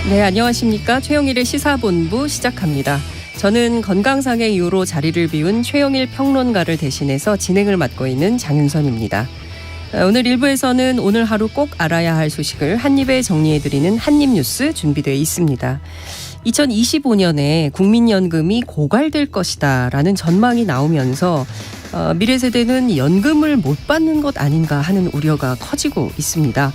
네, 안녕하십니까. 최영일의 시사본부 시작합니다. 저는 건강상의 이유로 자리를 비운 최영일 평론가를 대신해서 진행을 맡고 있는 장윤선입니다. 오늘 1부에서는 오늘 하루 꼭 알아야 할 소식을 한입에 정리해드리는 한입뉴스 준비되어 있습니다. 2025년에 국민연금이 고갈될 것이다 라는 전망이 나오면서 미래 세대는 연금을 못 받는 것 아닌가 하는 우려가 커지고 있습니다.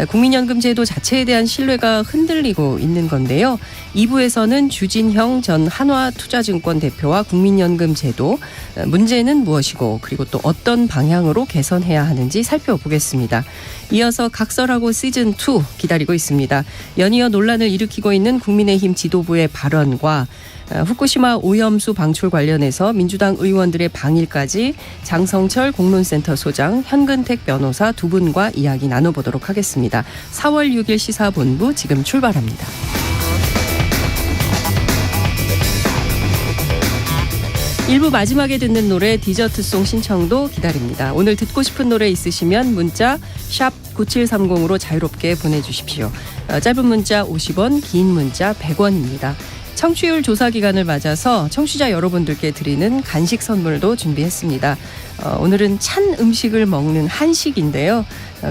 국민연금 제도 자체에 대한 신뢰가 흔들리고 있는 건데요. 2부에서는 주진형 전 한화투자증권 대표와 국민연금 제도 문제는 무엇이고 그리고 또 어떤 방향으로 개선해야 하는지 살펴보겠습니다. 이어서 각설하고 시즌2 기다리고 있습니다. 연이어 논란을 일으키고 있는 국민의힘 지도부의 발언과 후쿠시마 오염수 방출 관련해서 민주당 의원들의 방일까지 장성철 공론센터 소장, 현근택 변호사 두 분과 이야기 나눠보도록 하겠습니다. 4월 6일 시사본부 지금 출발합니다. 일부 마지막에 듣는 노래 디저트송 신청도 기다립니다. 오늘 듣고 싶은 노래 있으시면 문자 샵 9730으로 자유롭게 보내주십시오. 짧은 문자 50원, 긴 문자 100원입니다. 청취율 조사 기간을 맞아서 청취자 여러분들께 드리는 간식 선물도 준비했습니다. 오늘은 찬 음식을 먹는 한식인데요.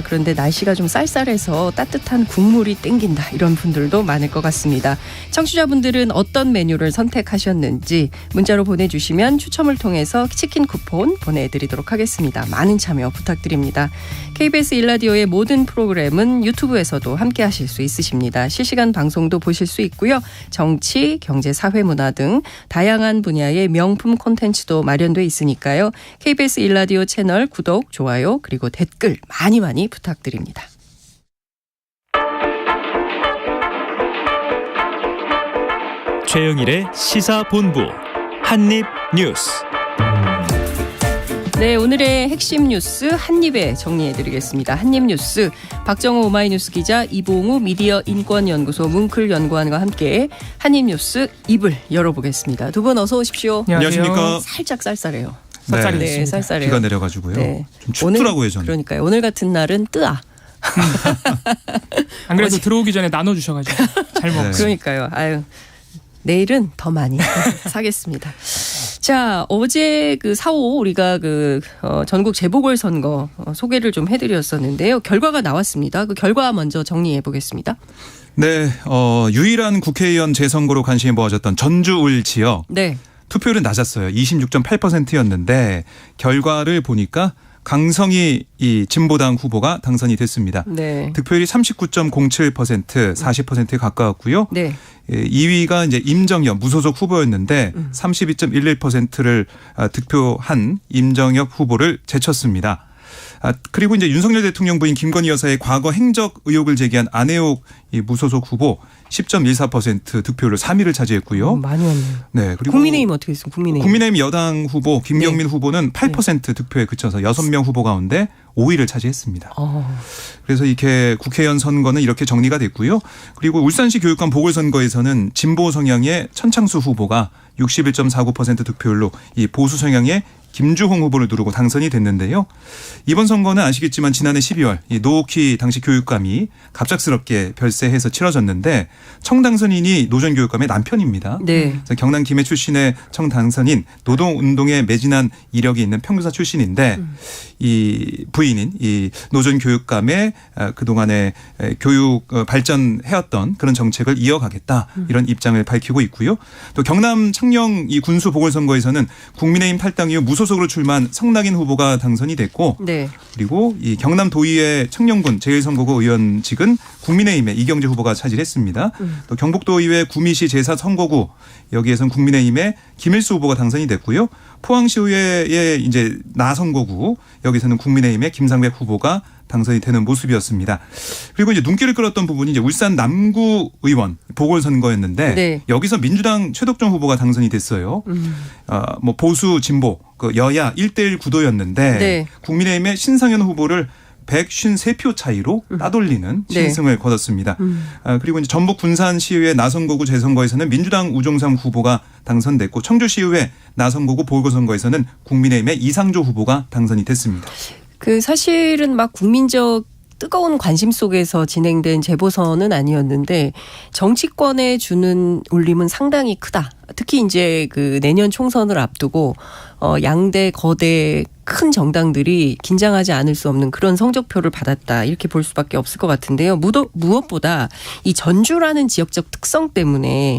그런데 날씨가 좀 쌀쌀해서 따뜻한 국물이 땡긴다 이런 분들도 많을 것 같습니다. 청취자분들은 어떤 메뉴를 선택하셨는지 문자로 보내주시면 추첨을 통해서 치킨 쿠폰 보내드리도록 하겠습니다. 많은 참여 부탁드립니다. KBS 1라디오의 모든 프로그램은 유튜브에서도 함께 하실 수 있으십니다. 실시간 방송도 보실 수 있고요. 정치, 경제, 사회, 문화 등 다양한 분야의 명품 콘텐츠도 마련돼 있으니까요. KBS 1라디오 채널 구독, 좋아요 그리고 댓글 많이 부탁드립니다. 최영일의 시사본부 한입뉴스. 네, 오늘의 핵심 뉴스 한입에 정리해드리겠습니다. 한입뉴스 박정호 오마이뉴스 기자, 이봉우 미디어 인권연구소 뭉클 연구원과 함께 한입뉴스 입을 열어보겠습니다. 두 분 어서 오십시오. 안녕하십니까. 살짝 쌀쌀해요. 네, 쌀쌀해요. 비가 내려가지고요. 네. 좀 춥더라고요, 저는. 그러니까요. 오늘 같은 날은 뜨아. 안 그래도 들어오기 전에 나눠주셔가지고 잘 먹었어요. 그러니까요. 아유, 내일은 더 많이 사겠습니다. 자, 어제 그 4.5 우리가 전국 재보궐선거 소개를 좀 해드렸었는데요. 결과가 나왔습니다. 그 결과 먼저 정리해 보겠습니다. 네, 유일한 국회의원 재선거로 관심이 모아졌던 전주울 지역. 네. 투표율은 낮았어요. 26.8%였는데 결과를 보니까 강성희 이 진보당 후보가 당선이 됐습니다. 네. 득표율이 39.07%, 40%에 가까웠고요. 네. 2위가 이제 임정혁 무소속 후보였는데 32.11%를 득표한 임정혁 후보를 제쳤습니다. 그리고 이제 윤석열 대통령 부인 김건희 여사의 과거 행적 의혹을 제기한 안혜옥 무소속 후보 10.14% 득표율로 3위를 차지했고요. 많이 왔네요. 네, 그리고 국민의힘 어떻게 했습니까? 국민의힘 여당 후보 김경민 후보는 8% 득표에 그쳐서 6명 후보 가운데 5위를 차지했습니다. 그래서 이렇게 국회의원 선거는 이렇게 정리가 됐고요. 그리고 울산시 교육감 보궐선거에서는 진보 성향의 천창수 후보가 61.49% 득표율로 이 보수 성향의 김주홍 후보를 누르고 당선이 됐는데요. 이번 선거는 아시겠지만 지난해 12월 이 노옥희 당시 교육감이 갑작스럽게 별세해서 치러졌는데 청당선인이 노 전 교육감의 남편입니다. 네. 그래서 경남 김해 출신의 청당선인 노동운동에 매진한 이력이 있는 평교사 출신인데 이 부인인 이 노 전 교육감의 그동안의 교육 발전해왔던 그런 정책을 이어가겠다 이런 입장을 밝히고 있고요. 또 경남 창녕 이 군수 보궐선거에서는 국민의힘 탈당 이후 무소속으로 출마한 성낙인 후보가 당선이 됐고 네. 그리고 이 경남 도의회 창녕군 제1선거구 의원직은 국민의힘의 이경재 후보가 차지했습니다. 또 경북도의회 구미시 제4선거구 여기에선 국민의힘의 김일수 후보가 당선이 됐고요. 포항시의회의 이제 나선거구 여기서는 국민의힘의 김상백 후보가 당선이 되는 모습이었습니다. 그리고 이제 눈길을 끌었던 부분이 이제 울산 남구 의원 보궐선거였는데 네. 여기서 민주당 최덕종 후보가 당선이 됐어요. 뭐 보수 진보 그 여야 1대1 구도였는데 네. 국민의힘의 신상현 후보를 153표 차이로 따돌리는 신승을 거뒀습니다. 그리고 이제 전북 군산시의회 나선거구 재선거에서는 민주당 우종삼 후보가 당선됐고 청주시의회 나선거구 보궐선거에서는 국민의힘의 이상조 후보가 당선이 됐습니다. 그 사실은 막 국민적 뜨거운 관심 속에서 진행된 재보선은 아니었는데 정치권에 주는 울림은 상당히 크다. 특히 이제 그 내년 총선을 앞두고 양대 거대 큰 정당들이 긴장하지 않을 수 없는 그런 성적표를 받았다. 이렇게 볼 수밖에 없을 것 같은데요. 무엇보다 이 전주라는 지역적 특성 때문에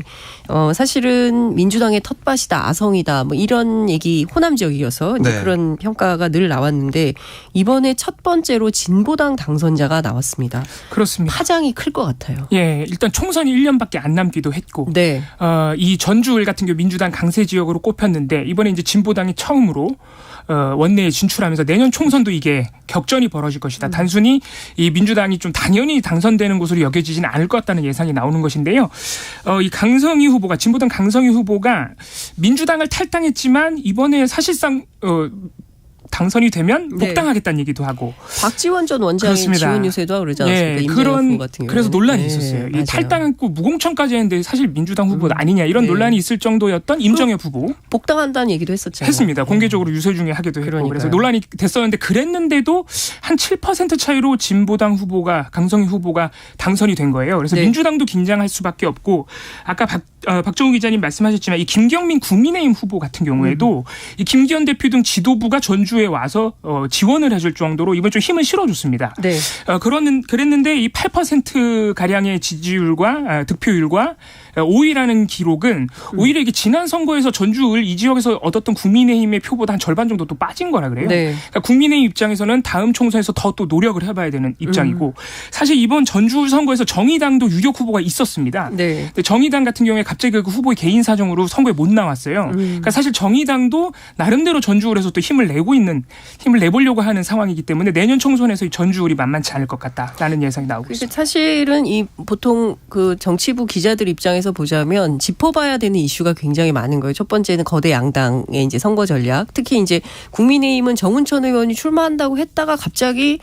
사실은 민주당의 텃밭이다, 아성이다, 뭐 이런 얘기 호남 지역이어서 이제 네. 그런 평가가 늘 나왔는데 이번에 첫 번째로 진보당 당선자가 나왔습니다. 그렇습니다. 파장이 클 것 같아요. 예, 일단 총선이 1년밖에 안 남기도 했고, 네. 이 전주을 같은 경우 민주당 강세 지역으로 꼽혔는데 이번에 이제 진보당이 처음으로 원내에 진출하면서 내년 총선도 이게 격전이 벌어질 것이다. 단순히 이 민주당이 좀 당연히 당선되는 곳으로 여겨지지는 않을 것 같다는 예상이 나오는 것인데요. 이 강성희 후보가 진보당 강성희 후보가 민주당을 탈당했지만 이번에 사실상 당선이 되면 네. 복당하겠다는 얘기도 하고. 박지원 전 원장이 그렇습니다. 지원 유세도 하고 그러지 않았습니까? 예, 임정혁 후보 같은 경우는. 그래서 논란이 네, 있었어요. 이 맞아요. 탈당했고 무공천까지 했는데 사실 민주당 후보가 아니냐 이런 네. 논란이 있을 정도였던 임정혁 후보. 복당한다는 얘기도 했었잖아요. 했습니다. 공개적으로 유세 중에 하기도 했고. 그러니까요. 그래서 논란이 됐었는데 그랬는데도 한 7% 차이로 진보당 후보가 강성희 후보가 당선이 된 거예요. 그래서 네. 민주당도 긴장할 수밖에 없고 아까 박정우 기자님 말씀하셨지만 이 김경민 국민의힘 후보 같은 경우에도 이 김기현 대표 등 지도부가 전주에 와서 지원을 해줄 정도로 이번 좀 힘을 실어줬습니다. 네. 그랬는데 이 8% 가량의 지지율과 득표율과 5위라는 기록은 오히려 이게 지난 선거에서 전주을 이 지역에서 얻었던 국민의힘의 표보다 한 절반 정도 또 빠진 거라 그래요. 네. 그러니까 국민의힘 입장에서는 다음 총선에서 더 또 노력을 해봐야 되는 입장이고 사실 이번 전주 선거에서 정의당도 유력 후보가 있었습니다. 네. 근데 정의당 같은 경우에 갑자기 그 후보의 개인 사정으로 선거에 못 나왔어요. 그러니까 사실 정의당도 나름대로 전주울에서 또 힘을 내보려고 하는 상황이기 때문에 내년 총선에서 이 전주울이 만만치 않을 것 같다라는 예상이 나오고 그래서 있습니다. 사실은 이 보통 그 정치부 기자들 입장에서 보자면 짚어봐야 되는 이슈가 굉장히 많은 거예요. 첫 번째는 거대 양당의 이제 선거 전략. 특히 이제 국민의힘은 정운천 의원이 출마한다고 했다가 갑자기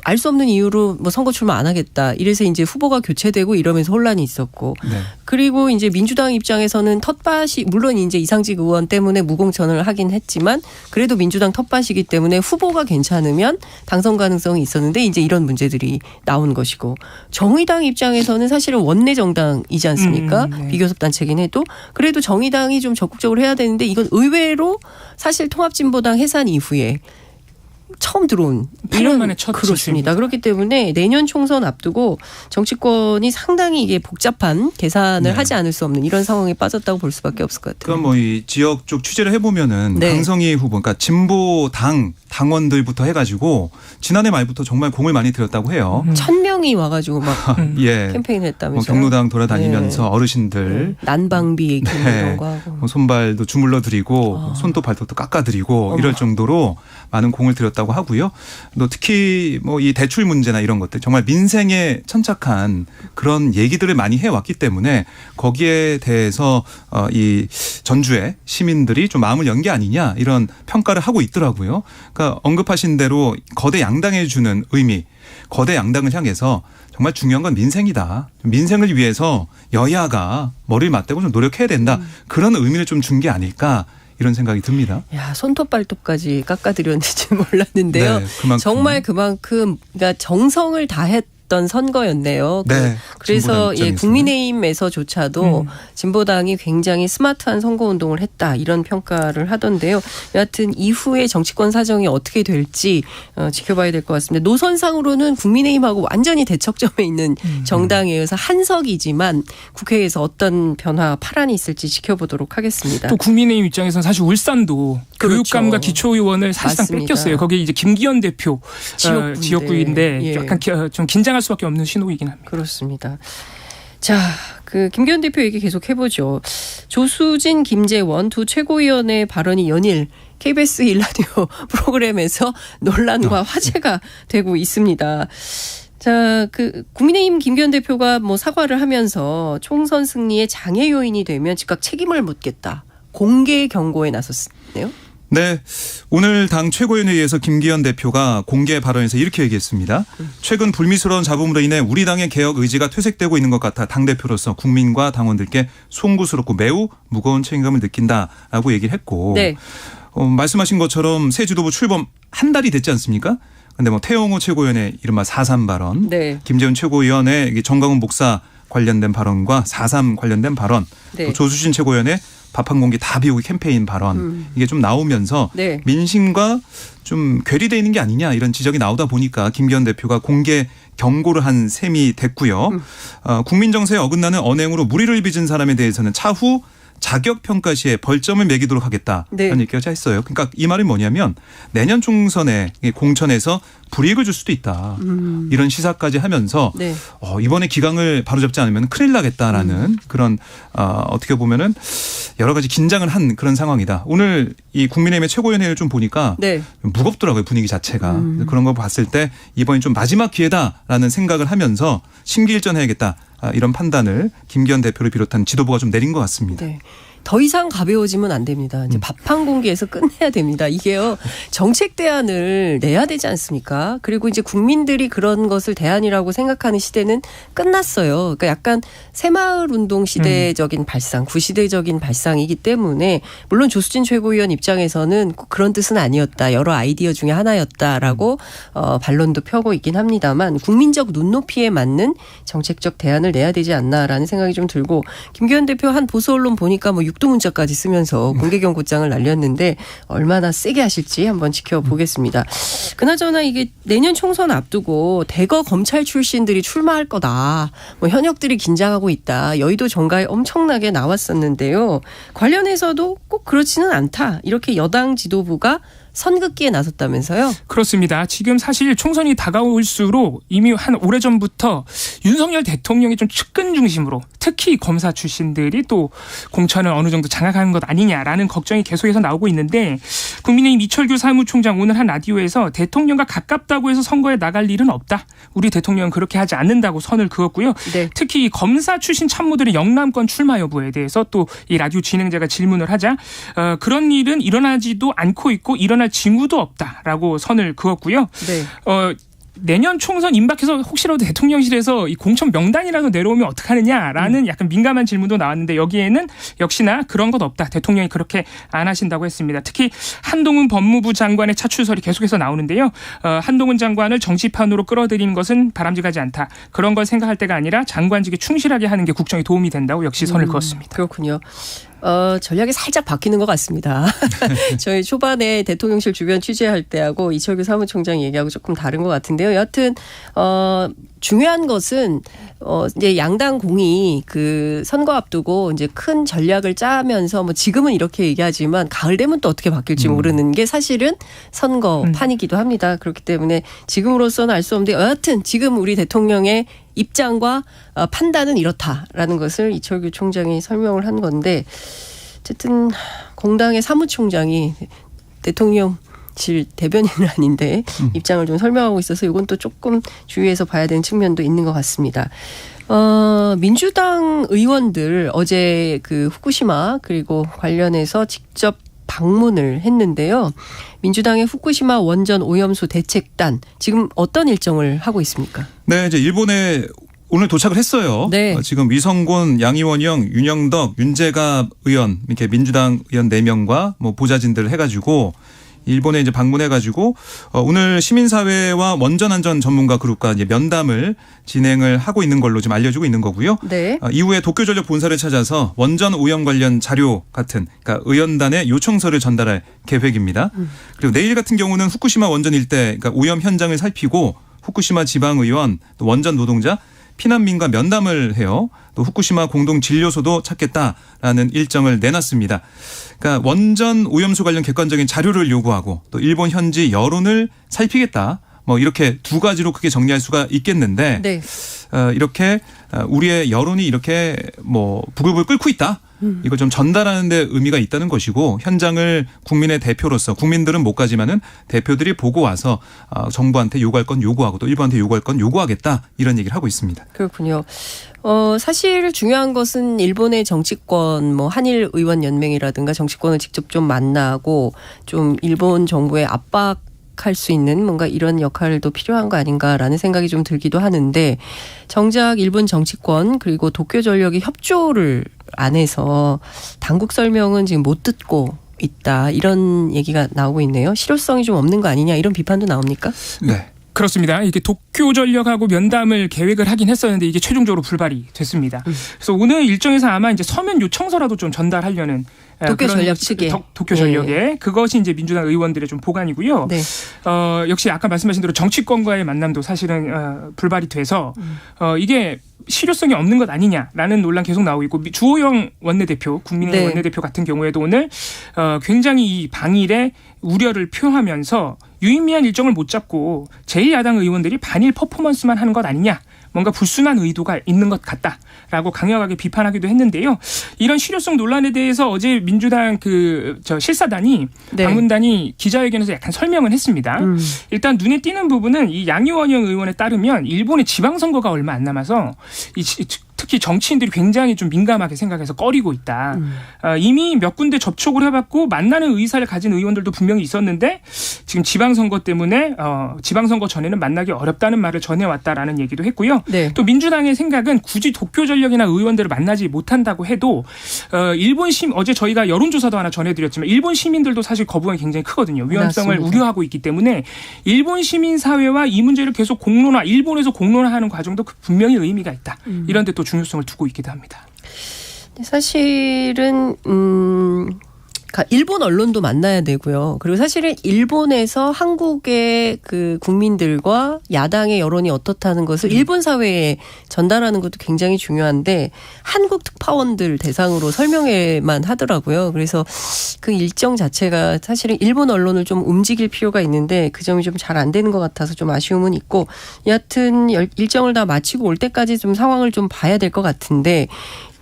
알 수 없는 이유로 뭐 선거 출마 안 하겠다. 이래서 이제 후보가 교체되고 이러면서 혼란이 있었고. 네. 그리고 이제 민주당 입장에서는 텃밭이 물론 이제 이상직 의원 때문에 무공천을 하긴 했지만 그래도 민주당 텃밭이기 때문에 후보가 괜찮으면 당선 가능성이 있었는데 이제 이런 문제들이 나온 것이고 정의당 입장에서는 사실은 원내 정당이지 않습니까? 네. 비교섭 단체긴 해도 그래도 정의당이 좀 적극적으로 해야 되는데 이건 의외로 사실 통합진보당 해산 이후에 처음 들어온 8년 만에 첫 그렇습니다. 그렇기 때문에 내년 총선 앞두고 정치권이 상당히 이게 복잡한 계산을 네. 하지 않을 수 없는 이런 상황에 빠졌다고 볼 수밖에 없을 것 같아요. 그럼 뭐 이 지역 쪽 취재를 해보면은 네. 강성희 후보, 그러니까 진보 당원들부터 해가지고 지난해 말부터 정말 공을 많이 들였다고 해요. 1,000명이 와가지고 막 예. 캠페인 뭐 했다면서요. 경로당 돌아다니면서 네. 어르신들 난방비 얘기 네. 이런 거 하고. 뭐 손발도 주물러 드리고 손도 발톱도 깎아 드리고 이럴 정도로 많은 공을 들였다고 하고요. 또 특히 뭐 이 대출 문제나 이런 것들 정말 민생에 천착한 그런 얘기들을 많이 해왔기 때문에 거기에 대해서 이 전주의 시민들이 좀 마음을 연 게 아니냐 이런 평가를 하고 있더라고요. 그러니까 언급하신 대로 거대 양당에 주는 의미, 거대 양당을 향해서 정말 중요한 건 민생이다. 민생을 위해서 여야가 머리를 맞대고 좀 노력해야 된다. 그런 의미를 좀 준 게 아닐까 이런 생각이 듭니다. 야, 손톱 발톱까지 깎아드렸는지 몰랐는데요. 네, 그만큼. 정말 그만큼 그러니까 정성을 다했던 선거였네요. 네, 그래서 진보당 예, 입장에서는. 국민의힘에서조차도 진보당이 굉장히 스마트한 선거운동을 했다 이런 평가를 하던데요. 여하튼 이후에 정치권 사정이 어떻게 될지 지켜봐야 될 것 같습니다. 노선상으로는 국민의힘하고 완전히 대척점에 있는 정당이어서 한석이지만 국회에서 어떤 변화 파란이 있을지 지켜보도록 하겠습니다. 또 국민의힘 입장에서는 사실 울산도 그렇죠. 교육감과 기초의원을 사실상 맞습니다. 뺏겼어요. 거기 이제 김기현 대표 지역구인데. 지역구인데 예. 약간 좀 긴장할 수밖에 없는 신호이긴 합니다. 그렇습니다. 자, 그 김기현 대표 얘기 계속 해보죠. 조수진, 김재원 두 최고위원의 발언이 연일 KBS 1라디오 프로그램에서 논란과 화제가 되고 있습니다. 자, 그 국민의힘 김기현 대표가 뭐 사과를 하면서 총선 승리의 장애 요인이 되면 즉각 책임을 묻겠다. 공개 경고에 나섰네요. 네. 오늘 당 최고위원회의에서 김기현 대표가 공개 발언에서 이렇게 얘기했습니다. 최근 불미스러운 잡음으로 인해 우리 당의 개혁 의지가 퇴색되고 있는 것 같아 당대표로서 국민과 당원들께 송구스럽고 매우 무거운 책임감을 느낀다라고 얘기를 했고 네. 말씀하신 것처럼 새 지도부 출범 한 달이 됐지 않습니까? 근데 뭐 태영호 최고위원의 이른바 4.3 발언, 네. 김재훈 최고위원의 정광훈 목사 관련된 발언과 4.3 관련된 발언, 네. 또 조수진 최고위원의 밥 한 공기 다 비우기 캠페인 발언 이게 좀 나오면서 네. 민심과 좀 괴리되어 있는 게 아니냐 이런 지적이 나오다 보니까 김기현 대표가 공개 경고를 한 셈이 됐고요. 국민 정서에 어긋나는 언행으로 무리를 빚은 사람에 대해서는 차후 자격 평가 시에 벌점을 매기도록 하겠다라는 네. 얘기가 했어요. 그러니까 이 말은 뭐냐면 내년 총선에 공천에서 불이익을 줄 수도 있다. 이런 시사까지 하면서 네. 이번에 기강을 바로잡지 않으면 큰일 나겠다라는 그런 어떻게 보면은 여러 가지 긴장을 한 그런 상황이다. 오늘 이 국민의힘의 최고위원회를 좀 보니까 네. 무겁더라고요. 분위기 자체가. 그런 거 봤을 때 이번이 좀 마지막 기회다라는 생각을 하면서 심기일전해야겠다. 이런 판단을 김기현 대표를 비롯한 지도부가 좀 내린 것 같습니다. 네. 더 이상 가벼워지면 안 됩니다. 이제 밥 한 공기에서 끝내야 됩니다. 이게요. 정책 대안을 내야 되지 않습니까? 그리고 이제 국민들이 그런 것을 대안이라고 생각하는 시대는 끝났어요. 그러니까 약간 새마을 운동 시대적인 발상, 구시대적인 발상이기 때문에 물론 조수진 최고위원 입장에서는 꼭 그런 뜻은 아니었다. 여러 아이디어 중에 하나였다라고 반론도 펴고 있긴 합니다만 국민적 눈높이에 맞는 정책적 대안을 내야 되지 않나라는 생각이 좀 들고 김기현 대표 한 보수 언론 보니까 뭐 육두문자까지 쓰면서 공개경고장을 날렸는데 얼마나 세게 하실지 한번 지켜보겠습니다. 그나저나 이게 내년 총선 앞두고 대거 검찰 출신들이 출마할 거다. 뭐 현역들이 긴장하고 있다. 여의도 정가에 엄청나게 나왔었는데요. 관련해서도 꼭 그렇지는 않다. 이렇게 여당 지도부가 선긋기에 나섰다면서요? 그렇습니다. 지금 사실 총선이 다가올수록 이미 한 오래전부터 윤석열 대통령이 좀 측근 중심으로 특히 검사 출신들이 또 공천을 어느 정도 장악하는 것 아니냐라는 걱정이 계속해서 나오고 있는데 국민의힘 이철규 사무총장 오늘 한 라디오에서 대통령과 가깝다고 해서 선거에 나갈 일은 없다. 우리 대통령은 그렇게 하지 않는다고 선을 그었고요. 네. 특히 검사 출신 참모들의 영남권 출마 여부에 대해서 또 이 라디오 진행자가 질문을 하자 그런 일은 일어나지도 않고 있고 일어날 징후도 없다라고 선을 그었고요. 네. 내년 총선 임박해서 혹시라도 대통령실에서 이 공천 명단이라도 내려오면 어떡하느냐라는 약간 민감한 질문도 나왔는데 여기에는 역시나 그런 것 없다. 대통령이 그렇게 안 하신다고 했습니다. 특히 한동훈 법무부 장관의 차출설이 계속해서 나오는데요. 한동훈 장관을 정치판으로 끌어들이는 것은 바람직하지 않다. 그런 걸 생각할 때가 아니라 장관직에 충실하게 하는 게 국정에 도움이 된다고 역시 선을 그었습니다. 그렇군요. 전략이 살짝 바뀌는 것 같습니다. 저희 초반에 대통령실 주변 취재할 때하고 이철규 사무총장 얘기하고 조금 다른 것 같은데요. 여하튼 중요한 것은 이제 양당 공이 그 선거 앞두고 이제 큰 전략을 짜면서 뭐 지금은 이렇게 얘기하지만 가을 되면 또 어떻게 바뀔지 모르는 게 사실은 선거판이기도 합니다. 그렇기 때문에 지금으로서는 알 수 없는데 여하튼 지금 우리 대통령의 입장과 판단은 이렇다라는 것을 이철규 총장이 설명을 한 건데 어쨌든 공당의 사무총장이 대통령실 대변인은 아닌데 입장을 좀 설명하고 있어서 이건 또 조금 주의해서 봐야 되는 측면도 있는 것 같습니다. 민주당 의원들 어제 그 후쿠시마 그리고 관련해서 직접 방문을 했는데요. 민주당의 후쿠시마 원전 오염수 대책단 지금 어떤 일정을 하고 있습니까? 네, 이제 일본에 오늘 도착을 했어요. 네. 지금 위성곤, 양이원영, 윤영덕, 윤재갑 의원 이렇게 민주당 의원 4명과 뭐 보좌진들 해가지고 일본에 이제 방문해가지고 오늘 시민사회와 원전안전 전문가 그룹과 이제 면담을 진행을 하고 있는 걸로 지금 알려지고 있는 거고요. 네. 이후에 도쿄전력 본사를 찾아서 원전 오염 관련 자료 같은 그러니까 의원단의 요청서를 전달할 계획입니다. 그리고 내일 같은 경우는 후쿠시마 원전 일대 그러니까 오염 현장을 살피고 후쿠시마 지방의원 또 원전 노동자 피난민과 면담을 해요. 또 후쿠시마 공동진료소도 찾겠다라는 일정을 내놨습니다. 그러니까 원전 오염수 관련 객관적인 자료를 요구하고 또 일본 현지 여론을 살피겠다. 뭐 이렇게 두 가지로 크게 정리할 수가 있겠는데 네. 이렇게 우리의 여론이 이렇게 뭐 부글부글 끓고 있다. 이거 좀 전달하는 데 의미가 있다는 것이고 현장을 국민의 대표로서 국민들은 못 가지만은 대표들이 보고 와서 정부한테 요구할 건 요구하고 또 일본한테 요구할 건 요구하겠다 이런 얘기를 하고 있습니다. 그렇군요. 사실 중요한 것은 일본의 정치권 뭐 한일 의원 연맹이라든가 정치권을 직접 좀 만나고 좀 일본 정부의 압박할 수 있는 뭔가 이런 역할도 필요한 거 아닌가라는 생각이 좀 들기도 하는데 정작 일본 정치권 그리고 도쿄전력이 협조를 안 해서 당국 설명은 지금 못 듣고 있다 이런 얘기가 나오고 있네요. 실효성이 좀 없는 거 아니냐 이런 비판도 나옵니까? 네. 그렇습니다. 이게 도쿄전력하고 면담을 계획을 하긴 했었는데 이게 최종적으로 불발이 됐습니다. 그래서 오늘 일정에서 아마 이제 서면 요청서라도 좀 전달하려는 도쿄전력 측에 도쿄전력에 그것이 이제 민주당 의원들의 좀 보관이고요. 네. 역시 아까 말씀하신 대로 정치권과의 만남도 사실은 불발이 돼서 이게 실효성이 없는 것 아니냐라는 논란 계속 나오고 있고 주호영 원내대표 국민의힘 원내대표 같은 경우에도 오늘 굉장히 이 방일에 우려를 표하면서 유의미한 일정을 못 잡고 제1야당 의원들이 반일 퍼포먼스만 하는 것 아니냐. 뭔가 불순한 의도가 있는 것 같다라고 강력하게 비판하기도 했는데요. 이런 실효성 논란에 대해서 어제 민주당 실사단이 방문단이 기자회견에서 약간 설명을 했습니다. 일단 눈에 띄는 부분은 이 양이원영 의원에 따르면 일본의 지방선거가 얼마 안 남아서 특히 정치인들이 굉장히 좀 민감하게 생각해서 꺼리고 있다. 이미 몇 군데 접촉을 해봤고 만나는 의사를 가진 의원들도 분명히 있었는데 지금 지방선거 때문에 지방선거 전에는 만나기 어렵다는 말을 전해왔다라는 얘기도 했고요. 네. 또 민주당의 생각은 굳이 도쿄전력이나 의원들을 만나지 못한다고 해도 어제 저희가 여론조사도 하나 전해드렸지만 일본 시민들도 사실 거부감이 굉장히 크거든요. 위헌성을 맞습니다. 우려하고 있기 때문에 일본 시민사회와 이 문제를 계속 일본에서 공론화하는 과정도 분명히 의미가 있다. 이런 데 또 중요성을 두고 있기도 합니다. 사실은 일본 언론도 만나야 되고요. 그리고 사실은 일본에서 한국의 그 국민들과 야당의 여론이 어떻다는 것을 일본 사회에 전달하는 것도 굉장히 중요한데 한국 특파원들 대상으로 설명회만 하더라고요. 그래서 그 일정 자체가 사실은 일본 언론을 좀 움직일 필요가 있는데 그 점이 좀 잘 안 되는 것 같아서 좀 아쉬움은 있고 여하튼 일정을 다 마치고 올 때까지 좀 상황을 좀 봐야 될 것 같은데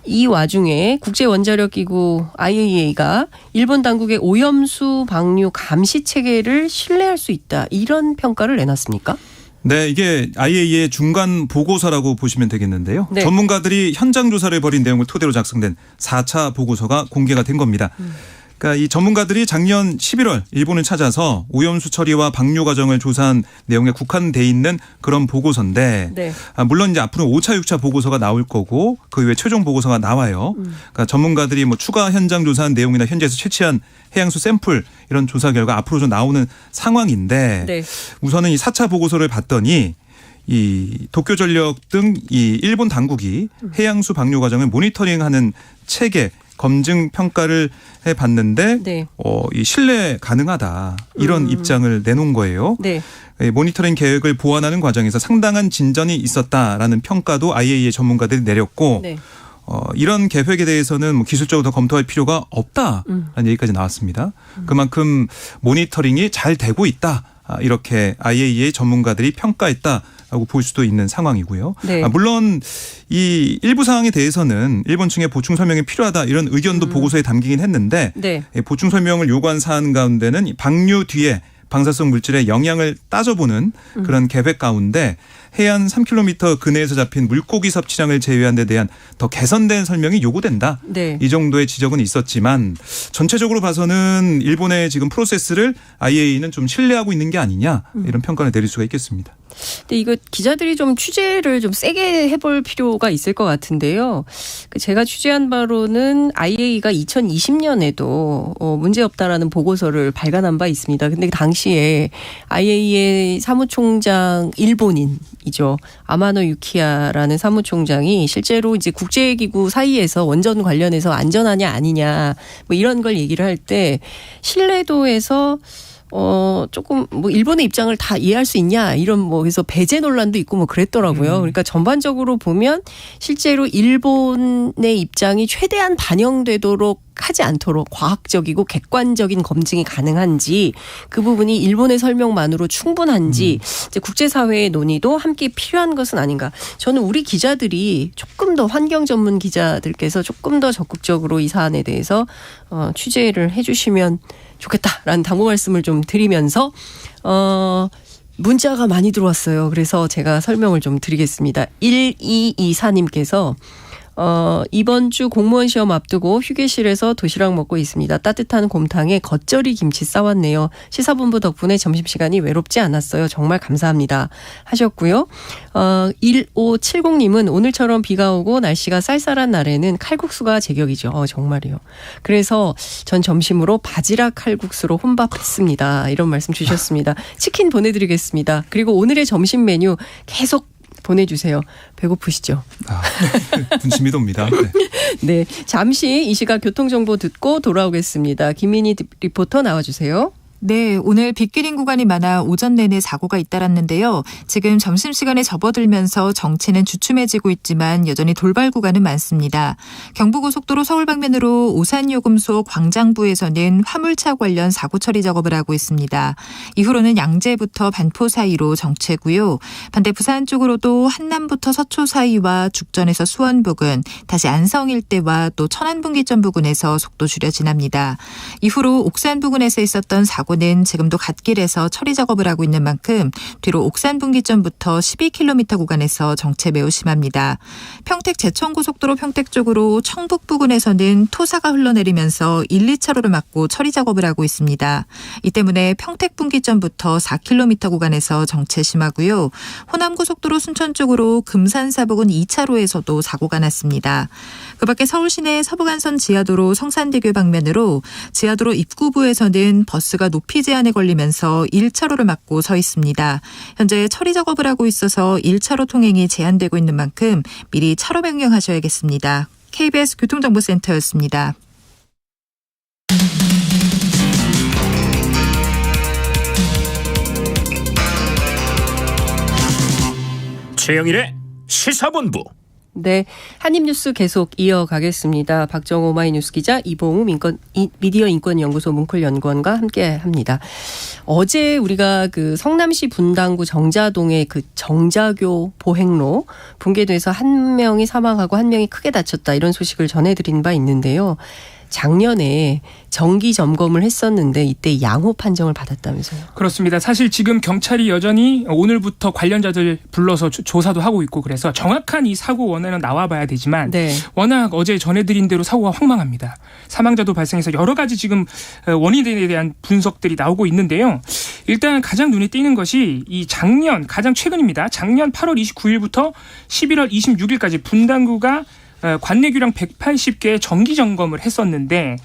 이 와중에 국제원자력기구 IAEA가 일본 당국의 오염수 방류 감시 체계를 신뢰할 수 있다. 이런 평가를 내놨습니까? 네, 이게 IAEA의 중간 보고서라고 보시면 되겠는데요. 네. 전문가들이 현장 조사를 벌인 내용을 토대로 작성된 4차 보고서가 공개가 된 겁니다. 그러니까 이 전문가들이 작년 11월 일본을 찾아서 오염수 처리와 방류 과정을 조사한 내용에 국한돼 있는 그런 보고서인데 네. 물론 이제 앞으로 5차, 6차 보고서가 나올 거고 그 이후에 최종 보고서가 나와요. 그러니까 전문가들이 뭐 추가 현장 조사한 내용이나 현지에서 채취한 해양수 샘플 이런 조사 결과 앞으로 좀 나오는 상황인데 네. 우선은 이 4차 보고서를 봤더니 이 도쿄전력 등 이 일본 당국이 해양수 방류 과정을 모니터링하는 체계 검증 평가를 해봤는데 네. 이 신뢰 가능하다 이런 입장을 내놓은 거예요. 네. 모니터링 계획을 보완하는 과정에서 상당한 진전이 있었다라는 평가도 IAEA 전문가들이 내렸고 네. 이런 계획에 대해서는 뭐 기술적으로 더 검토할 필요가 없다라는 얘기까지 나왔습니다. 그만큼 모니터링이 잘 되고 있다. 이렇게 IAEA 전문가들이 평가했다라고 볼 수도 있는 상황이고요. 네. 물론 이 일부 사항에 대해서는 일본 측의 보충 설명이 필요하다 이런 의견도 보고서에 담기긴 했는데 네. 보충 설명을 요구한 사안 가운데는 방류 뒤에 방사성 물질의 영향을 따져보는 그런 계획 가운데 해안 3km 근해에서 잡힌 물고기 섭취량을 제외한 데 대한 더 개선된 설명이 요구된다. 네. 이 정도의 지적은 있었지만 전체적으로 봐서는 일본의 지금 프로세스를 IAEA는 좀 신뢰하고 있는 게 아니냐 이런 평가를 내릴 수가 있겠습니다. 근데 이거 기자들이 좀 취재를 좀 세게 해볼 필요가 있을 것 같은데요. 제가 취재한 바로는 IAEA가 2020년에도 문제없다라는 보고서를 발간한 바 있습니다. 근데 당시에 IAEA 사무총장 일본인이죠. 아마노 유키야라는 사무총장이 실제로 이제 국제기구 사이에서 원전 관련해서 안전하냐 아니냐 뭐 이런 걸 얘기를 할 때 신뢰도에서 조금 뭐 일본의 입장을 다 이해할 수 있냐 이런 뭐 그래서 배제 논란도 있고 뭐 그랬더라고요. 그러니까 전반적으로 보면 실제로 일본의 입장이 최대한 반영되도록 하지 않도록 과학적이고 객관적인 검증이 가능한지 그 부분이 일본의 설명만으로 충분한지 이제 국제사회의 논의도 함께 필요한 것은 아닌가. 저는 우리 기자들이 조금 더 환경 전문 기자들께서 조금 더 적극적으로 이 사안에 대해서 취재를 해 주시면 좋겠다라는 당부 말씀을 좀 드리면서 문자가 많이 들어왔어요. 그래서 제가 설명을 좀 드리겠습니다. 1224님께서 이번 주 공무원 시험 앞두고 휴게실에서 도시락 먹고 있습니다. 따뜻한 곰탕에 겉절이 김치 싸왔네요. 시사본부 덕분에 점심시간이 외롭지 않았어요. 정말 감사합니다. 하셨고요. 1570님은 오늘처럼 비가 오고 날씨가 쌀쌀한 날에는 칼국수가 제격이죠. 정말이요. 그래서 전 점심으로 바지락 칼국수로 혼밥했습니다. 이런 말씀 주셨습니다. 치킨 보내드리겠습니다. 그리고 오늘의 점심 메뉴 계속 보내주세요. 배고프시죠? 군침이 돕니다. 네. 잠시 이 시각 교통정보 듣고 돌아오겠습니다. 김민희 리포터 나와주세요. 네, 오늘 빗길인 구간이 많아 오전 내내 사고가 잇따랐는데요. 지금 점심시간에 접어들면서 정체는 주춤해지고 있지만 여전히 돌발 구간은 많습니다. 경부고속도로 서울 방면으로 오산요금소 광장부에서는 화물차 관련 사고 처리 작업을 하고 있습니다. 이후로는 양재부터 반포 사이로 정체고요. 반대 부산 쪽으로도 한남부터 서초 사이와 죽전에서 수원 부근, 다시 안성 일대와 또 천안분기점 부근에서 속도 줄여 지납니다. 이후로 옥산 부근에서 있었던 사고는 지금도 갓길에서 처리 작업을 하고 있는 만큼 뒤로 옥산 분기점부터 12km 구간에서 정체 매우 심합니다. 평택 제천고속도로 평택 쪽으로 청북 부근에서는 토사가 흘러내리면서 1, 2차로를 막고 처리 작업을 하고 있습니다. 이 때문에 평택 분기점부터 4km 구간에서 정체 심하고요. 호남고속도로 순천 쪽으로 금산사 부근 2차로에서도 사고가 났습니다. 그 밖에 서울시내 서부간선 지하도로 성산대교 방면으로 지하도로 입구부에서는 버스가 높이 제한에 걸리면서 1차로를 막고 서 있습니다. 현재 처리 작업을 하고 있어서 1차로 통행이 제한되고 있는 만큼 미리 차로 변경하셔야겠습니다. KBS 교통정보센터였습니다. 최영일의 시사본부. 네, 한입뉴스 계속 이어가겠습니다. 박정호 오마이뉴스 기자, 이봉우 미디어 인권연구소 문클연구원과 함께합니다. 어제 우리가 그 성남시 분당구 정자동의 그 정자교 보행로 붕괴돼서 한 명이 사망하고 한 명이 크게 다쳤다, 이런 소식을 전해드린 바 있는데요. 작년에 정기 점검을 했었는데 이때 양호 판정을 받았다면서요. 그렇습니다. 사실 지금 경찰이 여전히 오늘부터 관련자들 불러서 조사도 하고 있고, 그래서 정확한 이 사고 원인은 나와봐야 되지만 네. 워낙 어제 전해드린 대로 사고가 황망합니다. 사망자도 발생해서 여러 가지 지금 원인에 대한 분석들이 나오고 있는데요. 일단 가장 눈에 띄는 것이 이 가장 최근입니다. 작년 8월 29일부터 11월 26일까지 분당구가 관내 규량 180개 정기 점검을 했었는데,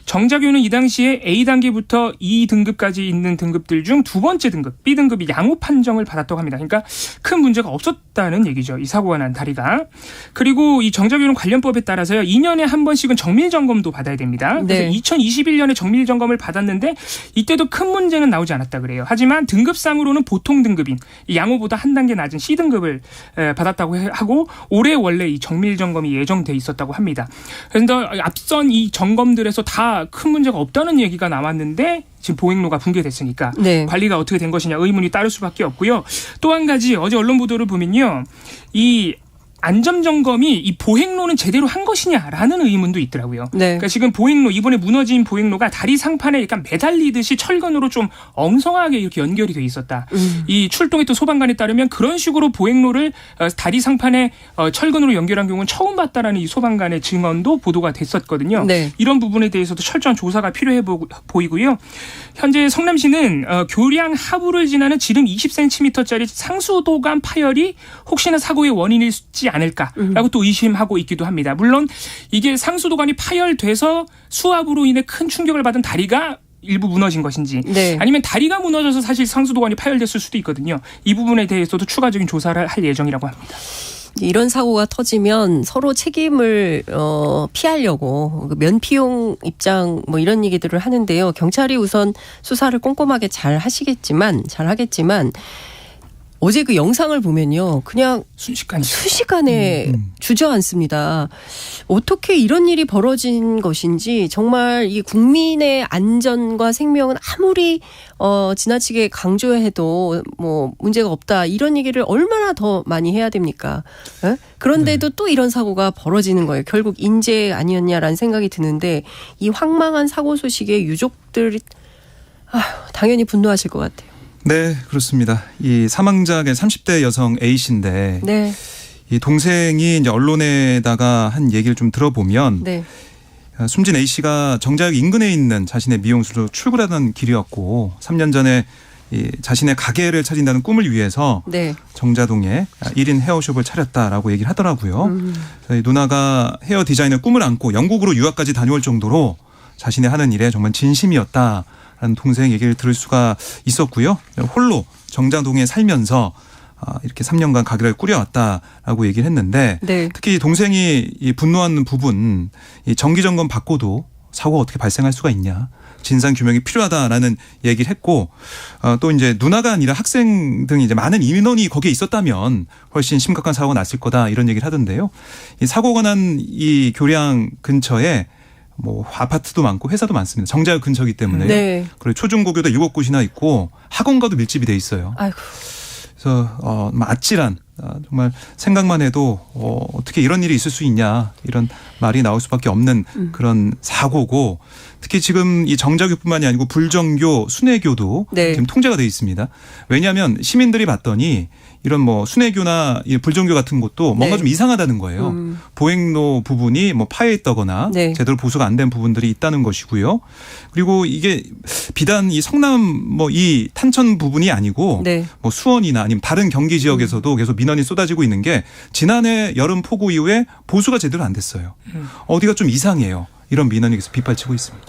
정자교는 이 당시에 A단계부터 E등급까지 있는 등급들 중 두 번째 등급 B등급이 양호 판정을 받았다고 합니다. 그러니까 큰 문제가 없었다는 얘기죠. 이 사고가 난 다리가. 그리고 이 정자교는 관련법에 따라서요, 2년에 한 번씩은 정밀점검도 받아야 됩니다. 그래서 네. 2021년에 정밀점검을 받았는데 이때도 큰 문제는 나오지 않았다 그래요. 하지만 등급상으로는 보통 등급인 이 양호보다 한 단계 낮은 C등급을 받았다고 하고, 올해 원래 이 정밀점검이 예정돼 있었다고 합니다. 그래서 앞선 이 점검들에서 다 큰 문제가 없다는 얘기가 나왔는데 지금 보행로가 붕괴됐으니까 네. 관리가 어떻게 된 것이냐 의문이 따를 수밖에 없고요. 또 한 가지 어제 언론 보도를 보면요, 이 안전점검이 이 보행로는 제대로 한 것이냐라는 의문도 있더라고요. 네. 그러니까 지금 보행로, 이번에 무너진 보행로가 다리 상판에 약간 매달리듯이 철근으로 좀 엉성하게 이렇게 연결이 돼 있었다. 이 출동했던 소방관에 따르면 그런 식으로 보행로를 다리 상판에 철근으로 연결한 경우는 처음 봤다라는 이 소방관의 증언도 보도가 됐었거든요. 네. 이런 부분에 대해서도 철저한 조사가 필요해 보이고요. 현재 성남시는 교량 하부를 지나는 지름 20cm짜리 상수도관 파열이 혹시나 사고의 원인일지 않을까라고 또 의심하고 있기도 합니다. 물론 이게 상수도관이 파열돼서 수압으로 인해 큰 충격을 받은 다리가 일부 무너진 것인지, 네. 아니면 다리가 무너져서 사실 상수도관이 파열됐을 수도 있거든요. 이 부분에 대해서도 추가적인 조사를 할 예정이라고 합니다. 이런 사고가 터지면 서로 책임을 피하려고 면피용 입장 뭐 이런 얘기들을 하는데요. 경찰이 우선 수사를 꼼꼼하게 잘 하겠지만 어제 그 영상을 보면요, 그냥 순식간에 주저앉습니다. 어떻게 이런 일이 벌어진 것인지, 정말 이 국민의 안전과 생명은 아무리 지나치게 강조해도 뭐 문제가 없다, 이런 얘기를 얼마나 더 많이 해야 됩니까? 에? 그런데도 또 이런 사고가 벌어지는 거예요. 결국 인재 아니었냐라는 생각이 드는데, 이 황망한 사고 소식에 유족들이 당연히 분노하실 것 같아요. 네, 그렇습니다. 이 사망자가 30대 여성 A씨인데, 네. 이 동생이 이제 언론에다가 한 얘기를 좀 들어보면 네. 숨진 A 씨가 정자역 인근에 있는 자신의 미용실로 출근하던 길이었고 3년 전에 이 자신의 가게를 차린다는 꿈을 위해서 네. 정자동에 1인 헤어숍을 차렸다라고 얘기를 하더라고요. 저희 누나가 헤어 디자이너 꿈을 안고 영국으로 유학까지 다녀올 정도로 자신의 하는 일에 정말 진심이었다라는 동생 얘기를 들을 수가 있었고요. 홀로 정자동에 살면서 이렇게 3년간 가게를 꾸려왔다라고 얘기를 했는데 네. 특히 동생이 이 분노하는 부분 이 정기점검 받고도 사고가 어떻게 발생할 수가 있냐. 진상 규명이 필요하다라는 얘기를 했고 또 이제 누나가 아니라 학생 등 이제 많은 인원이 거기에 있었다면 훨씬 심각한 사고가 났을 거다 이런 얘기를 하던데요. 이 사고가 난 이 교량 근처에 뭐 아파트도 많고 회사도 많습니다. 정자역 근처이기 때문에 네. 그리고 초중고교도 7곳이나 있고 학원과도 밀집이 돼 있어요. 아이고. 그래서 아찔한 정말 생각만 해도 어떻게 이런 일이 있을 수 있냐 이런 말이 나올 수밖에 없는 그런 사고고 특히 지금 이 정자교뿐만이 아니고 불정교, 순회교도 네. 지금 통제가 돼 있습니다. 왜냐하면 시민들이 봤더니 이런 뭐 순회교나 불정교 같은 곳도 뭔가 네. 좀 이상하다는 거예요. 보행로 부분이 뭐 파여 있다거나 네. 제대로 보수가 안 된 부분들이 있다는 것이고요. 그리고 이게 비단 이 성남 뭐 이 탄천 부분이 아니고 네. 뭐 수원이나 아니면 다른 경기 지역에서도 계속 민원이 쏟아지고 있는 게 지난해 여름 폭우 이후에 보수가 제대로 안 됐어요. 어디가 좀 이상해요. 이런 민원이 계속 빗발치고 있습니다.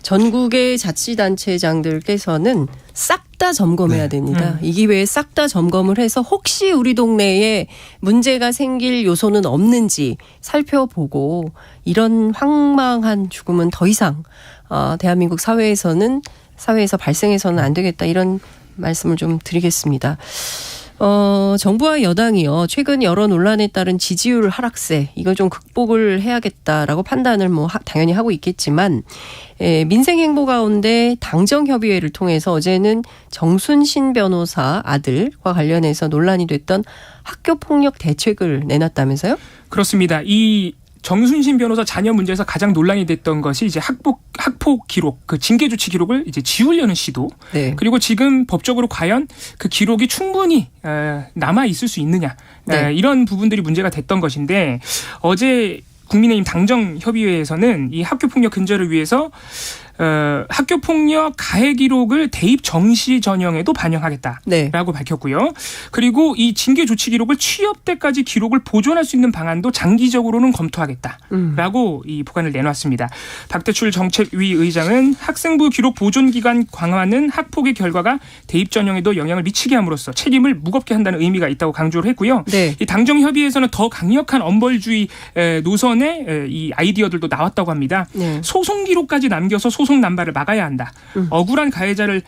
전국의 자치단체장들께서는 싹 다 점검해야 네. 됩니다. 이 기회에 싹 다 점검을 해서 혹시 우리 동네에 문제가 생길 요소는 없는지 살펴보고 이런 황망한 죽음은 더 이상 대한민국 사회에서 발생해서는 안 되겠다 이런 말씀을 좀 드리겠습니다. 정부와 여당이요. 최근 여러 논란에 따른 지지율 하락세 이걸 좀 극복을 해야겠다라고 판단을 당연히 하고 있겠지만 민생 행보 가운데 당정협의회를 통해서 어제는 정순신 변호사 아들과 관련해서 논란이 됐던 학교폭력 대책을 내놨다면서요? 그렇습니다. 이 정순신 변호사 자녀 문제에서 가장 논란이 됐던 것이 이제 학폭 기록, 그 징계 조치 기록을 이제 지우려는 시도. 네. 그리고 지금 법적으로 과연 그 기록이 충분히 남아 있을 수 있느냐. 네. 이런 부분들이 문제가 됐던 것인데 어제 국민의힘 당정협의회에서는 이 학교폭력 근절을 위해서 학교폭력 가해 기록을 대입 정시 전형에도 반영하겠다라고 네. 밝혔고요. 그리고 이 징계 조치 기록을 취업 때까지 기록을 보존할 수 있는 방안도 장기적으로는 검토하겠다라고 이 보관을 내놨습니다. 박대출 정책위 의장은 학생부 기록 보존 기간 강화는 학폭의 결과가 대입 전형에도 영향을 미치게 함으로써 책임을 무겁게 한다는 의미가 있다고 강조를 했고요. 네. 이 당정협의회에서는 더 강력한 엄벌주의 노선의 이 아이디어들도 나왔다고 합니다. 네. 소송 기록까지 남겨서 소송 남발을 막아야 한다. 억울한 가해자를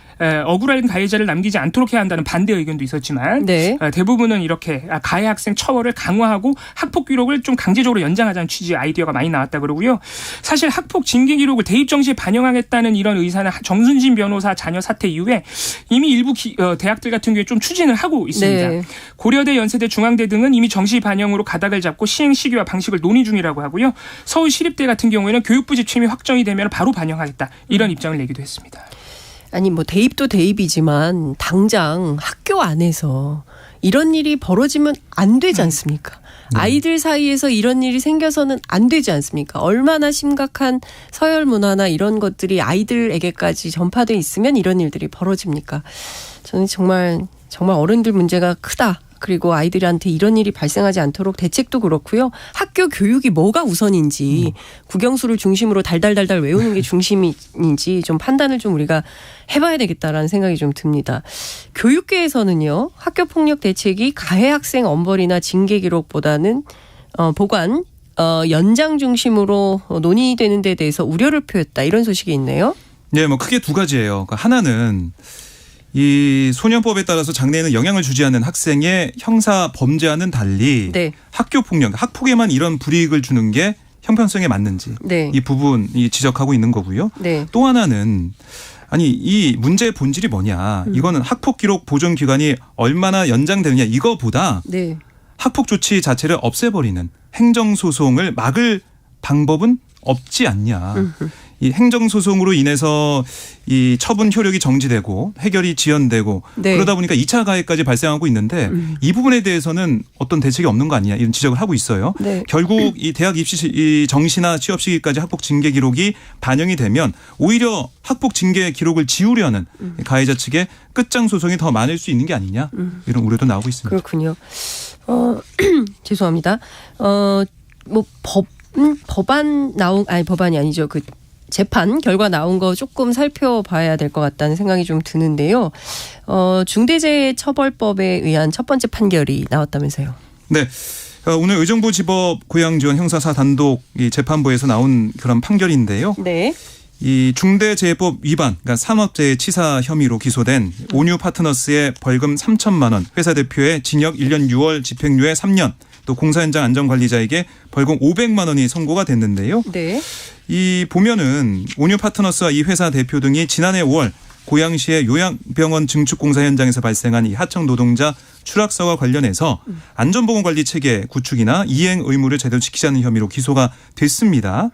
남기지 않도록 해야 한다는 반대 의견도 있었지만 네. 대부분은 이렇게 가해 학생 처벌을 강화하고 학폭 기록을 좀 강제적으로 연장하자는 취지의 아이디어가 많이 나왔다 그러고요. 사실 학폭 징계 기록을 대입 정시에 반영하겠다는 이런 의사는 정순신 변호사 자녀 사태 이후에 이미 일부 대학들 같은 경우에 좀 추진을 하고 있습니다. 네. 고려대, 연세대, 중앙대 등은 이미 정시 반영으로 가닥을 잡고 시행 시기와 방식을 논의 중이라고 하고요. 서울시립대 같은 경우에는 교육부 지침이 확정이 되면 바로 반영하겠다. 이런 입장을 내기도 했습니다. 아니 뭐 대입도 대입이지만 당장 학교 안에서 이런 일이 벌어지면 안 되지 않습니까? 아이들 사이에서 이런 일이 생겨서는 안 되지 않습니까? 얼마나 심각한 서열 문화나 이런 것들이 아이들에게까지 전파돼 있으면 이런 일들이 벌어집니까? 저는 정말 어른들 문제가 크다. 그리고 아이들한테 이런 일이 발생하지 않도록 대책도 그렇고요. 학교 교육이 뭐가 우선인지 국영수를 중심으로 달달달달 외우는 게 중심인지 좀 판단을 좀 우리가 해봐야 되겠다라는 생각이 좀 듭니다. 교육계에서는요. 학교폭력 대책이 가해 학생 엄벌이나 징계 기록보다는 보관 연장 중심으로 논의되는 데 대해서 우려를 표했다. 이런 소식이 있네요. 네, 뭐 크게 두 가지예요. 그러니까 하나는 이 소년법에 따라서 장래에는 영향을 주지 않는 학생의 형사 범죄와는 달리 네. 학교 폭력, 학폭에만 이런 불이익을 주는 게 형평성에 맞는지 네. 이 부분이 지적하고 있는 거고요. 네. 또 하나는 아니 이 문제의 본질이 뭐냐. 이거는 학폭 기록 보존 기간이 얼마나 연장되느냐 이거보다 네. 학폭 조치 자체를 없애버리는 행정소송을 막을 방법은 없지 않냐. 이 행정소송으로 인해서 이 처분 효력이 정지되고 해결이 지연되고 네. 그러다 보니까 2차 가해까지 발생하고 있는데 이 부분에 대해서는 어떤 대책이 없는 거 아니냐 이런 지적을 하고 있어요. 네. 결국 이 대학 입시 이 정시나 취업 시기까지 학폭 징계 기록이 반영이 되면 오히려 학폭 징계 기록을 지우려는 가해자 측의 끝장 소송이 더 많을 수 있는 게 아니냐 이런 우려도 나오고 있습니다. 그렇군요. 죄송합니다. 뭐 법안이 아니죠. 그 재판 결과 나온 거 조금 살펴봐야 될 것 같다는 생각이 좀 드는데요. 중대재해처벌법에 의한 첫 번째 판결이 나왔다면서요. 네. 오늘 의정부지법 고양지원 형사사 단독 이 재판부에서 나온 그런 판결인데요. 네. 이 중대재해법 위반, 그러니까 산업재해치사 혐의로 기소된 온유 파트너스의 벌금 3천만 원, 회사 대표의 징역 1년 6월 집행유예 3년, 또 공사 현장 안전관리자에게 벌금 500만 원이 선고가 됐는데요. 네. 이 보면은 온유 파트너스와 이 회사 대표 등이 지난해 5월 고양시의 요양병원 증축 공사 현장에서 발생한 이 하청 노동자 추락사와 관련해서 안전보건관리 체계 구축이나 이행 의무를 제대로 지키지 않는 혐의로 기소가 됐습니다.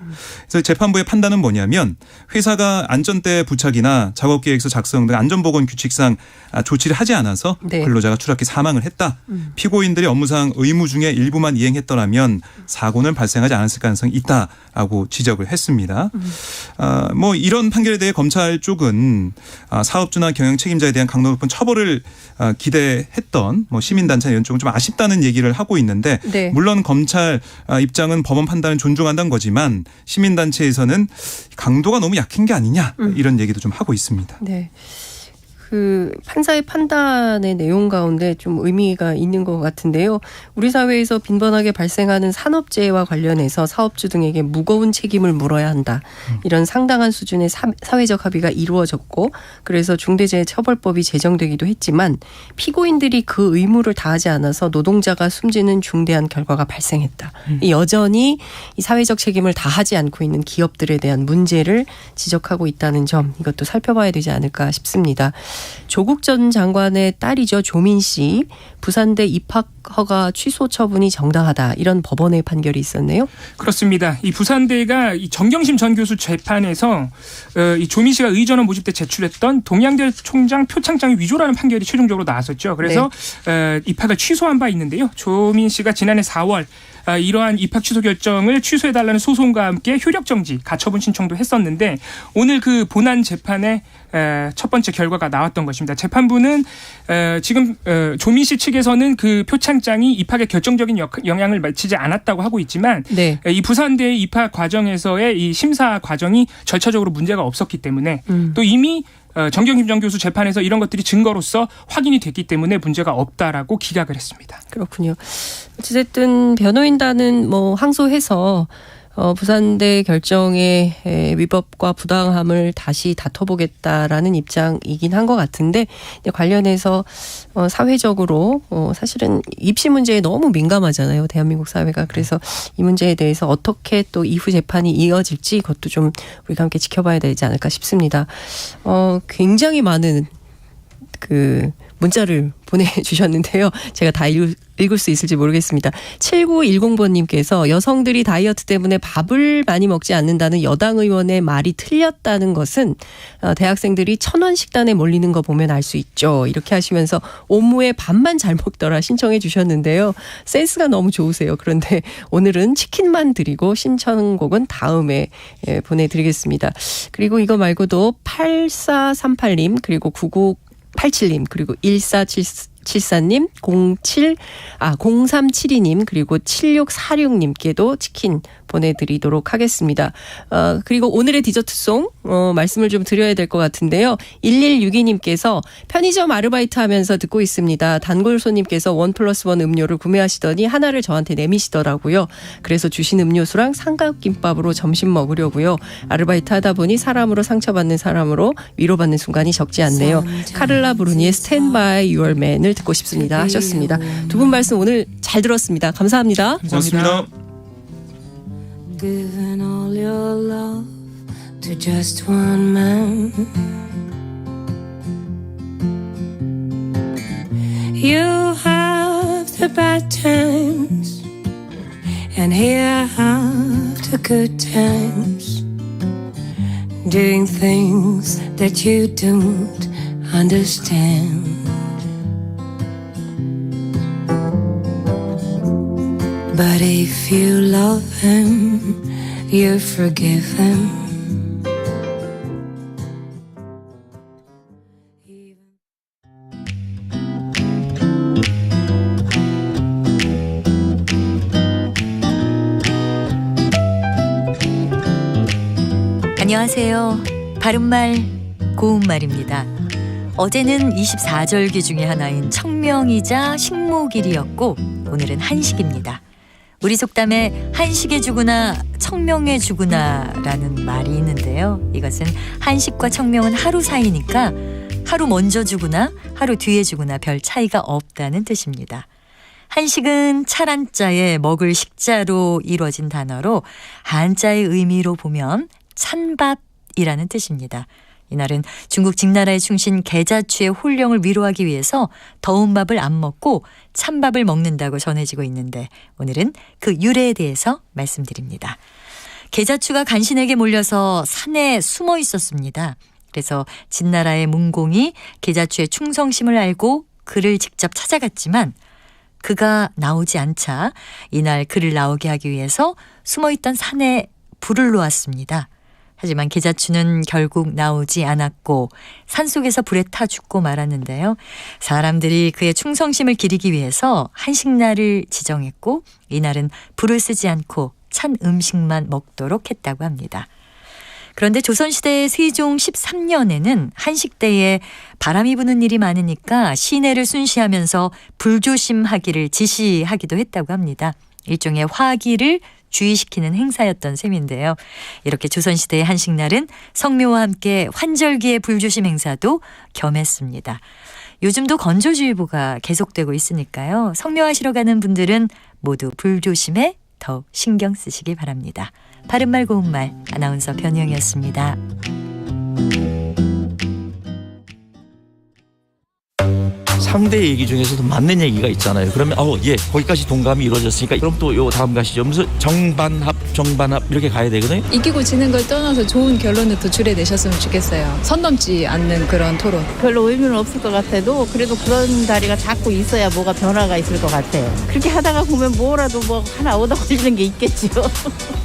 그래서 재판부의 판단은 뭐냐면 회사가 안전대 부착이나 작업계획서 작성 등 안전보건 규칙상 조치를 하지 않아서 네. 근로자가 추락해 사망을 했다. 피고인들이 업무상 의무 중에 일부만 이행했더라면 사고는 발생하지 않았을 가능성이 있다라고 지적을 했습니다. 뭐 이런 판결에 대해 검찰 쪽은 사업주나 경영 책임자에 대한 강도 높은 처벌을 기대했던 뭐 시민단체 이런 쪽은 좀 아쉽다는 얘기를 하고 있는데 네. 물론 검찰 입장은 법원 판단을 존중한다는 거지만 시민단체에서는 강도가 너무 약한 게 아니냐 이런 얘기도 좀 하고 있습니다. 네. 그 판사의 판단의 내용 가운데 좀 의미가 있는 것 같은데요. 우리 사회에서 빈번하게 발생하는 산업재해와 관련해서 사업주 등에게 무거운 책임을 물어야 한다. 이런 상당한 수준의 사회적 합의가 이루어졌고 그래서 중대재해처벌법이 제정되기도 했지만 피고인들이 그 의무를 다하지 않아서 노동자가 숨지는 중대한 결과가 발생했다. 여전히 이 사회적 책임을 다하지 않고 있는 기업들에 대한 문제를 지적하고 있다는 점 이것도 살펴봐야 되지 않을까 싶습니다. 조국 전 장관의 딸이죠. 조민 씨. 부산대 입학 허가 취소 처분이 정당하다. 이런 법원의 판결이 있었네요. 그렇습니다. 이 부산대가 이 정경심 전 교수 재판에서 이 조민 씨가 의전원 모집 때 제출했던 동양대 총장 표창장이 위조라는 판결이 최종적으로 나왔었죠. 그래서 입학을 취소한 바 있는데요. 조민 씨가 지난해 4월 이러한 입학 취소 결정을 취소해달라는 소송과 함께 효력정지, 가처분 신청도 했었는데 오늘 그 본안 재판에 첫 번째 결과가 나왔던 것입니다. 재판부는 지금 조민 씨 측에서는 그 표창장이 입학에 결정적인 영향을 미치지 않았다고 하고 있지만 네. 이 부산대의 입학 과정에서의 이 심사 과정이 절차적으로 문제가 없었기 때문에 또 이미 정경심 전 교수 재판에서 이런 것들이 증거로서 확인이 됐기 때문에 문제가 없다라고 기각을 했습니다. 그렇군요. 어쨌든 변호인단은 뭐 항소해서 부산대 결정의 위법과 부당함을 다시 다퉈보겠다라는 입장이긴 한 것 같은데 관련해서 사회적으로 사실은 입시 문제에 너무 민감하잖아요. 대한민국 사회가. 그래서 이 문제에 대해서 어떻게 또 이후 재판이 이어질지 그것도 좀 우리가 함께 지켜봐야 되지 않을까 싶습니다. 굉장히 많은 그 문자를 보내주셨는데요. 제가 다 읽을 수 있을지 모르겠습니다. 7910번님께서 여성들이 다이어트 때문에 밥을 많이 먹지 않는다는 여당 의원의 말이 틀렸다는 것은 대학생들이 1,000원 식단에 몰리는 거 보면 알 수 있죠. 이렇게 하시면서 옴무에 밥만 잘 먹더라 신청해 주셨는데요. 센스가 너무 좋으세요. 그런데 오늘은 치킨만 드리고 신청곡은 다음에 보내드리겠습니다. 그리고 이거 말고도 8438님 그리고 9987님 그리고 1474님 0372님 그리고 7646님께도 치킨 보내드리도록 하겠습니다. 그리고 오늘의 디저트송 말씀을 좀 드려야 될 것 같은데요. 1162님께서 편의점 아르바이트 하면서 듣고 있습니다. 단골 손님께서 1+1 음료를 구매하시더니 하나를 저한테 내미시더라고요. 그래서 주신 음료수랑 삼각김밥으로 점심 먹으려고요. 아르바이트 하다 보니 사람으로 상처받는 사람으로 위로받는 순간이 적지 않네요. 카를라 브루니의 Stand by Your Man을 듣고 싶습니다 하셨습니다. 두 분 말씀 오늘 잘 들었습니다. 감사합니다. 고맙습니다. Giving all your love to just one man. You have the bad times, and here have the good times. doing things that you don't understand. But if you love him, you forgive him. 안녕하세요. 바른말 고운말입니다. 어제는 24절기 중에 하나인 청명이자 식목일이었고 오늘은 한식입니다. 우리 속담에 한식에 주구나 청명에 주구나라는 말이 있는데요. 이것은 한식과 청명은 하루 사이니까 하루 먼저 주구나 하루 뒤에 주구나 별 차이가 없다는 뜻입니다. 한식은 찰한자에 먹을 식자로 이루어진 단어로 한자의 의미로 보면 찬밥이라는 뜻입니다. 이날은 중국 직나라의 충신 계자추의 혼령을 위로하기 위해서 더운 밥을 안 먹고 찬밥을 먹는다고 전해지고 있는데 오늘은 그 유래에 대해서 말씀드립니다. 계자추가 간신에게 몰려서 산에 숨어 있었습니다. 그래서 진나라의 문공이 계자추의 충성심을 알고 그를 직접 찾아갔지만 그가 나오지 않자 이날 그를 나오게 하기 위해서 숨어있던 산에 불을 놓았습니다. 하지만 계자추는 결국 나오지 않았고 산속에서 불에 타 죽고 말았는데요. 사람들이 그의 충성심을 기리기 위해서 한식날을 지정했고 이날은 불을 쓰지 않고 찬 음식만 먹도록 했다고 합니다. 그런데 조선시대 세종 13년에는 한식때에 바람이 부는 일이 많으니까 시내를 순시하면서 불조심하기를 지시하기도 했다고 합니다. 일종의 화기를 주의시키는 행사였던 셈인데요. 이렇게 조선시대의 한식날은 성묘와 함께 환절기의 불조심 행사도 겸했습니다. 요즘도 건조주의보가 계속되고 있으니까요. 성묘하시러 가는 분들은 모두 불조심에 더 신경 쓰시기 바랍니다. 바른말 고운말 아나운서 변희영이었습니다. 3대 얘기 중에서도 맞는 얘기가 있잖아요. 그러면 거기까지 동감이 이루어졌으니까 그럼 또 요 다음 가시죠. 무슨 정반합 이렇게 가야 되거든요. 이기고 지는 걸 떠나서 좋은 결론을 도출해내셨으면 좋겠어요. 선 넘지 않는 그런 토론. 별로 의미는 없을 것 같아도 그래도 그런 자리가 자꾸 있어야 뭐가 변화가 있을 것 같아요. 그렇게 하다가 보면 뭐라도 뭐 하나 얻어 걸리는 게 있겠죠.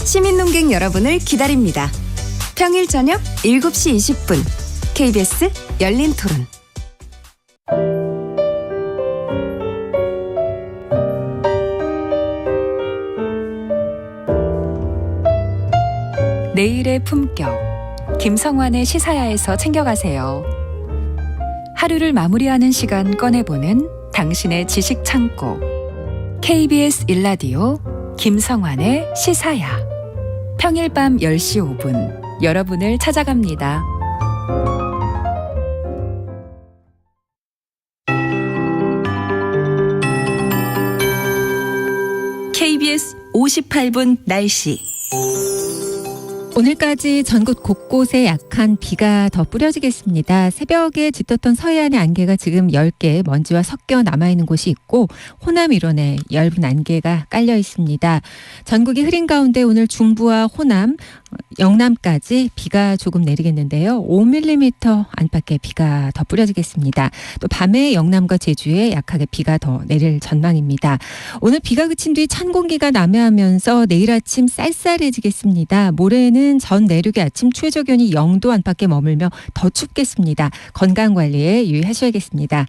시민논객 여러분을 기다립니다. 평일 저녁 7시 20분 KBS 열린 토론. 내일의 품격, 김성환의 시사야에서 챙겨가세요. 하루를 마무리하는 시간 꺼내보는 당신의 지식 창고. KBS 1라디오 김성환의 시사야. 평일 밤 10시 5분 여러분을 찾아갑니다. KBS 58분 날씨. 오늘까지 전국 곳곳에 약한 비가 더 뿌려지겠습니다. 새벽에 짙었던 서해안의 안개가 지금 10개 먼지와 섞여 남아있는 곳이 있고 호남 일원에 얇은 안개가 깔려 있습니다. 전국이 흐린 가운데 오늘 중부와 호남, 영남까지 비가 조금 내리겠는데요. 5mm 안팎의 비가 더 뿌려지겠습니다. 또 밤에 영남과 제주에 약하게 비가 더 내릴 전망입니다. 오늘 비가 그친 뒤 찬 공기가 남하하면서 내일 아침 쌀쌀해지겠습니다. 모레는 전 내륙의 아침 최저 기온이 0도 안팎에 머물며 더 춥겠습니다. 건강관리에 유의하셔야겠습니다.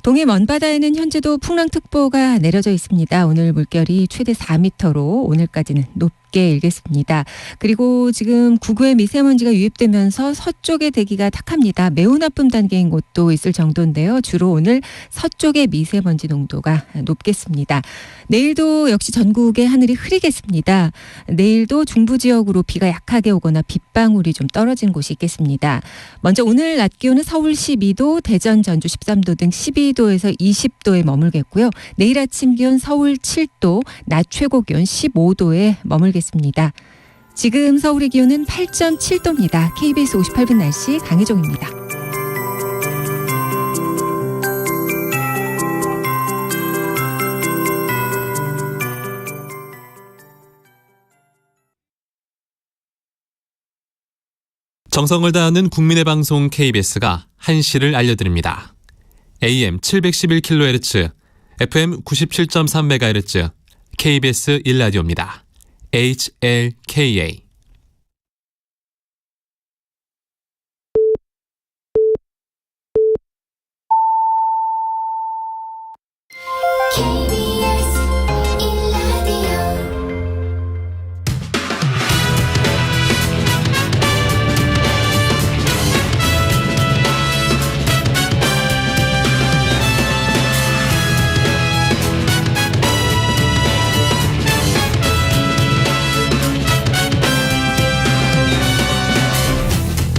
동해 먼바다에는 현재도 풍랑특보가 내려져 있습니다. 오늘 물결이 최대 4m로 오늘까지는 높게 일겠습니다. 그리고 지금 구구에 미세먼지가 유입되면서 서쪽의 대기가 탁합니다. 매우 나쁨 단계인 곳도 있을 정도인데요. 주로 오늘 서쪽의 미세먼지 농도가 높겠습니다. 내일도 역시 전국의 하늘이 흐리겠습니다. 내일도 중부 지역으로 비가 약하게 오거나 빗방울이 좀 떨어진 곳이 있겠습니다. 먼저 오늘 낮 기온은 서울 12도, 대전, 전주 13도 등 12도에서 20도에 머물겠고요. 내일 아침 기온 서울 7도, 낮 최고 기온 15도에 머물겠습니다. 지금 서울의 기온은 8.7도입니다. KBS 58분 날씨 강혜종입니다. 정성을 다하는 국민의 방송 KBS가 한시를 알려드립니다. AM 711kHz, FM 97.3MHz, KBS 1라디오입니다. HLKA.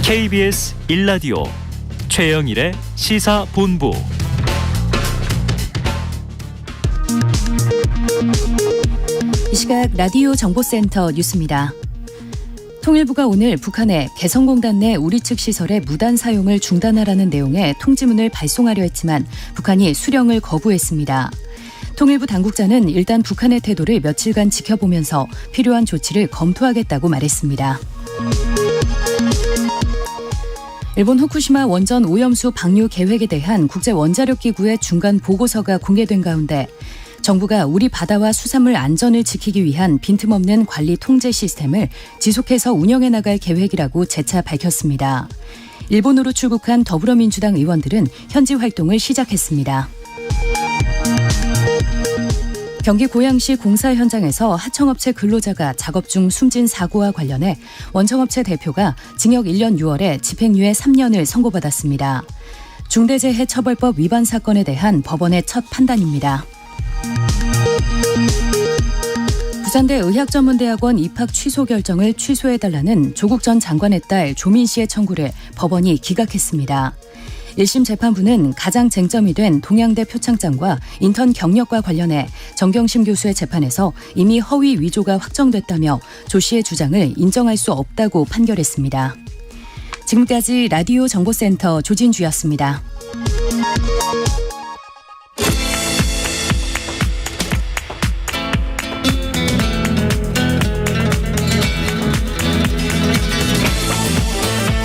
KBS 1라디오 최영일의 시사본부. 이 시각 라디오 정보센터 뉴스입니다. 통일부가 오늘 북한에 개성공단 내 우리 측 시설의 무단 사용을 중단하라는 내용의 통지문을 발송하려 했지만 북한이 수령을 거부했습니다. 통일부 당국자는 일단 북한의 태도를 며칠간 지켜보면서 필요한 조치를 검토하겠다고 말했습니다. 일본 후쿠시마 원전 오염수 방류 계획에 대한 국제원자력기구의 중간 보고서가 공개된 가운데 정부가 우리 바다와 수산물 안전을 지키기 위한 빈틈없는 관리 통제 시스템을 지속해서 운영해 나갈 계획이라고 재차 밝혔습니다. 일본으로 출국한 더불어민주당 의원들은 현지 활동을 시작했습니다. 경기 고양시 공사 현장에서 하청업체 근로자가 작업 중 숨진 사고와 관련해 원청업체 대표가 징역 1년 6월에 집행유예 3년을 선고받았습니다. 중대재해처벌법 위반 사건에 대한 법원의 첫 판단입니다. 부산대 의학전문대학원 입학 취소 결정을 취소해달라는 조국 전 장관의 딸 조민 씨의 청구를 법원이 기각했습니다. 1심 재판부는 가장 쟁점이 된 동양대 표창장과 인턴 경력과 관련해 정경심 교수의 재판에서 이미 허위 위조가 확정됐다며 조 씨의 주장을 인정할 수 없다고 판결했습니다. 지금까지 라디오 정보센터 조진주였습니다.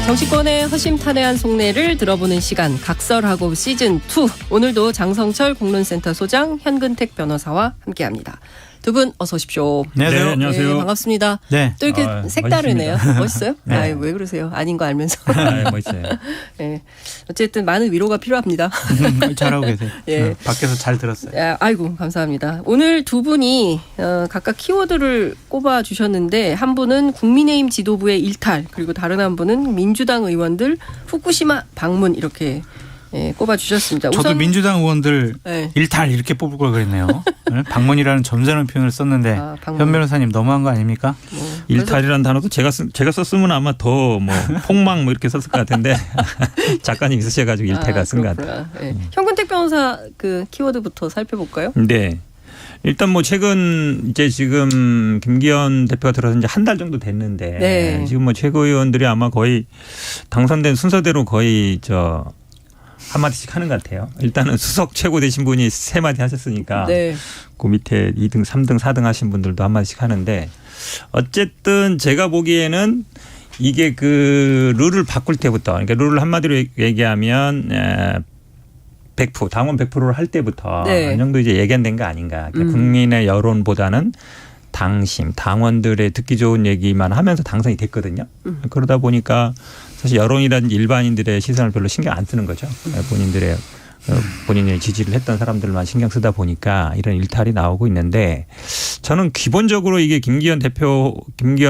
정치권의 허심탄회한 속내를 들어보는 시간, 각설하고 시즌2. 오늘도 장성철 공론센터 소장, 현근택 변호사와 함께합니다. 두 분 어서 오십시오. 안녕하세요. 네, 안녕하세요. 반갑습니다. 네. 또 이렇게 색다르네요. 멋있어요? 네. 아이, 왜 그러세요? 아닌 거 알면서. 멋있어요. 네. 어쨌든 많은 위로가 필요합니다. 잘하고 계세요. 예. 밖에서 잘 들었어요. 아이고, 감사합니다. 오늘 두 분이 각각 키워드를 꼽아 주셨는데 한 분은 국민의힘 지도부의 일탈, 그리고 다른 한 분은 민주당 의원들 후쿠시마 방문 이렇게 꼽아 주셨습니다. 저도 민주당 의원들 네. 일탈 이렇게 뽑을 걸 그랬네요. 방문이라는 점잖은 표현을 썼는데 현 변호사님 너무한 거 아닙니까? 일탈이라는 단어도 제가 썼으면 아마 더 뭐 폭망 뭐 이렇게 썼을 것 같은데 작가님 있으셔가지고 일태가 쓴 것 같아요. 네. 현근택 변호사 그 키워드부터 살펴볼까요? 네. 일단 뭐 최근 이제 지금 김기현 대표가 들어서 이제 한 달 정도 됐는데 네. 지금 뭐 최고위원들이 아마 거의 당선된 순서대로 거의 한마디씩 하는 것 같아요. 일단은 수석 최고 되신 분이 3마디 하셨으니까 네. 그 밑에 2등, 3등, 4등 하신 분들도 한마디씩 하는데 어쨌든 제가 보기에는 이게 그 룰을 바꿀 때부터, 그러니까 룰을 한마디로 얘기하면 100%, 당원 100%를 할 때부터 네. 어느 정도 이제 예견된 거 아닌가. 그러니까 국민의 여론보다는 당심, 당원들의 듣기 좋은 얘기만 하면서 당선이 됐거든요. 그러다 보니까 사실 여론이라든지 일반인들의 시선을 별로 신경 안 쓰는 거죠. 본인의 지지를 했던 사람들만 신경 쓰다 보니까 이런 일탈이 나오고 있는데 저는 기본적으로 이게 김기현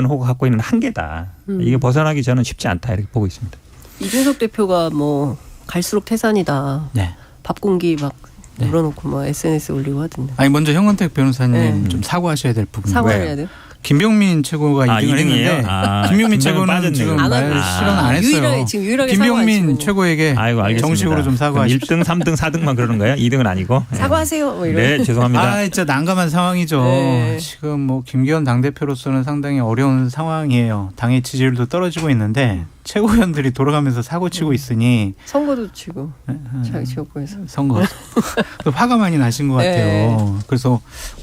후보가 갖고 있는 한계다. 이게 벗어나기 저는 쉽지 않다 이렇게 보고 있습니다. 이준석 대표가 뭐 갈수록 태산이다. 네. 밥 공기 막 물어놓고 뭐 SNS 올리고 하던데. 아니 먼저 현근택 변호사님 좀 사과하셔야 될 부분. 사과를 해야 돼요? 김병민 최고가 2등을 했는데 김병민 최고는 지금 말 실언 안 했어요. 유일하게 김병민 최고에게 정식으로 좀 사과하십시오. 1등, 3등, 4등만 그러는 거예요? 2등은 아니고? 사과하세요. 뭐 이런. 네, 죄송합니다. 진짜 난감한 상황이죠. 네. 지금 뭐 김기현 당대표로서는 상당히 어려운 상황이에요. 당의 지지율도 떨어지고 있는데 최고위원들이 돌아가면서 사고치고 있으니 선거도 치고 자기 지역구에서 선거 화가 많이 나신 것 같아요. 네. 그래서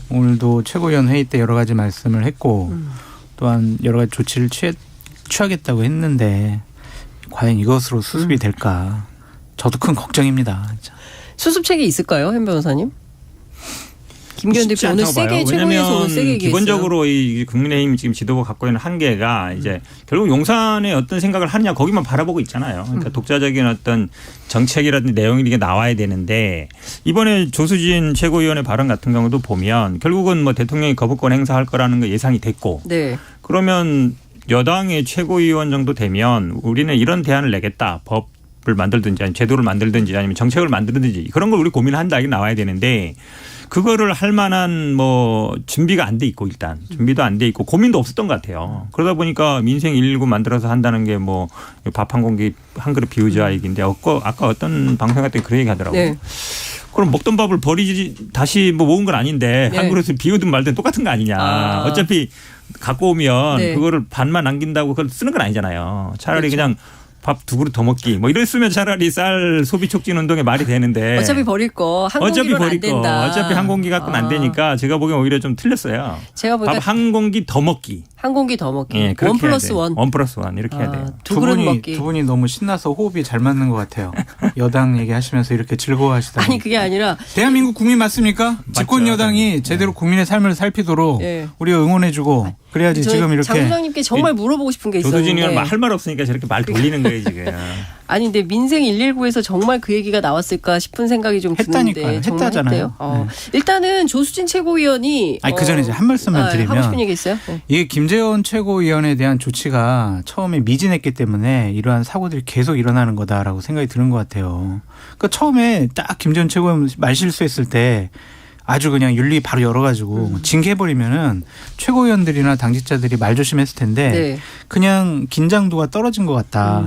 오늘도 최고위원 회의 때 여러 가지 말씀을 했고 또한 여러 가지 조치를 취하겠다고 했는데 과연 이것으로 수습이 될까? 저도 큰 걱정입니다. 진짜. 수습책이 있을까요, 현 변호사님? 김기현 대표 오늘 세게 최고위에서 오늘 세게 얘기했어요. 기본적으로 이 국민의힘 지금 지도부 갖고 있는 한계가 이제 결국 용산에 어떤 생각을 하느냐 거기만 바라보고 있잖아요. 그러니까 독자적인 어떤 정책이라든지 내용이 이게 나와야 되는데 이번에 조수진 최고위원의 발언 같은 경우도 보면 결국은 뭐 대통령이 거부권 행사할 거라는 거 예상이 됐고 네. 그러면 여당의 최고위원 정도 되면 우리는 이런 대안을 내겠다. 법을 만들든지 아니면 제도를 만들든지 아니면 정책을 만들든지 그런 걸 우리 고민한다 이게 나와야 되는데 그거를 할 만한 뭐 준비가 안 돼 있고 일단 준비도 안 돼 있고 고민도 없었던 것 같아요. 그러다 보니까 민생 119 만들어서 한다는 게 뭐 밥 한 공기 한 그릇 비우자 얘기인데 아까 어떤 방송 같은 그런 얘기 하더라고요. 네. 그럼 먹던 밥을 버리지 다시 뭐 모은 건 아닌데 네. 한 그릇을 비우든 말든 똑같은 거 아니냐. 어차피 갖고 오면 네. 그거를 반만 남긴다고 그걸 쓰는 건 아니잖아요. 차라리 그렇죠. 그냥 밥 두 그릇 더 먹기 뭐 이랬으면 차라리 쌀 소비 촉진 운동에 말이 되는데 어차피 버릴 거 한 공기로는 안 된다. 어차피 한 공기 갖고는 안 되니까 제가 보기엔 오히려 좀 틀렸어요. 제가 보기엔 밥 한 공기 더 먹기. 한 공기 더 먹기. 예, 1+1. 1+1 이렇게 해야 돼요. 두 그릇 먹기. 두 분이 너무 신나서 호흡이 잘 맞는 것 같아요. 여당 얘기하시면서 이렇게 즐거워하시다. 아니 그게 아니라 대한민국 국민 맞습니까? 집권 여당이 제대로 국민의 삶을 살피도록 우리가 응원해주고 그래야지 지금 이렇게. 장 소장님께 정말 물어보고 싶은 게 있었는데. 조수진 의원 할 말 없으니까 저렇게 말 돌리는 거예요 지금. 아니 근데 민생 119에서 정말 그 얘기가 나왔을까 싶은 생각이 좀 드는데 정말 했다잖아요. 일단은 조수진 최고위원이 그 전에 이제 한 말씀만 드리면 하고 싶은 얘기 있어요? 네. 이게 김재원 최고위원에 대한 조치가 처음에 미진했기 때문에 이러한 사고들이 계속 일어나는 거다라고 생각이 드는 것 같아요. 그러니까 처음에 딱 김재원 최고위원 말실수했을 때 아주 그냥 윤리 바로 열어가지고 징계해버리면은 최고위원들이나 당직자들이 말조심했을 텐데 네. 그냥 긴장도가 떨어진 것 같다.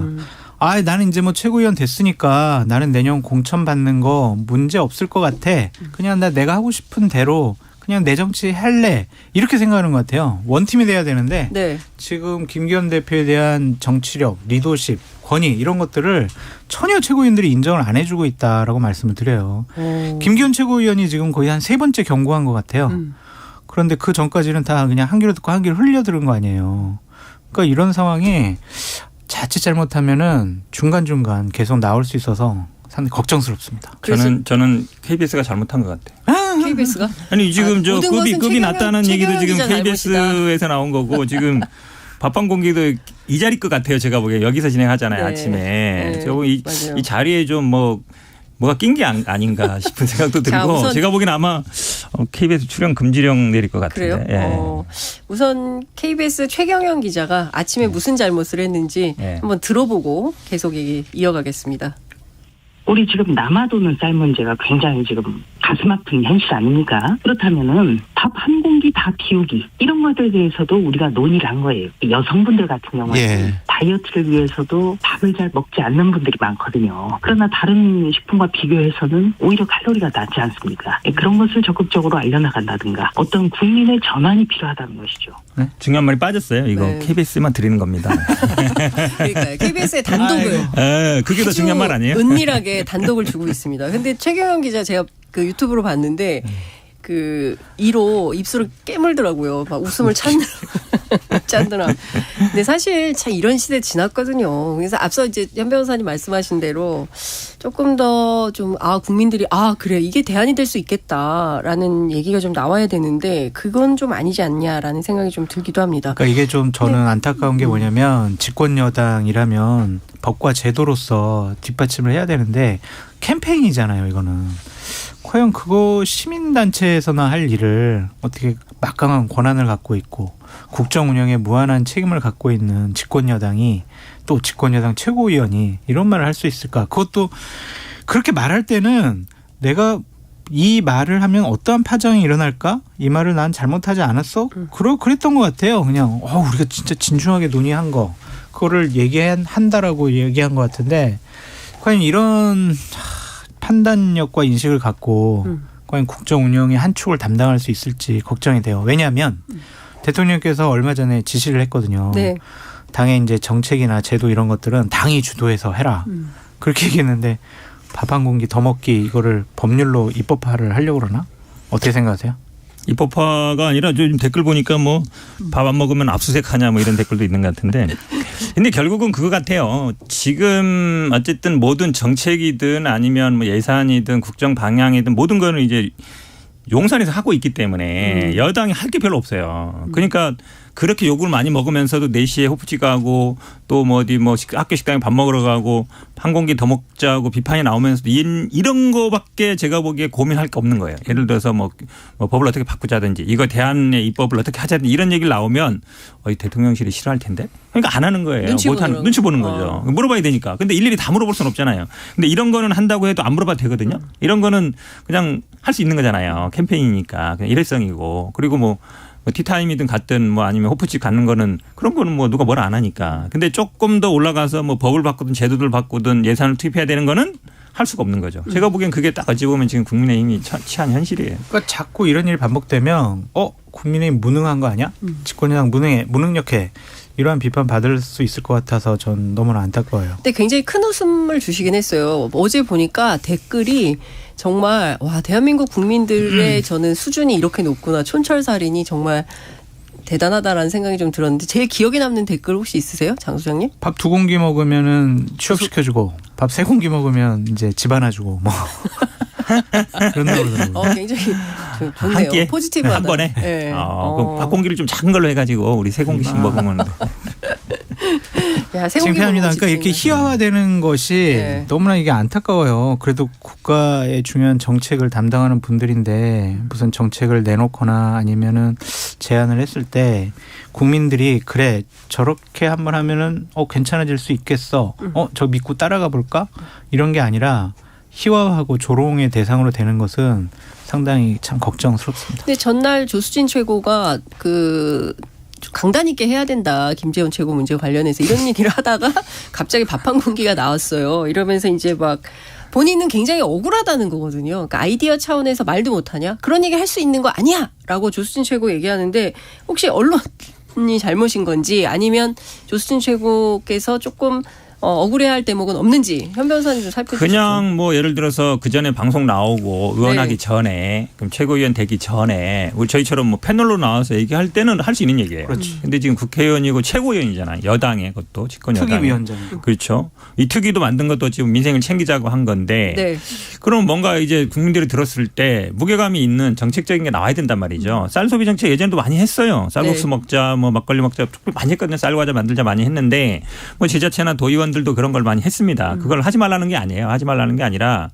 나는 이제 뭐 최고위원 됐으니까 나는 내년 공천 받는 거 문제 없을 것 같아. 그냥 내가 하고 싶은 대로 그냥 내 정치 할래. 이렇게 생각하는 것 같아요. 원팀이 돼야 되는데 네. 지금 김기현 대표에 대한 정치력, 리더십, 권위 이런 것들을 전혀 최고위원들이 인정을 안 해주고 있다라고 말씀을 드려요. 김기현 최고위원이 지금 거의 한 3번째 경고한 것 같아요. 그런데 그 전까지는 다 그냥 한 귀로 듣고 한 귀로 흘려들은 거 아니에요. 그러니까 이런 상황이 자칫 잘못하면은 중간중간 계속 나올 수 있어서 상당히 걱정스럽습니다. 저는 KBS가 잘못한 것 같아요. KBS가? 아니 지금 저 급이 낮다는 얘기도 지금 KBS에서 나온 거고 지금 밥 한 공기도 이 자리 것 같아요. 제가 보기에 여기서 진행하잖아요. 네. 아침에. 네. 저 이 자리에 좀 뭐가 낀 게 아닌가 싶은 생각도 들고 제가 보기엔 아마 KBS 출연 금지령 내릴 것 같은데. 그래요? 예. 우선 KBS 최경영 기자가 아침에 무슨 잘못을 했는지 한번 들어보고 계속 얘기 이어가겠습니다. 우리 지금 남아도는 쌀 문제가 굉장히 지금 가슴 아픈 현실 아닙니까? 그렇다면은 밥 한 공기 다 비우기 이런 것들에 대해서도 우리가 논의를 한 거예요. 여성분들 같은 경우에는 다이어트를 위해서도 밥을 잘 먹지 않는 분들이 많거든요. 그러나 다른 식품과 비교해서는 오히려 칼로리가 낮지 않습니까? 그런 것을 적극적으로 알려나간다든가 어떤 국민의 전환이 필요하다는 것이죠. 네? 중요한 말이 빠졌어요. 이거 KBS만 드리는 겁니다. 그러니까요. KBS의 단독을 그게 더 중요한 말 아니에요? 은밀하게 단독을 주고 있습니다. 근데 최경영 기자 제가 그 유튜브로 봤는데 그 이로 입술을 깨물더라고요. 막 웃음을 찾느라. 근데 사실 참 이런 시대 지났거든요. 그래서 앞서 이제 현 변호사님 말씀하신 대로 조금 더 좀 국민들이 그래 이게 대안이 될 수 있겠다라는 얘기가 좀 나와야 되는데 그건 좀 아니지 않냐라는 생각이 좀 들기도 합니다. 그러니까 이게 좀 저는 안타까운 게 뭐냐면 집권 여당이라면 법과 제도로서 뒷받침을 해야 되는데 캠페인이잖아요. 이거는. 과연 그거 시민단체에서나 할 일을 어떻게 막강한 권한을 갖고 있고 국정 운영에 무한한 책임을 갖고 있는 집권여당이 또 집권여당 최고위원이 이런 말을 할 수 있을까? 그것도 그렇게 말할 때는 내가 이 말을 하면 어떠한 파장이 일어날까? 이 말을 난 잘못하지 않았어? 그랬던 것 같아요. 그냥 우리가 진짜 진중하게 논의한 거 그거를 얘기한다라고 얘기한 것 같은데 과연 이런 판단력과 인식을 갖고 과연 국정 운영의 한 축을 담당할 수 있을지 걱정이 돼요. 왜냐하면 대통령께서 얼마 전에 지시를 했거든요. 네. 당의 이제 정책이나 제도 이런 것들은 당이 주도해서 해라. 그렇게 얘기했는데 밥 한 공기 더 먹기 이거를 법률로 입법화를 하려고 그러나? 어떻게 생각하세요? 입법화가 아니라 요즘 댓글 보니까 뭐 밥 안 먹으면 압수수색하냐 뭐 이런 댓글도 있는 것 같은데 근데 결국은 그거 같아요. 지금 어쨌든 모든 정책이든 아니면 뭐 예산이든 국정 방향이든 모든 거는 이제 용산에서 하고 있기 때문에 여당이 할 게 별로 없어요. 그러니까 그렇게 욕을 많이 먹으면서도 4시에 호프집 가고 또 뭐 어디 뭐 학교 식당에 밥 먹으러 가고 한 공기 더 먹자고 비판이 나오면서도 이런 거밖에 제가 보기에 고민할 게 없는 거예요. 예를 들어서 뭐 법을 어떻게 바꾸자든지 이거 대안의 입법을 어떻게 하자든지 이런 얘기를 나오면 대통령실이 싫어할 텐데. 그러니까 안 하는 거예요. 눈치 보는 거죠. 물어봐야 되니까. 근데 일일이 다 물어볼 수는 없잖아요. 근데 이런 거는 한다고 해도 안 물어봐도 되거든요. 이런 거는 그냥 할 수 있는 거잖아요. 캠페인이니까. 그냥 일회성이고. 그리고 뭐 티타임이든 갔든 뭐 아니면 호프집 갖는 거는 그런 거는 뭐 누가 뭐라 안 하니까. 근데 조금 더 올라가서 뭐 법을 바꾸든 제도를 바꾸든 예산을 투입해야 되는 거는 할 수가 없는 거죠. 제가 보기엔 그게 딱 어찌 보면 지금 국민의힘이 취한 현실이에요. 그러니까 자꾸 이런 일이 반복되면 국민의힘 무능한 거 아니야? 집권여당 무능력해. 이러한 비판 받을 수 있을 것 같아서 전 너무나 안타까워요. 근데 굉장히 큰 웃음을 주시긴 했어요. 어제 보니까 댓글이 정말 와 대한민국 국민들의 저는 수준이 이렇게 높구나. 촌철살인이 정말 대단하다라는 생각이 좀 들었는데 제일 기억에 남는 댓글 혹시 있으세요? 장 소장님? 밥 2공기 먹으면은 취업시켜주고 밥 3공기 먹으면 이제 집 하나 주고 뭐 그런다고 그러더라고요. 굉장히 좋네요. 포지티브하다. 한 번에? 네. 그럼 밥 공기를 좀 작은 걸로 해가지고 우리 3공기씩 먹으면 창피합니다. 그러니까 이렇게 희화화되는 것이 너무나 이게 안타까워요. 그래도 국가의 중요한 정책을 담당하는 분들인데 무슨 정책을 내놓거나 아니면은 제안을 했을 때 국민들이 그래 저렇게 한번 하면은 괜찮아질 수 있겠어. 저 믿고 따라가 볼까? 이런 게 아니라 희화하고 조롱의 대상으로 되는 것은 상당히 참 걱정스럽습니다. 근데 전날 조수진 최고가 강단 있게 해야 된다. 김재원 최고 문제 관련해서 이런 얘기를 하다가 갑자기 밥 한 공기가 나왔어요. 이러면서 이제 막 본인은 굉장히 억울하다는 거거든요. 그러니까 아이디어 차원에서 말도 못하냐? 그런 얘기 할 수 있는 거 아니야! 라고 조수진 최고 얘기하는데 혹시 언론이 잘못인 건지 아니면 조수진 최고께서 조금 억울해할 대목은 없는지 현 변호사님 좀 살펴주시죠. 그냥 뭐 예를 들어서 그 전에 방송 나오고 의원하기 전에 그럼 최고위원 되기 전에 우리 저희처럼 뭐 패널로 나와서 얘기할 때는 할 수 있는 얘기예요. 그런데 지금 국회의원이고 최고위원이잖아요. 여당의 것도 집권 여당. 특위위원장. 그렇죠. 이 특위도 만든 것도 지금 민생을 챙기자고 한 건데 그럼 뭔가 이제 국민들이 들었을 때 무게감이 있는 정책적인 게 나와야 된단 말이죠. 쌀 소비 정책 예전에도 많이 했어요. 쌀국수 먹자 뭐 막걸리 먹자 많이 했거든요. 쌀과자 만들자 많이 했는데 뭐 지자체나 도의원 들도 그런 걸 많이 했습니다. 그걸 하지 말라는 게 아니에요. 하지 말라는 게 아니라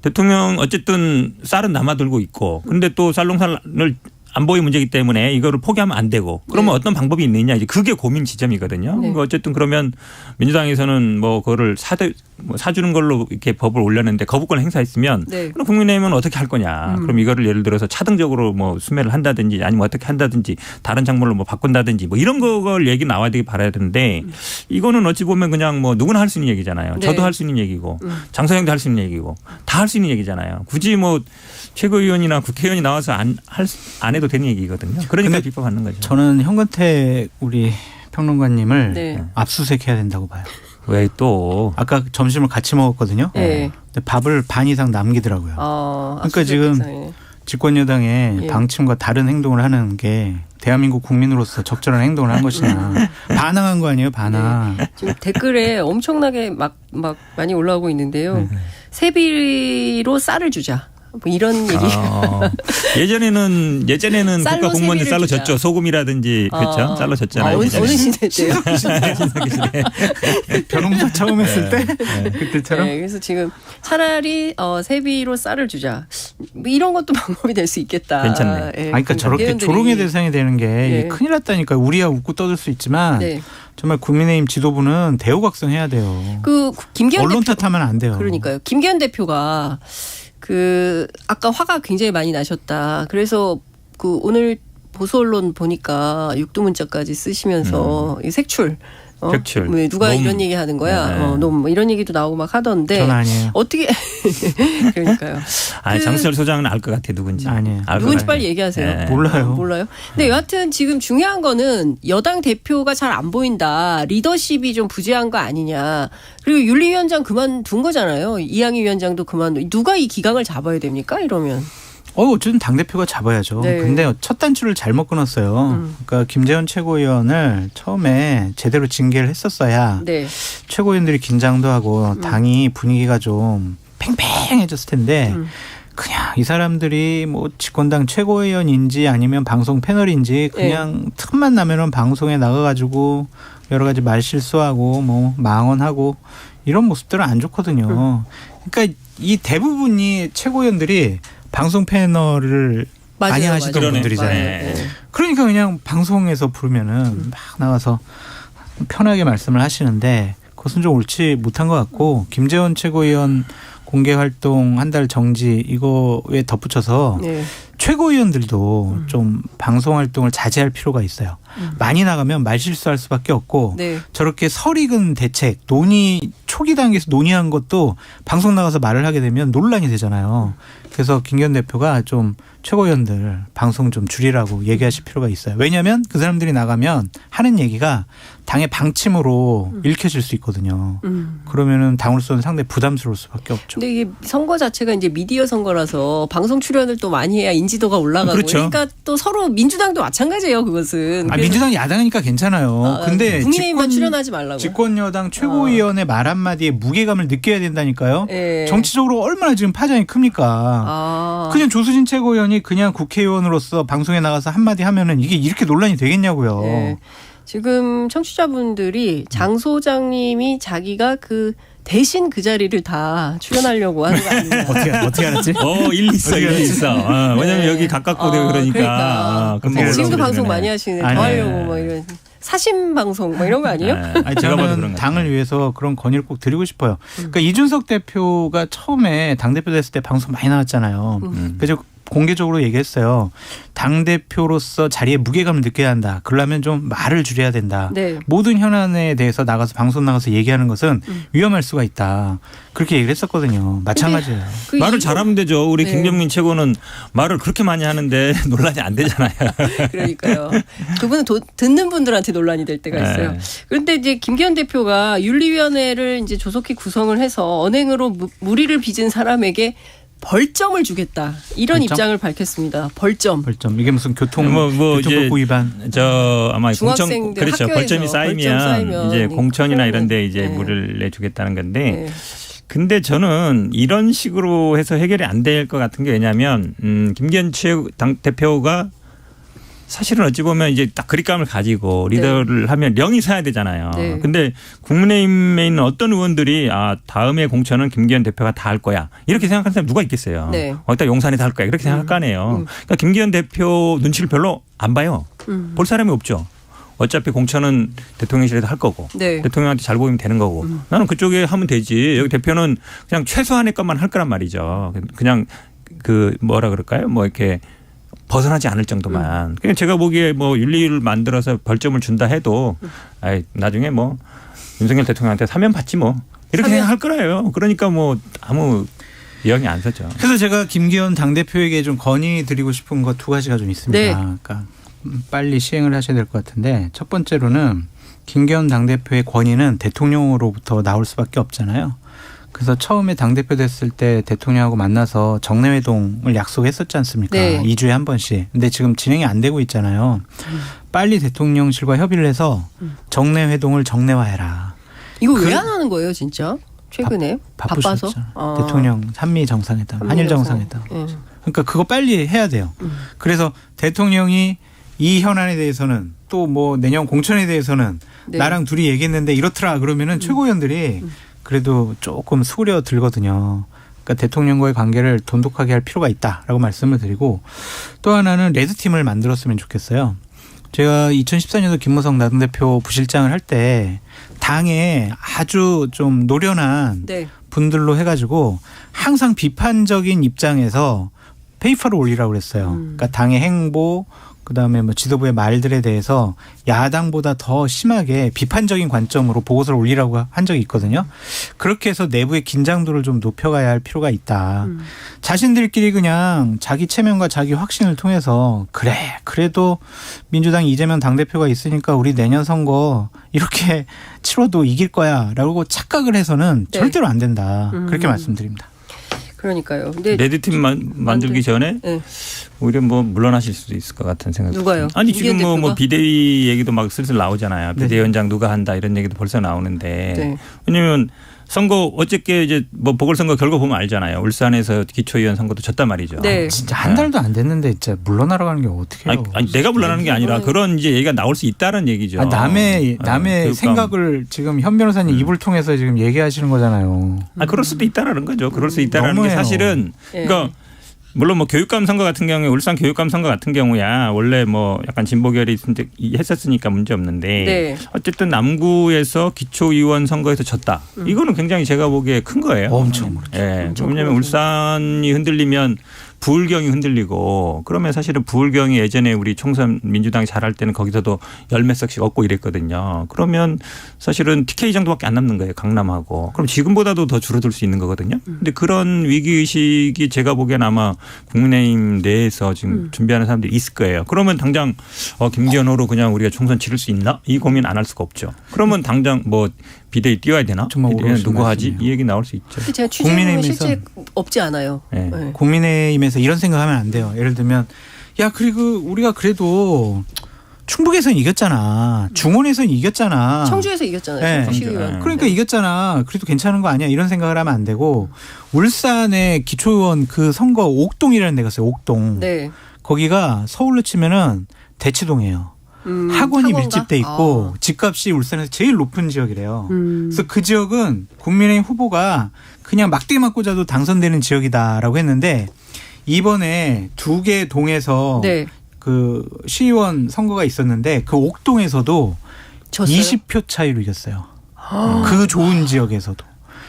대통령 어쨌든 쌀은 남아들고 있고 그런데 또 쌀농사를 안보의 문제이기 때문에 이거를 포기하면 안 되고 그러면 어떤 방법이 있느냐 이제 그게 고민 지점이거든요. 그러니까 어쨌든 그러면 민주당에서는 뭐 그거를 사주는 걸로 이렇게 법을 올렸는데 거부권을 행사했으면 그럼 국민의힘은 어떻게 할 거냐. 그럼 이거를 예를 들어서 차등적으로 뭐 수매를 한다든지 아니면 어떻게 한다든지 다른 작물로 뭐 바꾼다든지 뭐 이런 걸 얘기 나와야 되기 바라야 되는데 이거는 어찌 보면 그냥 뭐 누구나 할 수 있는 얘기잖아요. 저도 할 수 있는 얘기고 장소영도 할 수 있는 얘기고 다 할 수 있는 얘기잖아요. 굳이 뭐 최고위원이나 국회의원이 나와서 안 해도 되는 얘기거든요. 그러니까 비판받는 거죠. 저는 현근택 우리 평론가님을 압수수색해야 된다고 봐요. 왜 또? 아까 점심을 같이 먹었거든요. 근데 밥을 반 이상 남기더라고요. 그러니까 지금 집권여당의 방침과 다른 행동을 하는 게 대한민국 국민으로서 적절한 행동을 한 것이냐. 반항한 거 아니에요, 반항. 지금 댓글에 엄청나게 막 많이 올라오고 있는데요. 세비로 쌀을 주자. 뭐 이런 얘기. 예전에는 국가 공무원들 쌀로 줬죠. 소금이라든지 그렇죠. 쌀로 줬잖아요. 어느 시대때요? 변홍사 처음 했을 때 그때처럼. 그래서 지금 차라리 세비로 쌀을 주자. 뭐 이런 것도 방법이 될 수 있겠다. 괜찮네. 그러니까 저렇게 조롱의 대상이 되는 게 큰일 났다니까. 우리야 웃고 떠들 수 있지만. 정말 국민의힘 지도부는 대우각성해야 돼요. 김기현 언론 대표 탓하면 안 돼요. 그러니까요. 김기현 대표가 아까 화가 굉장히 많이 나셨다. 그래서 오늘 보수 언론 보니까 육두문자까지 쓰시면서 이 색출. 왜 누가 이런 얘기 하는 거야? 뭐 이런 얘기도 나오고 막 하던데. 전 아니에요. 어떻게 그러니까요. 장수열 소장은 알 것 같아 누군지. 아니에요. 누군지 빨리 얘기하세요. 몰라요. 근데 여하튼 지금 중요한 거는 여당 대표가 잘 안 보인다. 리더십이 좀 부재한 거 아니냐. 그리고 윤리위원장 그만둔 거잖아요. 이양희 위원장도 누가 이 기강을 잡아야 됩니까? 이러면. 어쨌든 당대표가 잡아야죠. 네. 근데 첫 단추를 잘못 끊었어요. 그러니까 김재원 최고위원을 처음에 제대로 징계를 했었어야 네. 최고위원들이 긴장도 하고 당이 분위기가 좀 팽팽해졌을 텐데 그냥 이 사람들이 뭐 집권당 최고위원인지 아니면 방송 패널인지 그냥 틈만 나면은 방송에 나가가지고 여러 가지 말 실수하고 뭐 망언하고 이런 모습들은 안 좋거든요. 그러니까 이 대부분이 최고위원들이 방송 패널을 많이 하시던 분들이잖아요. 그러니까 그냥 방송에서 부르면은 막 나와서 편하게 말씀을 하시는데 그것은 좀 옳지 못한 것 같고 김재원 최고위원 공개 활동 한 달 정지 이거에 덧붙여서 최고위원들도 좀 방송 활동을 자제할 필요가 있어요. 많이 나가면 말실수할 수밖에 없고 저렇게 설익은 대책 논의 초기 단계에서 논의한 것도 방송 나가서 말을 하게 되면 논란이 되잖아요. 그래서 김기현 대표가 좀 최고위원들 방송 좀 줄이라고 얘기하실 필요가 있어요. 왜냐하면 그 사람들이 나가면 하는 얘기가 당의 방침으로 읽혀질 수 있거든요. 그러면은 당으로서는 상당히 부담스러울 수밖에 없죠. 근데 이게 선거 자체가 이제 미디어 선거라서 방송 출연을 또 많이 해야 인지도가 올라가고 그렇죠. 그러니까 또 서로 민주당도 마찬가지예요, 그것은. 민주당 야당이니까 괜찮아요. 근데 국민의힘만 출연하지 말라고. 집권 여당 최고위원의 말 한마디에 무게감을 느껴야 된다니까요. 예. 정치적으로 얼마나 지금 파장이 큽니까? 그냥 조수진 최고위원이 그냥 국회의원으로서 방송에 나가서 한마디 하면은 이게 이렇게 논란이 되겠냐고요. 예. 지금 청취자분들이 장 소장님이 자기가 그 대신 그 자리를 다 출연하려고 하는 거 아니냐. 어떻게 알았지? 일리 있어. 왜냐면 여기 가깝고 그러니까. 지금도 방송 많이 하시는데 더 하려고 뭐 이런. 사심 방송 뭐 이런 거 아니에요? 저는 당을 위해서 그런 건의를 꼭 드리고 싶어요. 그러니까 이준석 대표가 처음에 당대표 됐을 때 방송 많이 나왔잖아요. 그래서 공개적으로 얘기했어요. 당대표로서 자리에 무게감을 느껴야 한다. 그러려면 좀 말을 줄여야 된다. 모든 현안에 대해서 나가서 방송 나가서 얘기하는 것은 위험할 수가 있다. 그렇게 얘기를 했었거든요. 마찬가지예요. 말을 잘하면 되죠. 우리 김경민 최고는 말을 그렇게 많이 하는데 논란이 안 되잖아요. 그러니까요. 그분은 듣는 분들한테 논란이 될 때가 있어요. 그런데 이제 김기현 대표가 윤리위원회를 이제 조속히 구성을 해서 언행으로 무리를 빚은 사람에게 벌점을 주겠다. 이런 입장을 밝혔습니다. 벌점. 이게 무슨 교통법규 위반. 아마 중학생들 그렇죠. 벌점이 쌓이면 이제 공천이나 이런데 이제 물을 내주겠다는 건데. 근데 저는 이런 식으로 해서 해결이 안 될 것 같은 게 왜냐하면 김기현 당 대표가 사실은 어찌 보면 이제 딱 그립감을 가지고 리더를 하면 령이 서야 되잖아요. 근데 국민의힘에 있는 어떤 의원들이 다음에 공천은 김기현 대표가 다 할 거야. 이렇게 생각하는 사람 누가 있겠어요. 어디다 용산에 다 할 거야. 이렇게 생각할 거 아니에요. 그러니까 김기현 대표 눈치를 별로 안 봐요. 볼 사람이 없죠. 어차피 공천은 대통령실에서 할 거고 대통령한테 잘 보이면 되는 거고 나는 그쪽에 하면 되지. 여기 대표는 그냥 최소한의 것만 할 거란 말이죠. 그냥 뭐라 그럴까요? 뭐 이렇게 벗어나지 않을 정도만. 그냥 제가 보기에 뭐 윤리를 만들어서 벌점을 준다 해도 나중에 뭐 윤석열 대통령한테 사면 받지 뭐 이렇게 생각할 거라요. 그러니까 뭐 아무 영이 안 서죠. 그래서 제가 김기현 당대표에게 좀 건의드리고 싶은 거 두 가지가 좀 있습니다. 그러니까 빨리 시행을 하셔야 될 것 같은데 첫 번째로는 김기현 당대표의 권위는 대통령으로부터 나올 수밖에 없잖아요. 그래서 처음에 당대표 됐을 때 대통령하고 만나서 정례회동을 약속했었지 않습니까? 2주에 한 번씩. 근데 지금 진행이 안 되고 있잖아요. 빨리 대통령실과 협의를 해서 정례회동을 정례화해라. 이거 왜 안 하는 거예요 진짜? 최근에? 바빠서? 대통령 한미 정상회담, 한일 정상회담. 그러니까 그거 빨리 해야 돼요. 그래서 대통령이 이 현안에 대해서는 또 뭐 내년 공천에 대해서는 나랑 둘이 얘기했는데 이렇더라 그러면은 최고위원들이 그래도 조금 수그려 들거든요. 그러니까 대통령과의 관계를 돈독하게 할 필요가 있다라고 말씀을 드리고 또 하나는 레드팀을 만들었으면 좋겠어요. 제가 2014년도 김무성 당대표 부실장을 할 때 당에 아주 좀 노련한 분들로 해가지고 항상 비판적인 입장에서 페이퍼를 올리라고 그랬어요. 그러니까 당의 행보 그다음에 뭐 지도부의 말들에 대해서 야당보다 더 심하게 비판적인 관점으로 보고서를 올리라고 한 적이 있거든요. 그렇게 해서 내부의 긴장도를 좀 높여가야 할 필요가 있다. 자신들끼리 그냥 자기 체면과 자기 확신을 통해서 그래도 민주당 이재명 당대표가 있으니까 우리 내년 선거 이렇게 치러도 이길 거야 라고 착각을 해서는 절대로 안 된다. 그렇게 말씀드립니다. 그러니까요. 근데 레드팀 만들기 전에 네. 오히려 뭐 물러나실 수도 있을 것 같은 생각이. 누가요? 아니 지금 뭐 비대위 얘기도 막 슬슬 나오잖아요. 비대위원장 누가 한다 이런 얘기도 벌써 나오는데 네. 왜냐하면 선거 어저께 이제 뭐 보궐선거 결과 보면 알잖아요. 울산에서 기초의원 선거도 졌단 말이죠. 네. 진짜 한 달도 안 됐는데 진짜 물러나라고 게 어떻게 해요? 아니 내가 물러나는 게 아니라 그런 이제 얘기가 나올 수 있다는 얘기죠. 남의 생각을 지금 현 변호사님 입을 통해서 지금 얘기하시는 거잖아요. 그럴 수도 있다라는 거죠. 그럴 수 있다라는 게 사실은 그러니까 물론 뭐 교육감 선거 같은 경우에 울산 교육감 선거 같은 경우야 원래 뭐 약간 진보결이 했었으니까 문제 없는데 네. 어쨌든 남구에서 기초의원 선거에서 졌다. 이거는 굉장히 제가 보기에 큰 거예요. 엄청 그렇죠. 예. 왜냐하면 울산이 흔들리면 부울경이 흔들리고 그러면 사실은 부울경이 예전에 우리 총선 민주당이 잘할 때는 거기서도 열몇 석씩 얻고 이랬거든요. 그러면 사실은 TK 정도밖에 안 남는 거예요. 강남하고. 그럼 지금보다도 더 줄어들 수 있는 거거든요. 근데 그런 위기의식이 제가 보기엔 아마 국민의힘 내에서 지금 준비하는 사람들이 있을 거예요. 그러면 당장 김기현호로 그냥 우리가 총선 치를 수 있나? 이 고민 안 할 수가 없죠. 그러면 당장 뭐 비대위 띄워야 되나? 비대위는 누구 하지? 이 얘기 나올 수 있죠. 제가 취재해보면 실제 없지 않아요. 네. 네. 국민의힘에서 이런 생각하면 안 돼요. 예를 들면 야 그리고 우리가 그래도 충북에서는 이겼잖아. 중원에서는 이겼잖아. 청주에서 이겼잖아요. 청주 시의원. 그러니까 이겼잖아. 그래도 괜찮은 거 아니야. 이런 생각을 하면 안 되고 울산의 기초의원 그 선거 옥동이라는 데가 있어요. 옥동. 네. 거기가 서울로 치면은 대치동이에요. 학원이 밀집돼 있고 집값이 울산에서 제일 높은 지역이래요. 그래서 그 지역은 국민의힘 후보가 그냥 막대기만 꽂아도 당선되는 지역이다라고 했는데 이번에 두 개 동에서 그 시의원 선거가 있었는데 그 옥동에서도 졌어요? 20표 차이로 이겼어요. 그 좋은 지역에서도.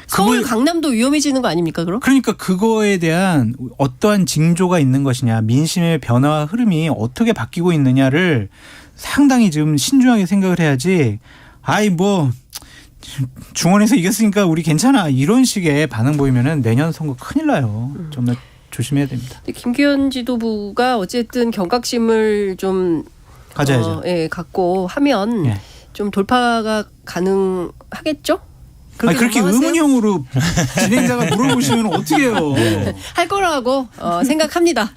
서울 강남도 위험해지는 거 아닙니까 그럼? 그러니까 그거에 대한 어떠한 징조가 있는 것이냐 민심의 변화와 흐름이 어떻게 바뀌고 있느냐를 상당히 지금 신중하게 생각을 해야지 아이 뭐 중원에서 이겼으니까 우리 괜찮아 이런 식의 반응 보이면은 내년 선거 큰일 나요. 정말 조심해야 됩니다. 김기현 지도부가 어쨌든 경각심을 좀 가져야죠. 갖고 하면 좀 돌파가 가능하겠죠? 그렇게 의문형으로 진행자가 물어보시면 어떻게 해요? 할 거라고 생각합니다.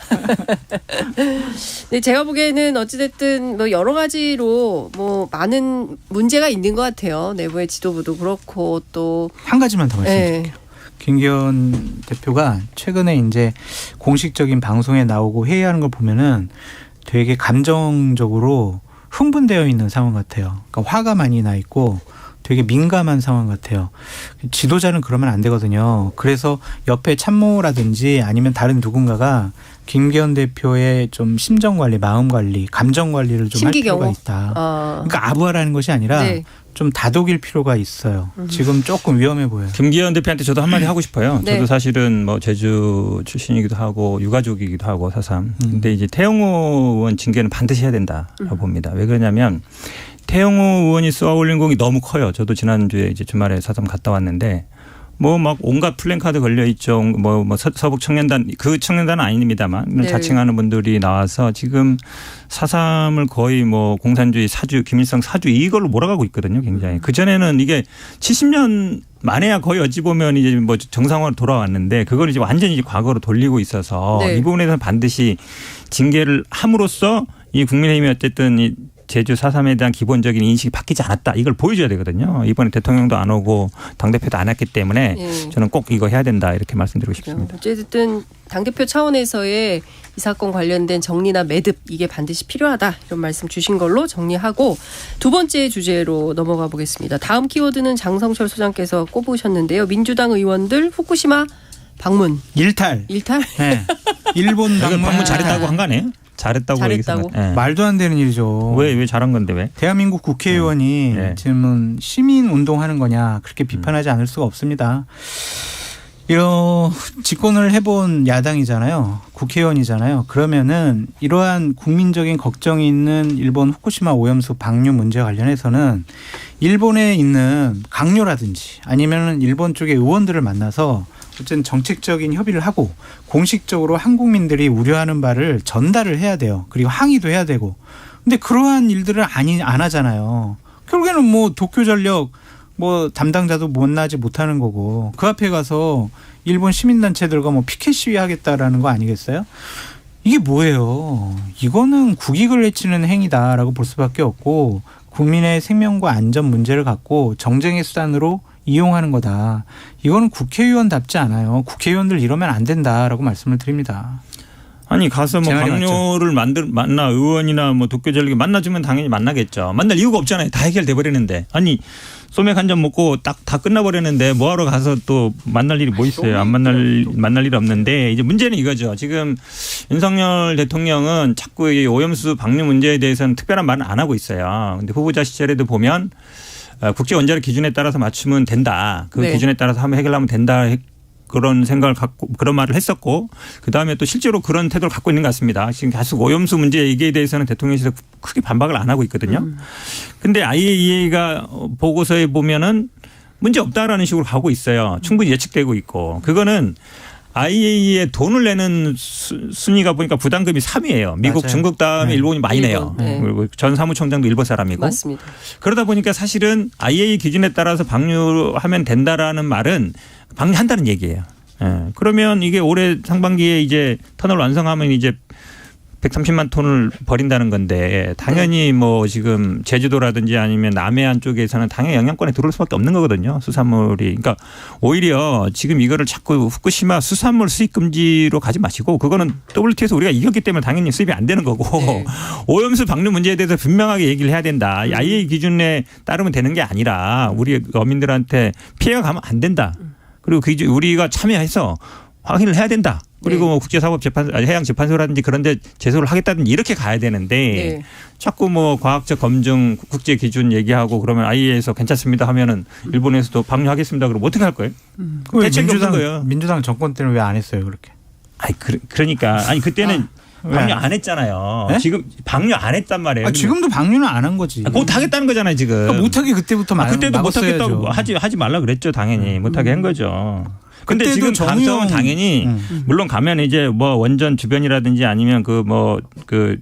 네, 제가 보기에는 어찌됐든 뭐 여러 가지로 뭐 많은 문제가 있는 것 같아요. 내부의 지도부도 그렇고 또 한 가지만 더 말씀드릴게요. 김기현 대표가 최근에 이제 공식적인 방송에 나오고 회의하는 걸 보면은 되게 감정적으로 흥분되어 있는 상황 같아요. 그러니까 화가 많이 나 있고 되게 민감한 상황 같아요. 지도자는 그러면 안 되거든요. 그래서 옆에 참모라든지 아니면 다른 누군가가 김기현 대표의 좀 심정 관리, 마음 관리, 감정 관리를 좀 할 필요가 있다. 그러니까 아부하라는 것이 아니라 좀 다독일 필요가 있어요. 지금 조금 위험해 보여요. 김기현 대표한테 저도 한마디 하고 싶어요. 저도 사실은 뭐 제주 출신이기도 하고 유가족이기도 하고 4.3. 근데 이제 태영호 의원 징계는 반드시 해야 된다고 봅니다. 왜 그러냐면 태영호 의원이 쏘아 올린 공이 너무 커요. 저도 지난주에 이제 주말에 4.3 갔다 왔는데 뭐 막 온갖 플랜카드 걸려 있죠. 뭐 서북 청년단 그 청년단은 아닙니다만 자칭하는 분들이 나와서 지금 4.3을 거의 뭐 공산주의 사주, 김일성 사주 이걸로 몰아가고 있거든요. 굉장히 그 전에는 이게 70년 만에야 거의 어찌 보면 이제 뭐 정상화로 돌아왔는데 그걸 이제 완전히 이제 과거로 돌리고 있어서 이 부분에 대해서는 반드시 징계를 함으로써 이 국민의힘이 어쨌든 이 제주 4.3에 대한 기본적인 인식이 바뀌지 않았다. 이걸 보여줘야 되거든요. 이번에 대통령도 안 오고 당대표도 안 했기 때문에 저는 꼭 이거 해야 된다 이렇게 말씀드리고 싶습니다. 어쨌든 당대표 차원에서의 이 사건 관련된 정리나 매듭 이게 반드시 필요하다. 이런 말씀 주신 걸로 정리하고 두 번째 주제로 넘어가 보겠습니다. 다음 키워드는 장성철 소장께서 꼽으셨는데요. 민주당 의원들 후쿠시마 방문. 일탈. 네. 일본 방문 잘했다고 한 거 아니에요? 잘했다고. 네. 말도 안 되는 일이죠. 왜 잘한 건데 왜? 대한민국 국회의원이 지금은 시민 운동하는 거냐 그렇게 비판하지 않을 수가 없습니다. 집권을 해본 야당이잖아요. 국회의원이잖아요. 그러면은 이러한 국민적인 걱정이 있는 일본 후쿠시마 오염수 방류 문제 관련해서는 일본에 있는 강요라든지 아니면은 일본 쪽의 의원들을 만나서 어쨌든 정책적인 협의를 하고 공식적으로 한국민들이 우려하는 바를 전달을 해야 돼요. 그리고 항의도 해야 되고. 근데 그러한 일들을 안 하잖아요. 결국에는 뭐 도쿄전력 뭐 담당자도 만나지 못하는 거고 그 앞에 가서 일본 시민단체들과 뭐 피켓 시위하겠다라는 거 아니겠어요? 이게 뭐예요? 이거는 국익을 해치는 행위다라고 볼 수밖에 없고 국민의 생명과 안전 문제를 갖고 정쟁의 수단으로 이용하는 거다. 이거는 국회의원답지 않아요. 국회의원들 이러면 안 된다라고 말씀을 드립니다. 아니 가서 뭐 강요를 만나 의원이나 뭐 도쿄전력이 만나주면 당연히 만나겠죠. 만날 이유가 없잖아요. 다 해결돼 버리는데. 아니 소맥 한 잔 먹고 딱 다 끝나버렸는데 뭐하러 가서 또 만날 일이 뭐 있어요. 안 만날 일이 없는데 이제 문제는 이거죠. 지금 윤석열 대통령은 자꾸 이 오염수 방류 문제에 대해서는 특별한 말은 안 하고 있어요. 근데 후보자 시절에도 보면 국제 원자력 기준에 따라서 맞추면 된다. 그 네. 기준에 따라서 하면 해결하면 된다. 그런 생각을 갖고 그런 말을 했었고 그다음에 또 실제로 그런 태도를 갖고 있는 것 같습니다. 지금 계속 오염수 문제 얘기에 대해서는 대통령실에서 크게 반박을 안 하고 있거든요. 근데 IAEA가 보고서에 보면은 문제 없다라는 식으로 가고 있어요. 충분히 예측되고 있고 그거는 IAEA에 돈을 내는 순위가 보니까 부담금이 3위예요. 미국, 맞아요. 중국 다음에 네. 일본이 많이 내요. 네. 그리고 전 사무총장도 일본 사람이고. 맞습니다. 그러다 보니까 사실은 IAEA 기준에 따라서 방류하면 된다라는 말은 방류한다는 얘기예요. 예. 그러면 이게 올해 상반기에 이제 터널 완성하면 이제 130만 톤을 버린다는 건데 당연히 뭐 지금 제주도라든지 아니면 남해안 쪽에서는 당연히 영향권에 들어올 수밖에 없는 거거든요. 수산물이. 그러니까 오히려 지금 이거를 자꾸 후쿠시마 수산물 수입 금지로 가지 마시고 그거는 WTO에서 우리가 이겼기 때문에 당연히 수입이 안 되는 거고 네. 오염수 방류 문제에 대해서 분명하게 얘기를 해야 된다. IAEA 기준에 따르면 되는 게 아니라 우리 어민들한테 피해가 가면 안 된다. 그리고 우리가 참여해서 확인을 해야 된다. 그리고 뭐 해양재판소라든지 그런 데 제소를 하겠다든지 이렇게 가야 되는데 네. 자꾸 뭐 과학적 검증 국제 기준 얘기하고 그러면 IAEA에서 괜찮습니다 하면은 일본에서도 방류하겠습니다. 그러면 어떻게 할 거예요? 대책이 없는 거예요. 민주당 정권 때는 왜 안 했어요 그렇게? 아니 그러니까 아니 그때는 방류 안 했잖아요. 네? 지금 방류 안 했단 말이에요. 지금도 방류는 안 한 거지. 곧 하겠다는 거잖아요 지금. 그러니까 못하게 그때부터 그때도 못하겠다고 하지 말라 그랬죠 당연히 못하게 한 거죠. 근데 지금 감성은 당연히 물론 가면 이제 뭐 원전 주변이라든지 아니면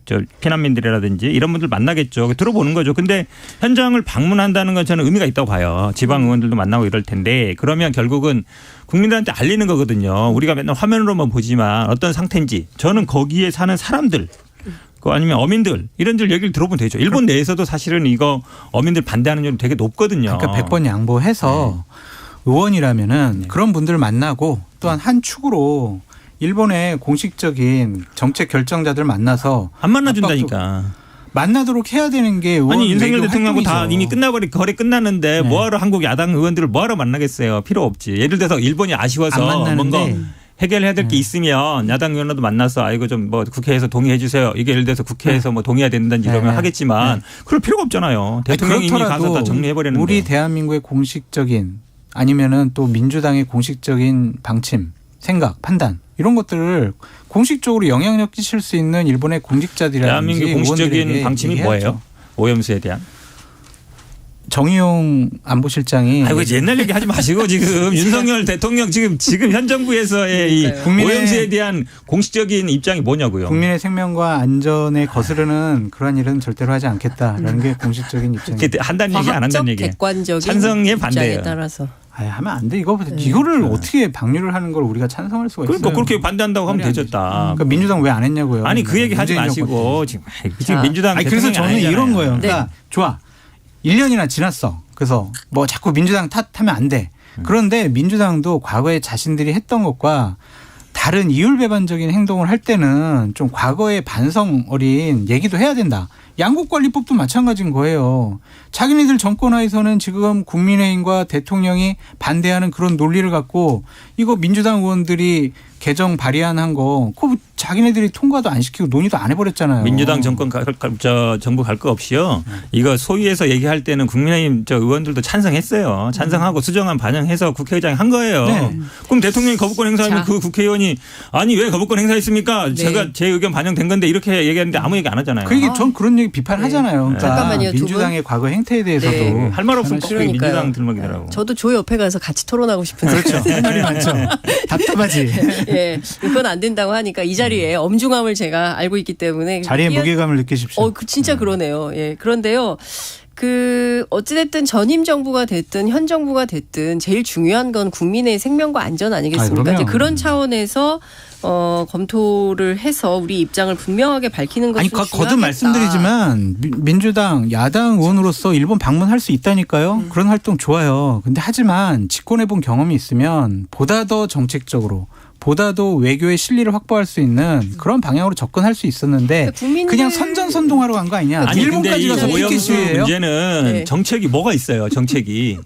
저 피난민들이라든지 이런 분들 만나겠죠. 들어보는 거죠. 근데 현장을 방문한다는 건 저는 의미가 있다고 봐요. 지방 의원들도 만나고 이럴 텐데 그러면 결국은 국민들한테 알리는 거거든요. 우리가 맨날 화면으로만 보지만 어떤 상태인지 저는 거기에 사는 사람들 아니면 어민들 이런들 얘기를 들어보면 되죠. 일본 내에서도 사실은 이거 어민들 반대하는 률이 되게 높거든요. 그러니까 100번 양보해서 의원이라면은 그런 분들을 만나고 또한 한 축으로 일본의 공식적인 정책 결정자들 만나서 안 만나준다니까. 만나도록 해야 되는 게 의원 아니 윤석열 대통령하고 다 활동이죠. 이미 거래 끝났는데 뭐하러 한국 야당 의원들을 뭐하러 만나겠어요. 필요 없지. 예를 들어서 일본이 아쉬워서 뭔가 해결해야 될 게 있으면 야당 의원들도 만나서 이거 좀 뭐 국회에서 동의해 주세요. 이게 예를 들어서 국회에서 뭐 동의해야 된다든지 이러면 하겠지만 그럴 필요가 없잖아요. 대통령이 이미 가서 다 정리해버리는데. 우리 대한민국의 공식적인 아니면은 또 민주당의 공식적인 방침, 생각, 판단 이런 것들을 공식적으로 영향력 끼칠 수 있는 일본의 공직자들이라든지 대한민국 공식적인 방침이 얘기해야죠. 뭐예요? 오염수에 대한. 정의용 안보실장이 아이고 옛날 얘기 하지 마시고 지금 윤석열 대통령 지금 현 정부에서의 이 오염수에 대한 공식적인 입장이 뭐냐고요. 국민의 생명과 안전에 거스르는 그런 일은 절대로 하지 않겠다라는 게 공식적인 입장입니다. 한다는 얘기 안 한다는 얘기. 객관적인 찬성에 반대예요. 입장에 따라서. 하면 안 돼. 이거를 어떻게 방류를 하는 걸 우리가 찬성할 수가 있어요. 그러니까 그렇게 반대한다고 하면 되졌다. 그러니까 민주당 왜 안 했냐고요. 아니 그 얘기 하지 마시고 지금 민주당 그래서 저는 이런 거예요. 그러니까 네. 좋아. 1년이나 지났어. 그래서 뭐 자꾸 민주당 탓하면 안 돼. 그런데 민주당도 과거에 자신들이 했던 것과 다른 이율배반적인 행동을 할 때는 좀 과거의 반성 어린 얘기도 해야 된다. 양국관리법도 마찬가지인 거예요. 자기네들 정권하에서는 지금 국민의힘과 대통령이 반대하는 그런 논리를 갖고 이거 민주당 의원들이 개정 발의한 거 그거 자기네들이 통과도 안 시키고 논의도 안 해버렸잖아요. 민주당 정권 정부 갈 거 없이요. 이거 소위에서 얘기할 때는 국민의힘 의원들도 찬성했어요. 찬성하고 수정안 반영해서 국회의장이 한 거예요. 네. 그럼 대통령이 거부권 행사하면 그 국회의원이 아니 왜 거부권 행사했습니까? 네. 제가 제 의견 반영된 건데 이렇게 얘기했는데 아무 얘기 안 하잖아요. 그 얘기 전 그런 얘기 비판하잖아요. 그러니까 잠깐만요, 민주당의 과거 행태에 대해서도 할 말 없으면 꼭 민주당 들먹이더라고. 저도 조 옆에 가서 같이 토론하고 싶은데. 그렇죠. 할 말이 많죠. 답답하지. 예, 그건 안 된다고 하니까 이 자리에 엄중함을 제가 알고 있기 때문에 자리에 무게감을 느끼십시오. 진짜 그러네요. 예, 그런데요. 어찌됐든 전임 정부가 됐든 현 정부가 됐든 제일 중요한 건 국민의 생명과 안전 아니겠습니까? 이제 그런 차원에서 검토를 해서 우리 입장을 분명하게 밝히는 것은 중요하겠다. 거듭 말씀드리지만 민주당 야당 의원으로서 일본 방문할 수 있다니까요. 그런 활동 좋아요. 근데 하지만 집권해본 경험이 있으면 보다 더 정책적으로 보다 더 외교의 실리를 확보할 수 있는 그런 방향으로 접근할 수 있었는데 그냥 선전선동하러 간 거 아니냐. 아니 일본까지 가서 오염수 문제는 정책이 뭐가 있어요. 정책이.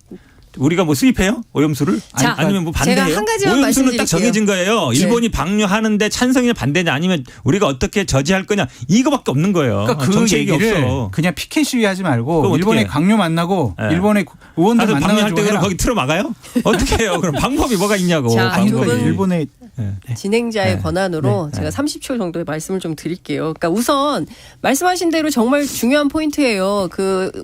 우리가 뭐 수입해요? 오염수를? 아니면 뭐 반대해요? 제가 한 가지만 오염수는 딱 정해진 거예요. 네. 일본이 방류하는데 찬성이냐 반대냐 아니면 우리가 어떻게 저지할 거냐 이거밖에 없는 거예요. 그러니까 그 정책이 얘기를 없어. 그냥 피켓 시위하지 말고 어떻게 일본의 강요 만나고 일본의 의원들 방류할 만나가지고 때 그럼 해라. 거기 틀어 막아요? 어떻게 해요? 그럼 방법이 뭐가 있냐고. 자, 방법이. 일본의 진행자의 권한으로 제가 30초 정도의 말씀을 좀 드릴게요. 그러니까 우선 말씀하신 대로 정말 중요한 포인트예요.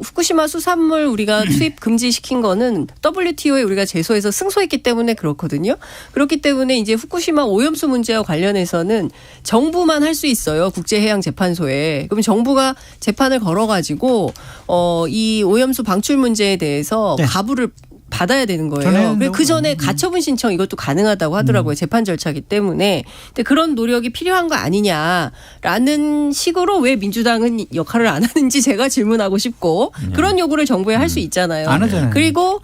후쿠시마 수산물 우리가 수입 금지시킨 거는 WTO에 우리가 제소해서 승소했기 때문에 그렇거든요. 그렇기 때문에 이제 후쿠시마 오염수 문제와 관련해서는 정부만 할 수 있어요. 국제해양재판소에. 그럼 정부가 재판을 걸어가지고 이 오염수 방출 문제에 대해서 가부를 받아야 되는 거예요. 그 전에 가처분 신청 이것도 가능하다고 하더라고요. 재판 절차이기 때문에. 근데 그런 노력이 필요한 거 아니냐라는 식으로 왜 민주당은 역할을 안 하는지 제가 질문하고 싶고 그런 요구를 정부에 할 수 있잖아요. 안 하잖아요. 그리고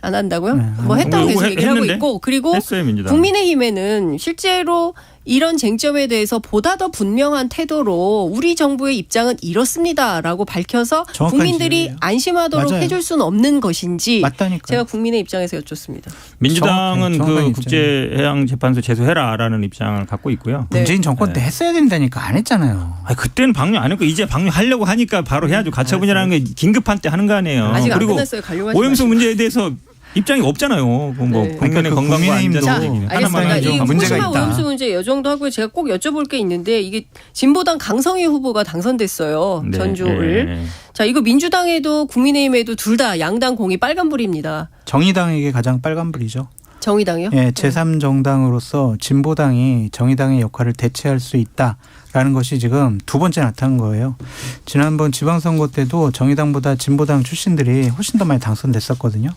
안 한다고요? 뭐 했다고 계속 얘기를 하고 있고 그리고 했어요, 민주당. 국민의힘에는 실제로 이런 쟁점에 대해서 보다 더 분명한 태도로 우리 정부의 입장은 이렇습니다라고 밝혀서 국민들이 질문이에요. 안심하도록 맞아요. 해줄 수는 없는 것인지 맞다니까요. 제가 국민의 입장에서 여쭙습니다. 민주당은 정확한 그 국제해양재판소 제소해라라는 입장을 갖고 있고요. 문재인 정권 때 했어야 된다니까 안 했잖아요. 그때는 방류 안 했고 이제 방류하려고 하니까 바로 해야죠. 가처분이라는 게 긴급한 때 하는 거 아니에요. 아직 안 그리고 끝났어요. 관료하지 오염수 마시고. 문제에 대해서 입장이 없잖아요. 뭐 국민의 건강과 안전 알겠습니다. 이 문제가 후쿠시마 있다. 오염수 문제 이 정도 하고 제가 꼭 여쭤볼 게 있는데 이게 진보당 강성희 후보가 당선됐어요. 네. 전주을. 네. 자, 이거 민주당에도 국민의힘에도 둘 다 양당 공이 빨간불입니다. 정의당에게 가장 빨간불이죠. 정의당이요? 예, 제3정당으로서 진보당이 정의당의 역할을 대체할 수 있다라는 것이 지금 두 번째 나타난 거예요. 지난번 지방선거 때도 정의당보다 진보당 출신들이 훨씬 더 많이 당선됐었거든요.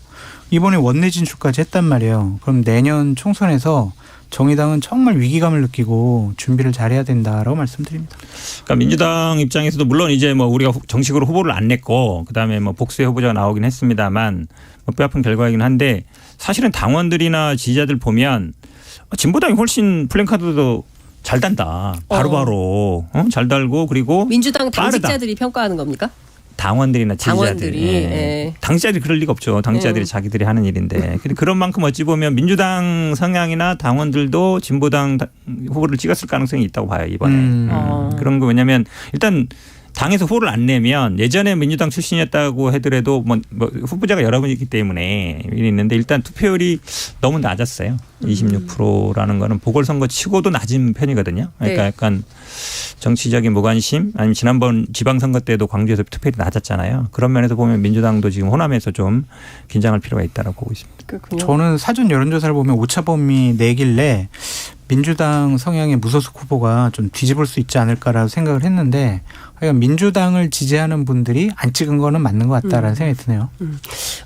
이번에 원내 진출까지 했단 말이에요. 그럼 내년 총선에서 정의당은 정말 위기감을 느끼고 준비를 잘해야 된다라고 말씀드립니다. 그러니까 민주당 입장에서도 물론 이제 뭐 우리가 정식으로 후보를 안 냈고 그다음에 뭐 복수의 후보자가 나오긴 했습니다만 뭐 뼈아픈 결과이긴 한데 사실은 당원들이나 지지자들 보면 진보당이 훨씬 플랜카드도 잘 단다. 바로바로 잘 달고 그리고 민주당 빠르다. 당직자들이 평가하는 겁니까? 당원들이나 지지자들. 당원들이, 예. 당직자들이 그럴 리가 없죠. 당직자들이 자기들이 하는 일인데. 근데 그런 만큼 어찌 보면 민주당 성향이나 당원들도 진보당 후보를 찍었을 가능성이 있다고 봐요. 이번에. 그런 거 왜냐하면 일단 당에서 후보를 안 내면 예전에 민주당 출신이었다고 하더라도 뭐 후보자가 여러 분이 있기 때문에 있는데 일단 투표율이 너무 낮았어요. 26%라는 거는 보궐선거 치고도 낮은 편이거든요. 그러니까 네. 약간 정치적인 무관심 아니면 지난번 지방선거 때도 광주에서 투표율이 낮았잖아요. 그런 면에서 보면 민주당도 지금 호남에서 좀 긴장할 필요가 있다고 보고 있습니다. 그렇군요. 저는 사전 여론조사를 보면 오차범위 내길래 민주당 성향의 무소속 후보가 좀 뒤집을 수 있지 않을까라고 생각을 했는데 하여간 민주당을 지지하는 분들이 안 찍은 거는 맞는 것 같다라는 생각이 드네요.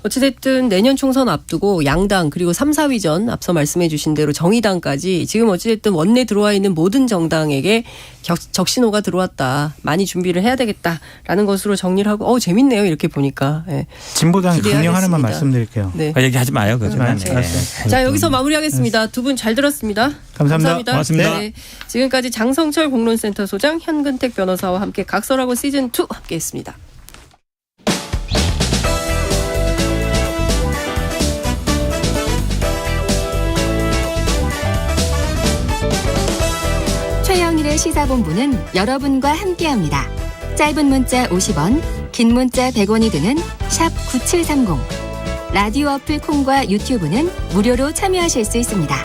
어찌됐든 내년 총선 앞두고 양당 그리고 3, 4위전 앞서 말씀해 주신 대로 정의당까지 지금 어찌됐든 원내 들어와 있는 모든 정당에게 적신호가 들어왔다. 많이 준비를 해야 되겠다라는 것으로 정리를 하고 재밌네요. 이렇게 보니까. 네. 진보당 강령 하나만 기대하겠습니다. 말씀드릴게요. 네. 얘기하지 마요. 그죠? 자, 여기서 마무리하겠습니다. 두 분 잘 들었습니다. 감사합니다. 고맙습니다. 네. 지금까지 장성철 공론센터 소장, 현근택 변호사와 함께 각설하고 시즌2 함께했습니다. 최영일의 시사본부는 여러분과 함께합니다. 짧은 문자 50원, 긴 문자 100원이 드는 샵 9730. 라디오 어플 콩과 유튜브는 무료로 참여하실 수 있습니다.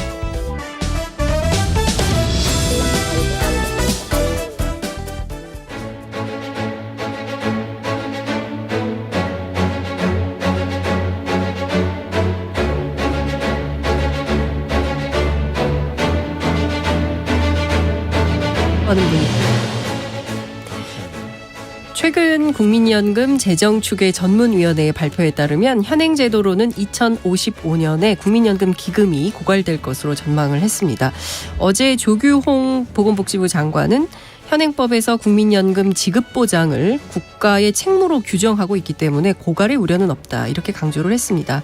하는 분이. 최근 최근 국민연금 재정추계 전문위원회의 발표에 따르면 현행 제도로는 2055년에 국민연금 기금이 고갈될 것으로 전망을 했습니다. 어제 조규홍 보건복지부 장관은 현행법에서 국민연금 지급보장을 국가의 책무로 규정하고 있기 때문에 고갈의 우려는 없다, 이렇게 강조를 했습니다.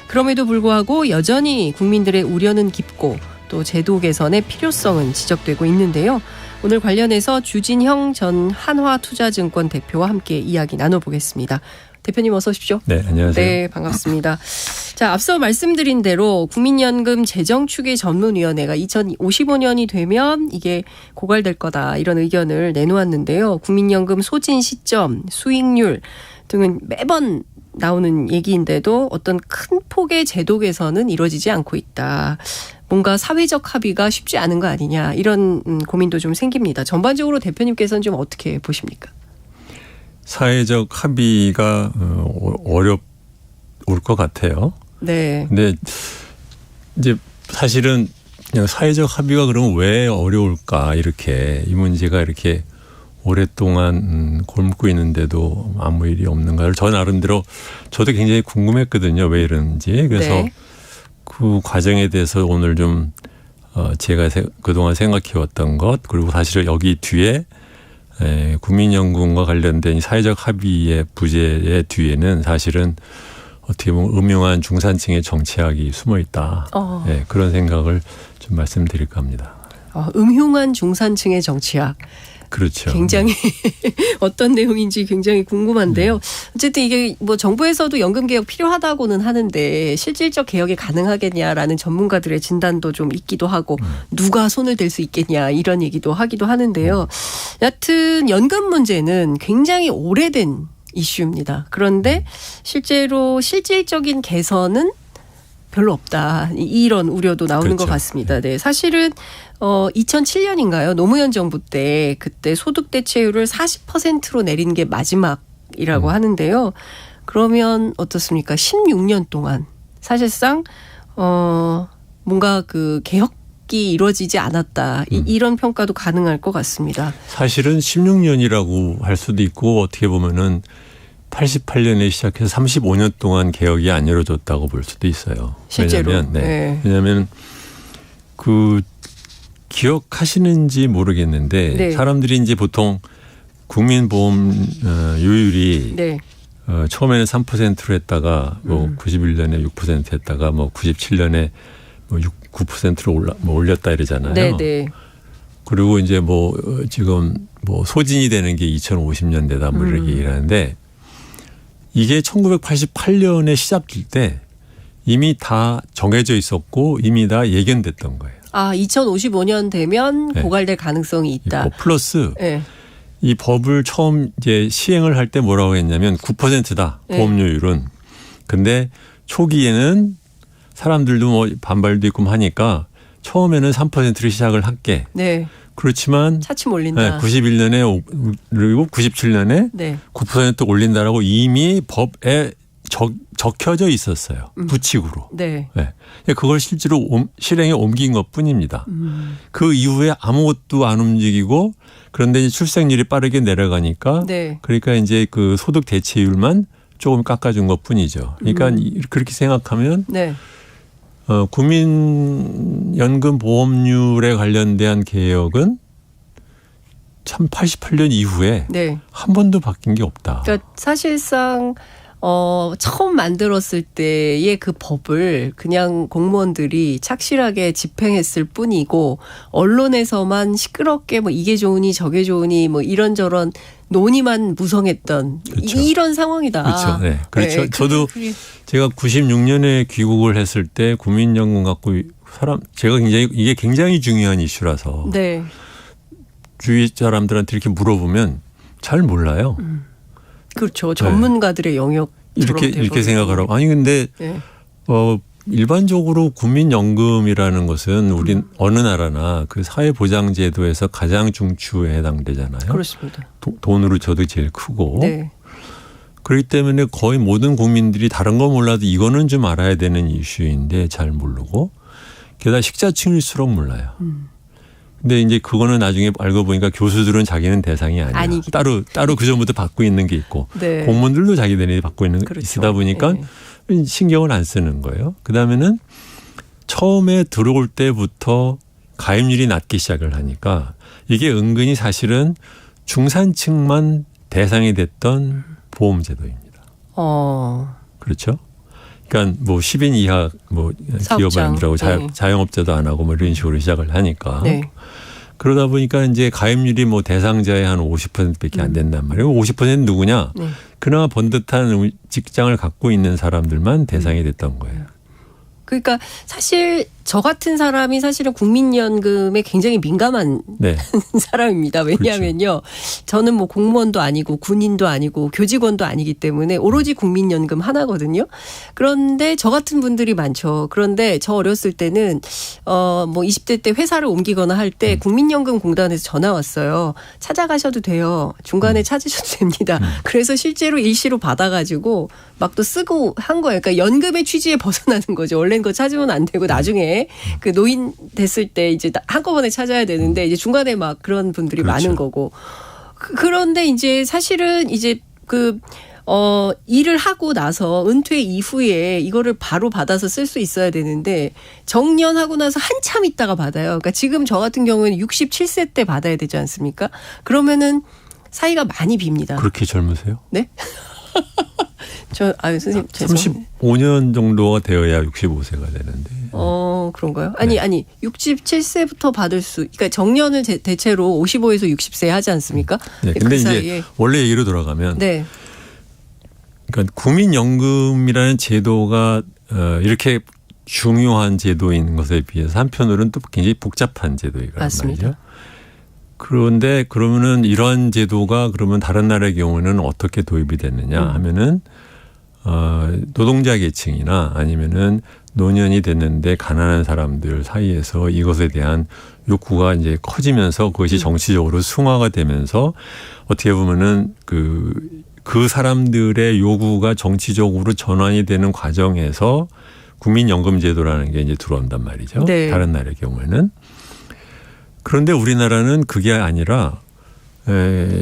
그럼에도 불구하고 여전히 국민들의 우려는 깊고 또 제도 개선의 필요성은 지적되고 있는데요. 오늘 관련해서 주진형 전 한화투자증권 대표와 함께 이야기 나눠보겠습니다. 대표님 어서 오십시오. 네, 안녕하세요. 네, 반갑습니다. 자, 앞서 말씀드린 대로 국민연금 재정추계 전문위원회가 2055년이 되면 이게 고갈될 거다, 이런 의견을 내놓았는데요. 국민연금 소진 시점, 수익률 등은 매번 나오는 얘기인데도 어떤 큰 폭의 제도 개선은 이루어지지 않고 있다. 뭔가 사회적 합의가 쉽지 않은 거 아니냐, 이런 고민도 좀 생깁니다. 전반적으로 대표님께서는 좀 어떻게 보십니까? 사회적 합의가 어려울 것 같아요. 네. 근데 이제 사실은 그냥 사회적 합의가 그러면 왜 어려울까, 이렇게 이 문제가 이렇게 오랫동안 곪고 있는데도 아무 일이 없는가를 저 나름대로 저도 굉장히 궁금했거든요. 왜 이러는지. 그래서 네. 그 과정에 대해서 오늘 좀 제가 그동안 생각해왔던 것, 그리고 사실 여기 뒤에 국민연금과 관련된 사회적 합의의 부재의 뒤에는 사실은 어떻게 보면 음흉한 중산층의 정치학이 숨어 있다. 네, 그런 생각을 좀 말씀드릴까 합니다. 음흉한 중산층의 정치학. 그렇죠. 굉장히 어떤 내용인지 굉장히 궁금한데요. 어쨌든 이게 뭐 정부에서도 연금개혁 필요하다고는 하는데 실질적 개혁이 가능하겠냐라는 전문가들의 진단도 좀 있기도 하고 누가 손을 댈 수 있겠냐, 이런 얘기도 하기도 하는데요. 여하튼 연금 문제는 굉장히 오래된 이슈입니다. 그런데 실제로 실질적인 개선은 별로 없다, 이런 우려도 나오는 그렇죠. 것 같습니다. 네, 사실은 2007년인가요? 노무현 정부 때 그때 소득 대체율을 40%로 내린 게 마지막이라고 하는데요. 그러면 어떻습니까? 16년 동안 사실상 뭔가 그 개혁이 이루어지지 않았다, 이런 평가도 가능할 것 같습니다. 사실은 16년이라고 할 수도 있고 어떻게 보면은 88년에 시작해서 35년 동안 개혁이 안 이루어졌다고 볼 수도 있어요. 실제로. 왜냐하면 그 기억하시는지 모르겠는데 네. 사람들이 이제 보통 국민보험료율이 네. 처음에는 3%로 했다가 뭐 91년에 6% 했다가 뭐 97년에 뭐 9%로 올렸다 이러잖아요. 네, 네. 그리고 이제 뭐 지금 뭐 소진이 되는 게 2050년대다 뭐 이렇게 얘기하는데 이게 1988년에 시작될 때 이미 다 정해져 있었고 이미 다 예견됐던 거예요. 2055년 되면 네. 고갈될 가능성이 있다. 플러스 네. 이 법을 처음 이제 시행을 할 때 뭐라고 했냐면 9%다 네. 보험료율은. 근데 초기에는 사람들도 뭐 반발도 있고 하니까 처음에는 3%로 시작을 할게. 네. 그렇지만 차츰 올린다. 91년에 그리고 97년에 네. 9% 올린다라고 이미 법에 적혀져 있었어요. 부칙으로. 네. 네. 그걸 실제로 실행에 옮긴 것뿐입니다. 그 이후에 아무것도 안 움직이고 그런데 이제 출생률이 빠르게 내려가니까 네. 그러니까 이제 그 소득 대체율만 조금 깎아준 것뿐이죠. 그러니까 그렇게 생각하면 네. 국민연금 보험료에 관련된 개혁은 참 88년 이후에 네. 한 번도 바뀐 게 없다. 그러니까 사실상 처음 만들었을 때의 그 법을 그냥 공무원들이 착실하게 집행했을 뿐이고 언론에서만 시끄럽게 뭐 이게 좋으니 저게 좋으니 뭐 이런저런 논의만 무성했던 그렇죠. 이런 상황이다. 그렇죠. 네. 그렇죠. 네. 저도 제가 96년에 귀국을 했을 때 국민연금 갖고 제가 이게 굉장히 중요한 이슈라서 네. 주위 사람들한테 이렇게 물어보면 잘 몰라요. 그렇죠. 전문가들의 영역 이렇게 생각하라고. 아니 근데 네. 일반적으로 국민연금이라는 것은 우리 어느 나라나 그 사회보장제도에서 가장 중추에 해당되잖아요. 그렇습니다. 돈으로 저도 제일 크고. 네. 그렇기 때문에 거의 모든 국민들이 다른 건 몰라도 이거는 좀 알아야 되는 이슈인데 잘 모르고 게다가 식자층일수록 몰라요. 근데 이제 그거는 나중에 알고 보니까 교수들은 자기는 대상이 아니야. 아니기 따로 그 전부터 받고 있는 게 있고 네. 공무원들도 자기들이 받고 있는 그렇죠. 있다 보니까 네. 신경을 안 쓰는 거예요. 그다음에는 처음에 들어올 때부터 가입률이 낮기 시작을 하니까 이게 은근히 사실은 중산층만 대상이 됐던 보험제도입니다. 그렇죠? 그러니까 뭐 10인 이하 뭐 기업을 안 들어가고 네. 자영업자도 안 하고 뭐 이런 식으로 시작을 하니까 네. 그러다 보니까 이제 가입률이 뭐 대상자의 한 50%밖에 안 된단 말이에요. 50%는 누구냐? 네. 그나마 번듯한 직장을 갖고 있는 사람들만 대상이 됐던 거예요. 그러니까 사실 저 같은 사람이 사실은 국민연금에 굉장히 민감한 네. 사람입니다. 왜냐하면요. 저는 뭐 공무원도 아니고 군인도 아니고 교직원도 아니기 때문에 오로지 국민연금 하나거든요. 그런데 저 같은 분들이 많죠. 그런데 저 어렸을 때는 뭐 20대 때 회사를 옮기거나 할 때 국민연금공단에서 전화 왔어요. 찾아가셔도 돼요. 중간에 찾으셔도 됩니다. 그래서 실제로 일시로 받아가지고 막 또 쓰고 한 거예요. 그러니까 연금의 취지에 벗어나는 거죠. 원래는 그거 찾으면 안 되고 나중에 그 노인 됐을 때 이제 한꺼번에 찾아야 되는데 이제 중간에 막 그런 분들이 그렇죠. 많은 거고. 그런데 이제 사실은 이제 일을 하고 나서 은퇴 이후에 이거를 바로 받아서 쓸 수 있어야 되는데 정년하고 나서 한참 있다가 받아요. 그러니까 지금 저 같은 경우에는 67세 때 받아야 되지 않습니까? 그러면은 사이가 많이 빕니다. 그렇게 젊으세요? 네? 선생님, 35년 정도가 되어야 65세가 되는데. 그런가요? 아니, 67세부터 받을 그러니까 정년을 대체로 55에서 60세 하지 않습니까? 네. 근데 이제 원래 얘기로 돌아가면. 네. 그러니까 국민연금이라는 제도가 이렇게 중요한 제도인 것에 비해서 한편으로는 또 굉장히 복잡한 제도이란 말이죠. 그런데 그러면은 이러한 제도가 그러면 다른 나라의 경우는 어떻게 도입이 됐느냐 하면은 노동자 계층이나 아니면은 노년이 됐는데 가난한 사람들 사이에서 이것에 대한 욕구가 이제 커지면서 그것이 정치적으로 승화가 되면서 어떻게 보면은 그 사람들의 요구가 정치적으로 전환이 되는 과정에서 국민연금제도라는 게 이제 들어온단 말이죠. 네. 다른 나라의 경우에는. 그런데 우리나라는 그게 아니라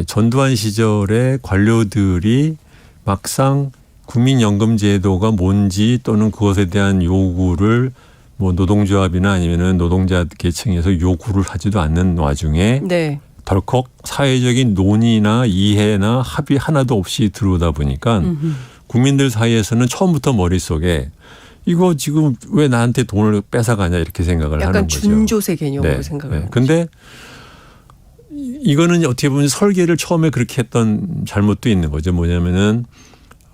전두환 시절에 관료들이 막상 국민연금제도가 뭔지 또는 그것에 대한 요구를 뭐 노동조합이나 아니면은 노동자 계층에서 요구를 하지도 않는 와중에 네. 덜컥 사회적인 논의나 이해나 합의 하나도 없이 들어오다 보니까 국민들 사이에서는 처음부터 머릿속에 이거 지금 왜 나한테 돈을 뺏어가냐 이렇게 생각을 하는 거죠. 약간 준조세 개념으로 생각을 하는 거죠. 근데 이거는 어떻게 보면 설계를 처음에 그렇게 했던 잘못도 있는 거죠. 뭐냐면은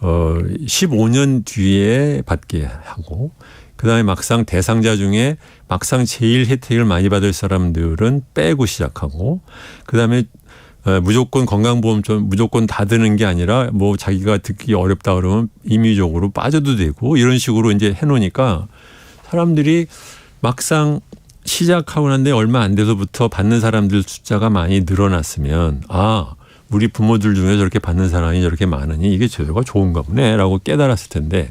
15년 뒤에 받게 하고 그다음에 막상 대상자 중에 막상 제일 혜택을 많이 받을 사람들은 빼고 시작하고 그다음에 무조건 건강보험 좀 무조건 다 드는 게 아니라 뭐 자기가 듣기 어렵다 그러면 임의적으로 빠져도 되고 이런 식으로 이제 해놓으니까 사람들이 막상 시작하고 난데 얼마 안 돼서부터 받는 사람들 숫자가 많이 늘어났으면 우리 부모들 중에 저렇게 받는 사람이 저렇게 많으니 이게 제도가 좋은가 보네라고 깨달았을 텐데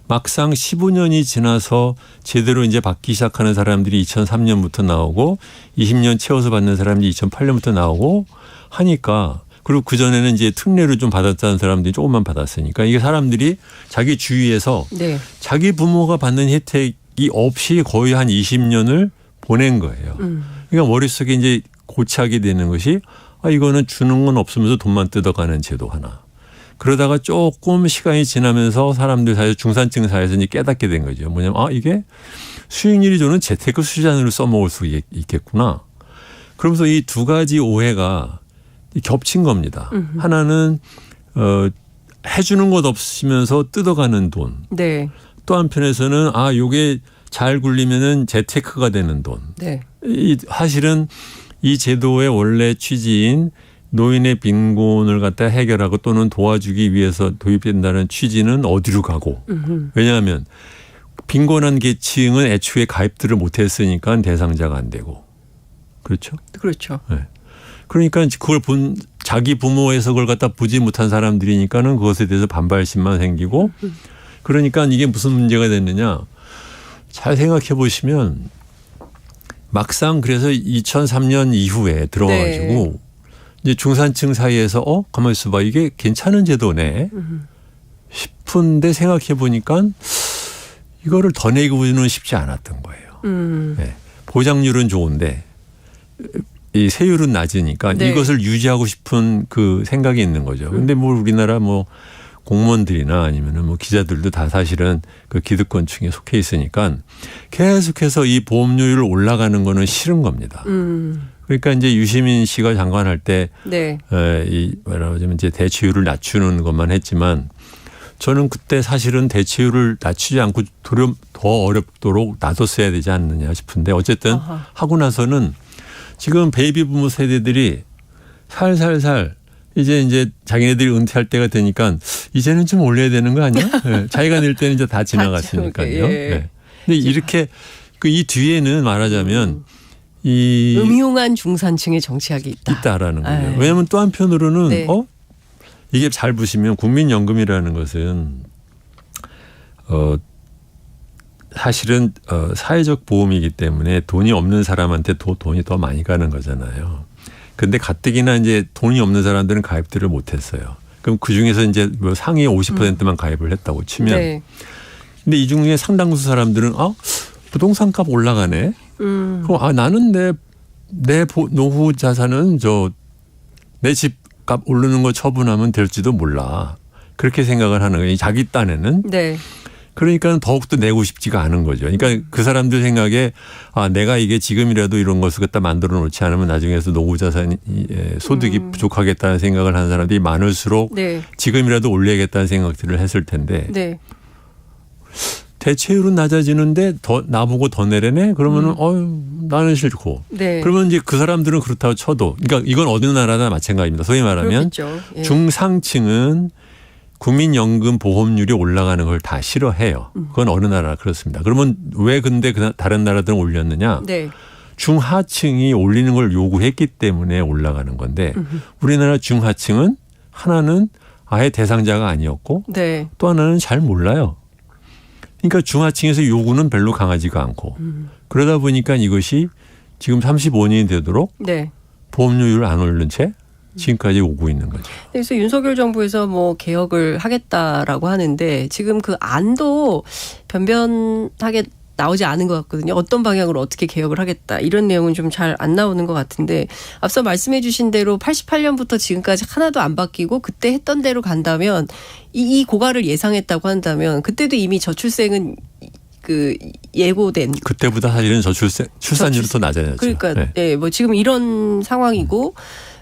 막상 15년이 지나서 제대로 이제 받기 시작하는 사람들이 2003년부터 나오고 20년 채워서 받는 사람들이 2008년부터 나오고 하니까 그리고 그전에는 이제 특례로 좀 받았다는 사람들이 조금만 받았으니까 이게 사람들이 자기 주위에서 네. 자기 부모가 받는 혜택이 없이 거의 한 20년을 보낸 거예요. 그러니까 머릿속에 이제 고착이 되는 것이 이거는 주는 건 없으면서 돈만 뜯어가는 제도 하나. 그러다가 조금 시간이 지나면서 사람들 사이에서 중산층 사이에서 이제 깨닫게 된 거죠. 뭐냐면 이게 수익률이 저는 재테크 수단으로 써먹을 수 있겠구나. 그러면서 이 두 가지 오해가 겹친 겁니다. 하나는 해주는 것 없으면서 뜯어가는 돈. 네. 또 한편에서는 요게 잘 굴리면은 재테크가 되는 돈. 네. 사실은 이 제도의 원래 취지인 노인의 빈곤을 갖다 해결하고 또는 도와주기 위해서 도입된다는 취지는 어디로 가고 왜냐하면 빈곤한 계층은 애초에 가입들을 못했으니까 대상자가 안 되고 그렇죠? 그렇죠. 네. 그러니까 그걸 자기 부모에서 그걸 갖다 보지 못한 사람들이니까는 그것에 대해서 반발심만 생기고 그러니까 이게 무슨 문제가 됐느냐 잘 생각해 보시면 막상 그래서 2003년 이후에 들어가지고 네. 이제 중산층 사이에서 가만히 있어봐 이게 괜찮은 제도네 싶은데 생각해 보니까 이거를 더 내고는 쉽지 않았던 거예요. 네. 보장률은 좋은데 이 세율은 낮으니까 네. 이것을 유지하고 싶은 그 생각이 있는 거죠. 근데 뭐 우리나라 뭐 공무원들이나 아니면은 뭐 기자들도 다 사실은 그 기득권층에 속해 있으니까 계속해서 이 보험료율 올라가는 거는 싫은 겁니다. 그러니까 이제 유시민 씨가 장관할 때 네. 이 뭐라고 하자면 이제 대체율을 낮추는 것만 했지만 저는 그때 사실은 대체율을 낮추지 않고 더 어렵도록 놔뒀어야 되지 않느냐 싶은데 어쨌든 하고 나서는 지금 베이비 부모 세대들이 살살살 이제 자기네들이 은퇴할 때가 되니까 이제는 좀 올려야 되는 거 아니야? 네. 자기가 낼 때는 이제 다 지나갔으니까요. 예. 네. 근데 이렇게 그 이 뒤에는 말하자면 이 음흉한 중산층의 정치학이 있다라는 거예요. 에이. 왜냐하면 또 한편으로는 네. 이게 잘 보시면 국민연금이라는 것은 사실은 사회적 보험이기 때문에 돈이 없는 사람한테 돈이 더 많이 가는 거잖아요. 근데 가뜩이나 이제 돈이 없는 사람들은 가입들을 못했어요. 그럼 그 중에서 이제 뭐 상위 50%만 가입을 했다고 치면, 네. 근데 이 중에 상당수 사람들은 부동산 값 올라가네. 그럼 나는 내 노후 자산은 내 집값 오르는 거 처분하면 될지도 몰라. 그렇게 생각을 하는 거예요. 자기 딴에는. 네. 그러니까 더욱더 내고 싶지가 않은 거죠. 그러니까 그 사람들 생각에 내가 이게 지금이라도 이런 것을 갖다 만들어 놓지 않으면 나중에서 노후 자산이 소득이 부족하겠다는 생각을 하는 사람들이 많을수록 네. 지금이라도 올려야겠다는 생각들을 했을 텐데 네. 대체율은 낮아지는데 나보고 더 내려네? 그러면은 나는 싫고. 네. 그러면 이제 그 사람들은 그렇다고 쳐도 그러니까 이건 어느 나라나 마찬가지입니다. 소위 말하면 예. 중상층은 국민연금 보험률이 올라가는 걸 다 싫어해요. 그건 어느 나라 그렇습니다. 그러면 왜 근데 다른 나라들은 올렸느냐? 네. 중하층이 올리는 걸 요구했기 때문에 올라가는 건데 우리나라 중하층은 하나는 아예 대상자가 아니었고 네. 또 하나는 잘 몰라요. 그러니까 중하층에서 요구는 별로 강하지가 않고 그러다 보니까 이것이 지금 35년이 되도록 네. 보험료율을 안 오른 채 지금까지 오고 있는 거죠. 그래서 윤석열 정부에서 뭐 개혁을 하겠다라고 하는데 지금 그 안도 변변하게 나오지 않은 것 같거든요. 어떤 방향으로 어떻게 개혁을 하겠다 이런 내용은 좀 잘 안 나오는 것 같은데 앞서 말씀해 주신 대로 88년부터 지금까지 하나도 안 바뀌고 그때 했던 대로 간다면 이 고갈을 예상했다고 한다면 그때도 이미 저출생은 그 예고된 그때보다 사실은 출산율이 더 낮아졌죠. 그러니까 네. 네, 뭐 지금 이런 상황이고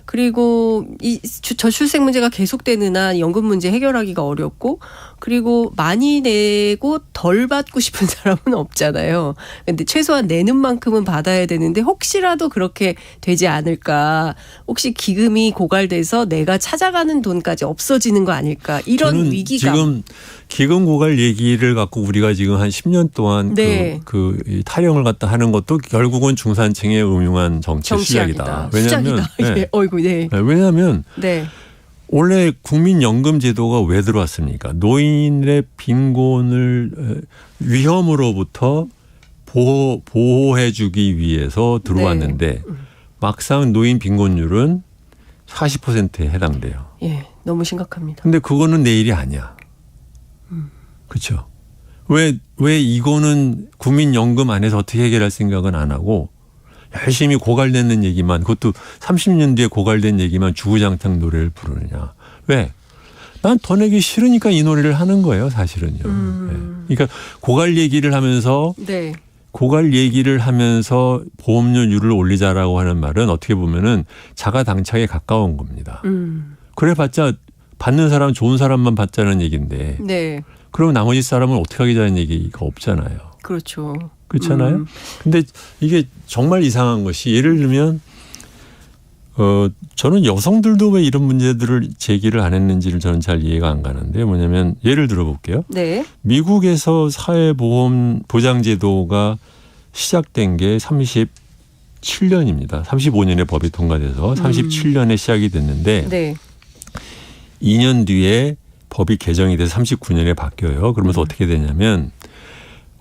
그리고 이 저출생 문제가 계속되는 한 연금 문제 해결하기가 어렵고 그리고 많이 내고 덜 받고 싶은 사람은 없잖아요. 근데 최소한 내는 만큼은 받아야 되는데 혹시라도 그렇게 되지 않을까. 혹시 기금이 고갈돼서 내가 찾아가는 돈까지 없어지는 거 아닐까. 이런 위기감. 지금 기금 고갈 얘기를 갖고 우리가 지금 한 10년 동안 네. 그 타령을 갖다 하는 것도 결국은 중산층의 음흉한 정치의 시작이다. 왜냐하면 네. 어이구, 네. 왜냐하면 네. 원래 국민연금 제도가 왜 들어왔습니까? 노인의 빈곤을 위험으로부터 보호해주기 위해서 들어왔는데 네. 막상 노인 빈곤율은 40%에 해당돼요. 예, 너무 심각합니다. 근데 그거는 내일이 아니야. 그렇죠. 왜 이거는 국민연금 안에서 어떻게 해결할 생각은 안 하고 열심히 고갈되는 얘기만 그것도 30년 뒤에 고갈된 얘기만 주구장창 노래를 부르느냐. 왜? 난 더 내기 싫으니까 이 노래를 하는 거예요. 사실은요. 네. 그러니까 고갈 얘기를 하면서 네. 고갈 얘기를 하면서 보험료율을 올리자라고 하는 말은 어떻게 보면은 자가당착에 가까운 겁니다. 그래봤자 받는 사람 좋은 사람만 받자는 얘기인데 네. 그러면 나머지 사람은 어떻게 하겠다는 얘기가 없잖아요. 그렇죠. 그렇잖아요. 근데 이게 정말 이상한 것이 예를 들면 저는 여성들도 왜 이런 문제들을 제기를 안 했는지를 저는 잘 이해가 안 가는데 뭐냐면 예를 들어볼게요. 네. 미국에서 사회보험 보장제도가 시작된 게 37년입니다. 35년에 법이 통과돼서 37년에 시작이 됐는데 네. 2년 뒤에 법이 개정이 돼서 39년에 바뀌어요. 그러면서 어떻게 되냐면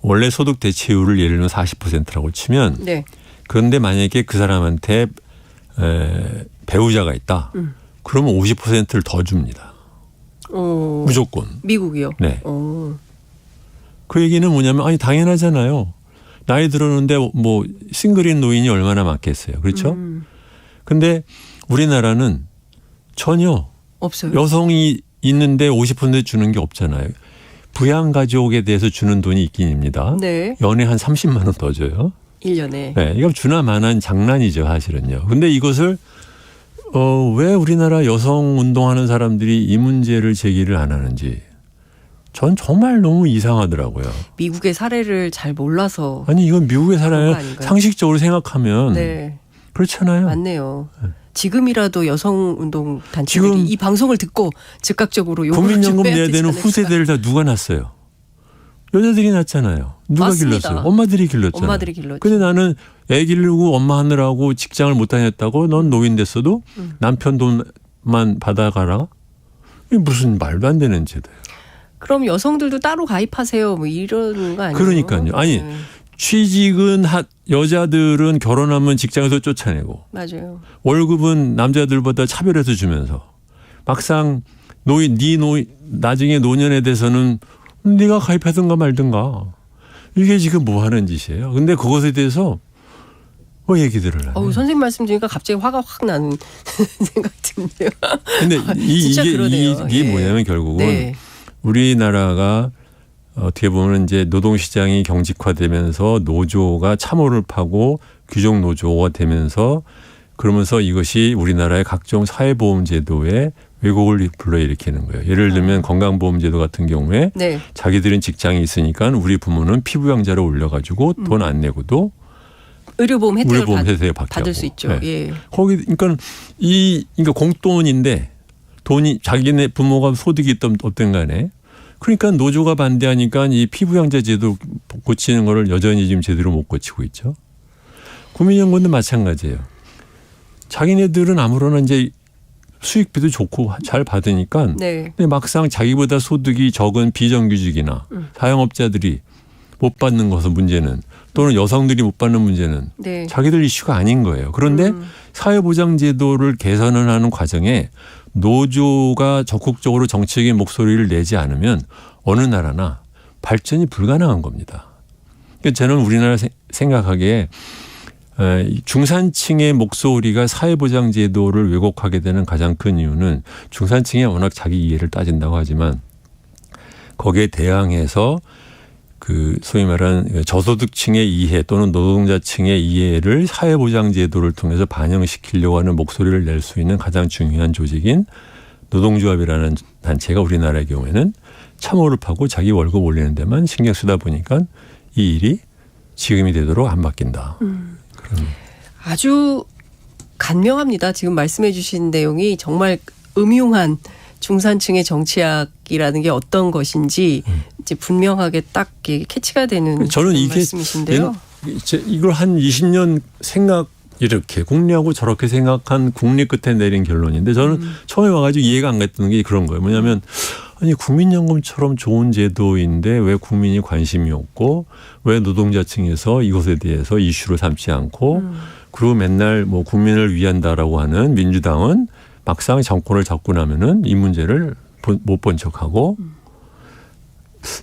원래 소득 대체율을 예를 들면 40%라고 치면 네. 그런데 만약에 그 사람한테 배우자가 있다. 그러면 50%를 더 줍니다. 무조건. 미국이요? 네. 그 얘기는 뭐냐면 아니 당연하잖아요. 나이 들었는데 뭐 싱글인 노인이 얼마나 많겠어요. 그렇죠? 근데 우리나라는 전혀 없어요. 여성이 있는데 50% 주는 게 없잖아요. 부양가족에 대해서 주는 돈이 있긴입니다. 네. 연에 한 30만 원 더 줘요. 1년에. 네, 이건 주나마나한 장난이죠, 사실은요. 근데 이것을 왜 우리나라 여성 운동하는 사람들이 이 문제를 제기를 안 하는지 전 정말 너무 이상하더라고요. 미국의 사례를 잘 몰라서. 아니 이건 미국의 사례를 상식적으로 생각하면 네. 그렇잖아요. 맞네요. 지금이라도 여성운동 단체들이 이 방송을 듣고 즉각적으로 국민연금 내야 되는 후세대를 다 누가 낳았어요? 여자들이 낳았잖아요. 누가 맞습니다. 길렀어요? 엄마들이 길렀잖아요. 엄마들이 길렀죠. 근데 나는 애 기르고 엄마 하느라고 직장을 못 다녔다고 넌 노인 됐어도 남편 돈만 받아가라? 이게 무슨 말도 안 되는 제도예요. 그럼 여성들도 따로 가입하세요. 뭐 이런 거 아니에요? 그러니까요. 아니 취직은 여자들은 결혼하면 직장에서 쫓아내고 맞아요. 월급은 남자들보다 차별해서 주면서 막상 나중에 노년에 대해서는 네가 가입하든가 말든가 이게 지금 뭐 하는 짓이에요. 근데 그것에 대해서 뭐 얘기들을 하네. 선생님 말씀 드리니까 갑자기 화가 확 나는 생각 드네요. 근데 이게 이게 뭐냐면 결국은 네. 우리나라가 어떻게 보면 이제 노동시장이 경직화되면서 노조가 참호를 파고 규정 노조가 되면서 그러면서 이것이 우리나라의 각종 사회보험제도에 왜곡을 불러일으키는 거예요. 예를 들면 건강보험제도 같은 경우에 네. 자기들은 직장이 있으니까 우리 부모는 피부양자를 올려가지고 돈 안 내고도 의료보험 혜택을 받게 받을 수 있죠. 네. 예. 거기 그러니까 그러니까 공돈인데 돈이 자기네 부모가 소득이 있던 어떤 간에 그러니까 노조가 반대하니까 이 피부양자 제도 고치는 거를 여전히 지금 제대로 못 고치고 있죠. 국민연금도 마찬가지예요. 자기네들은 아무러나 이제 수익비도 좋고 잘 받으니까 네. 근데 막상 자기보다 소득이 적은 비정규직이나 사용업자들이 못 받는 것은 문제는 또는 여성들이 못 받는 문제는 네. 자기들 이슈가 아닌 거예요. 그런데 사회보장제도를 개선을 하는 과정에 노조가 적극적으로 정책의 목소리를 내지 않으면 어느 나라나 발전이 불가능한 겁니다. 그러니까 저는 우리나라 생각하기에 중산층의 목소리가 사회보장제도를 왜곡하게 되는 가장 큰 이유는 중산층이 워낙 자기 이해를 따진다고 하지만 거기에 대항해서 그 소위 말하는 저소득층의 이해 또는 노동자층의 이해를 사회보장제도를 통해서 반영시키려고 하는 목소리를 낼 수 있는 가장 중요한 조직인 노동조합이라는 단체가 우리나라의 경우에는 참호를 파고 자기 월급 올리는 데만 신경 쓰다 보니까 이 일이 지금이 되도록 안 바뀐다. 아주 간명합니다. 지금 말씀해 주신 내용이 정말 음흉한 중산층의 정치학이라는 게 어떤 것인지 이제 분명하게 딱 캐치가 되는 저는 이게 말씀이신데요. 이걸 한 20년 이렇게 국리하고 저렇게 생각한 국리 끝에 내린 결론인데 저는 처음에 와가지고 이해가 안 갔던 게 그런 거예요. 뭐냐면 아니 국민연금처럼 좋은 제도인데 왜 국민이 관심이 없고 왜 노동자층에서 이것에 대해서 이슈로 삼지 않고 그리고 맨날 뭐 국민을 위한다라고 하는 민주당은 막상 정권을 잡고 나면은 이 문제를 못 본 척하고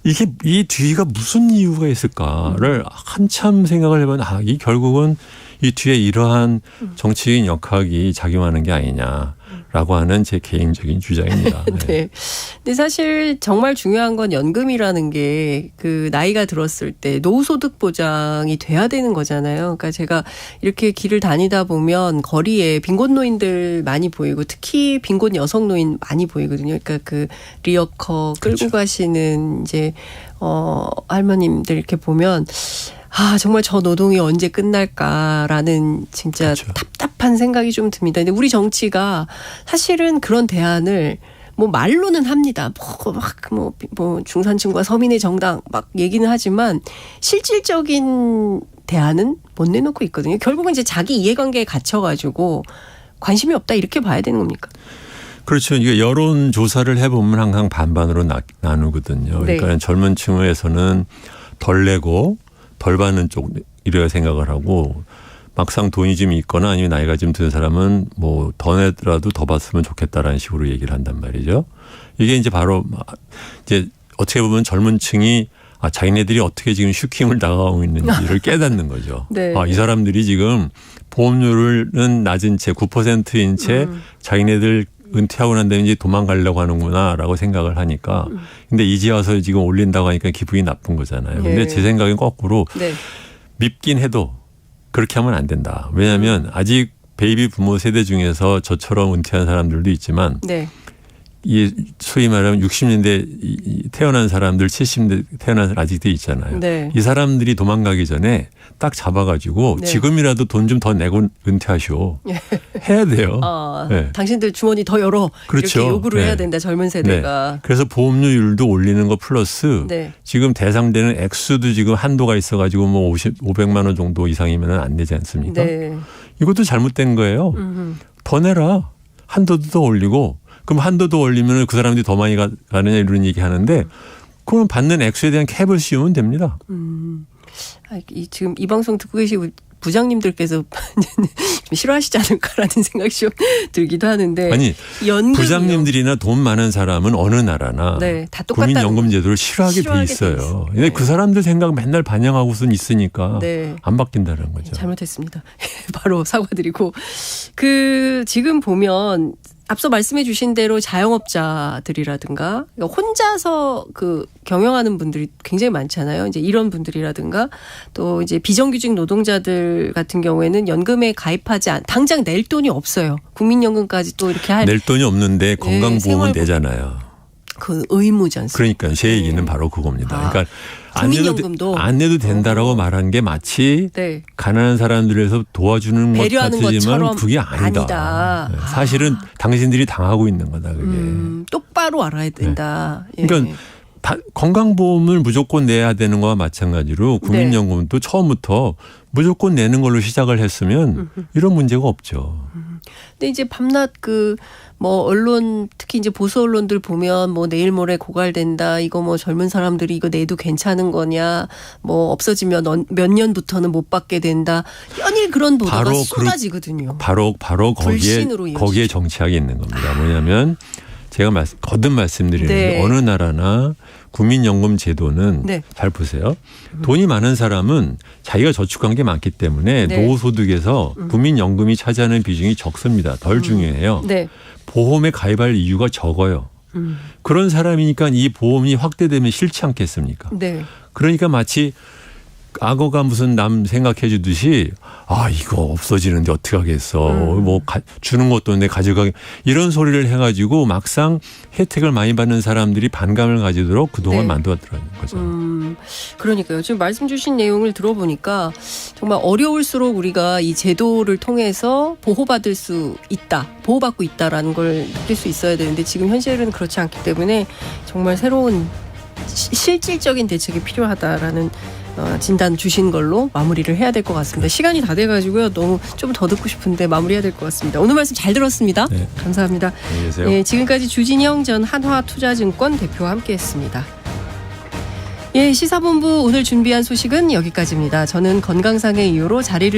이게 이 뒤가 무슨 이유가 있을까를 한참 생각을 해보면 이 결국은 이 뒤에 이러한 정치인 역학이 작용하는 게 아니냐라고 하는 제 개인적인 주장입니다. 네. 네. 근데 사실 정말 중요한 건 연금이라는 게 그 나이가 들었을 때 노후소득 보장이 돼야 되는 거잖아요. 그러니까 제가 이렇게 길을 다니다 보면 거리에 빈곤 노인들 많이 보이고 특히 빈곤 여성 노인 많이 보이거든요. 그러니까 그 리어커 끌고 그렇죠. 가시는 이제 할머님들 이렇게 보면 정말 저 노동이 언제 끝날까라는 진짜 그렇죠. 답답한 생각이 좀 듭니다. 근데 우리 정치가 사실은 그런 대안을 뭐 말로는 합니다. 뭐 중산층과 서민의 정당 막 얘기는 하지만 실질적인 대안은 못 내놓고 있거든요. 결국은 이제 자기 이해관계에 갇혀가지고 관심이 없다 이렇게 봐야 되는 겁니까? 그렇죠. 이게 여론 조사를 해보면 항상 반반으로 나누거든요. 네. 그러니까 젊은 층에서는 덜 내고 덜 받는 쪽 이래야 생각을 하고 막상 돈이 좀 있거나 아니면 나이가 좀 드는 사람은 뭐 더 내더라도 더 받으면 좋겠다라는 식으로 얘기를 한단 말이죠. 이게 이제 바로 이제 어떻게 보면 젊은 층이 자기네들이 어떻게 지금 슈킹을 당하고 있는지를 깨닫는 거죠. 네. 이 사람들이 지금 보험료는 낮은 채 9%인 채 자기네들 은퇴하고 난 다음에 이제 도망가려고 하는구나라고 생각을 하니까 근데 이제 와서 지금 올린다고 하니까 기분이 나쁜 거잖아요. 근데 제 생각엔 거꾸로 밉긴 해도 그렇게 하면 안 된다. 왜냐하면 아직 베이비 부모 세대 중에서 저처럼 은퇴한 사람들도 있지만 이 소위 말하면 60년대 태어난 사람들 70년대 태어난 사람 아직도 있잖아요. 이 사람들이 도망가기 전에 딱 잡아가지고 지금이라도 돈 좀 더 내고 은퇴하시오. 해야 돼요. 당신들 주머니 더 열어. 그렇죠. 이렇게 요구를 해야 된다. 젊은 세대가. 그래서 보험료율도 올리는 거 플러스 지금 대상되는 액수도 지금 한도가 있어가지고 뭐 500만 원 정도 이상이면 안 내지 않습니까? 이것도 잘못된 거예요. 더 내라. 한도도 더 올리고 그럼 한도도 올리면 그 사람들이 더 많이 가느냐 이런 얘기 하는데 그러면 받는 액수에 대한 캡을 씌우면 됩니다. 지금 이 방송 듣고 계시고 부장님들께서 좀 싫어하시지 않을까라는 생각이 좀 들기도 하는데 아니 부장님들이나 돈 많은 사람은 어느 나라나 다 국민연금 제도를 싫어하게 돼 있어요. 근데 그 사람들 생각 맨날 반영하고선 있으니까 안 바뀐다는 거죠. 잘못했습니다. 바로 사과드리고 지금 보면 앞서 말씀해 주신 대로 자영업자들이라든가 혼자서 경영하는 분들이 굉장히 많잖아요. 이제 이런 분들이라든가 또 이제 비정규직 노동자들 같은 경우에는 연금에 가입하지 당장 낼 돈이 없어요. 국민연금까지 또 이렇게 낼 돈이 없는데 건강보험은 내잖아요. 그 의무지 않습니까? 그러니까 제 얘기는 바로 그겁니다. 그러니까 국민연금도 안 내도 된다라고 말한 게 마치 가난한 사람들에서 도와주는 것 같지만 그게 아니다. 사실은 당신들이 당하고 있는 거다. 그게. 똑바로 알아야 된다. 그러니까 건강보험을 무조건 내야 되는 거와 마찬가지로 국민연금도 처음부터 무조건 내는 걸로 시작을 했으면 이런 문제가 없죠. 근데 이제 밤낮 언론 특히 이제 보수 언론들 보면 내일 모레 고갈된다. 이거 젊은 사람들이 이거 내도 괜찮은 거냐. 없어지면 몇 년부터는 못 받게 된다. 연일 그런 보도가 쏟아지거든요. 바로 거기에 정치학이 있는 겁니다. 뭐냐면 제가 거듭 말씀드리는데 어느 나라나 국민연금 제도는 잘 보세요. 돈이 많은 사람은 자기가 저축한 게 많기 때문에 노후소득에서 국민연금이 차지하는 비중이 적습니다. 덜 중요해요. 보험에 가입할 이유가 적어요. 그런 사람이니까 이 보험이 확대되면 싫지 않겠습니까? 그러니까 마치 악어가 무슨 남 생각해 주듯이 이거 없어지는데 어떻게 하겠어. 주는 것도 내 가져가기 이런 소리를 해가지고 막상 혜택을 많이 받는 사람들이 반감을 가지도록 그동안 만들었더라는 거죠. 그러니까요. 지금 말씀 주신 내용을 들어보니까 정말 어려울수록 우리가 이 제도를 통해서 보호받을 수 있다. 보호받고 있다라는 걸 느낄 수 있어야 되는데 지금 현실은 그렇지 않기 때문에 정말 새로운 실질적인 대책이 필요하다라는 진단 주신 걸로 마무리를 해야 될 것 같습니다. 시간이 다 돼가지고요. 너무 좀 더 듣고 싶은데 마무리해야 될 것 같습니다. 오늘 말씀 잘 들었습니다. 감사합니다. 안녕히 계세요. 지금까지 주진영 전 한화투자증권 대표와 함께했습니다. 시사본부 오늘 준비한 소식은 여기까지입니다. 저는 건강상의 이유로 자리를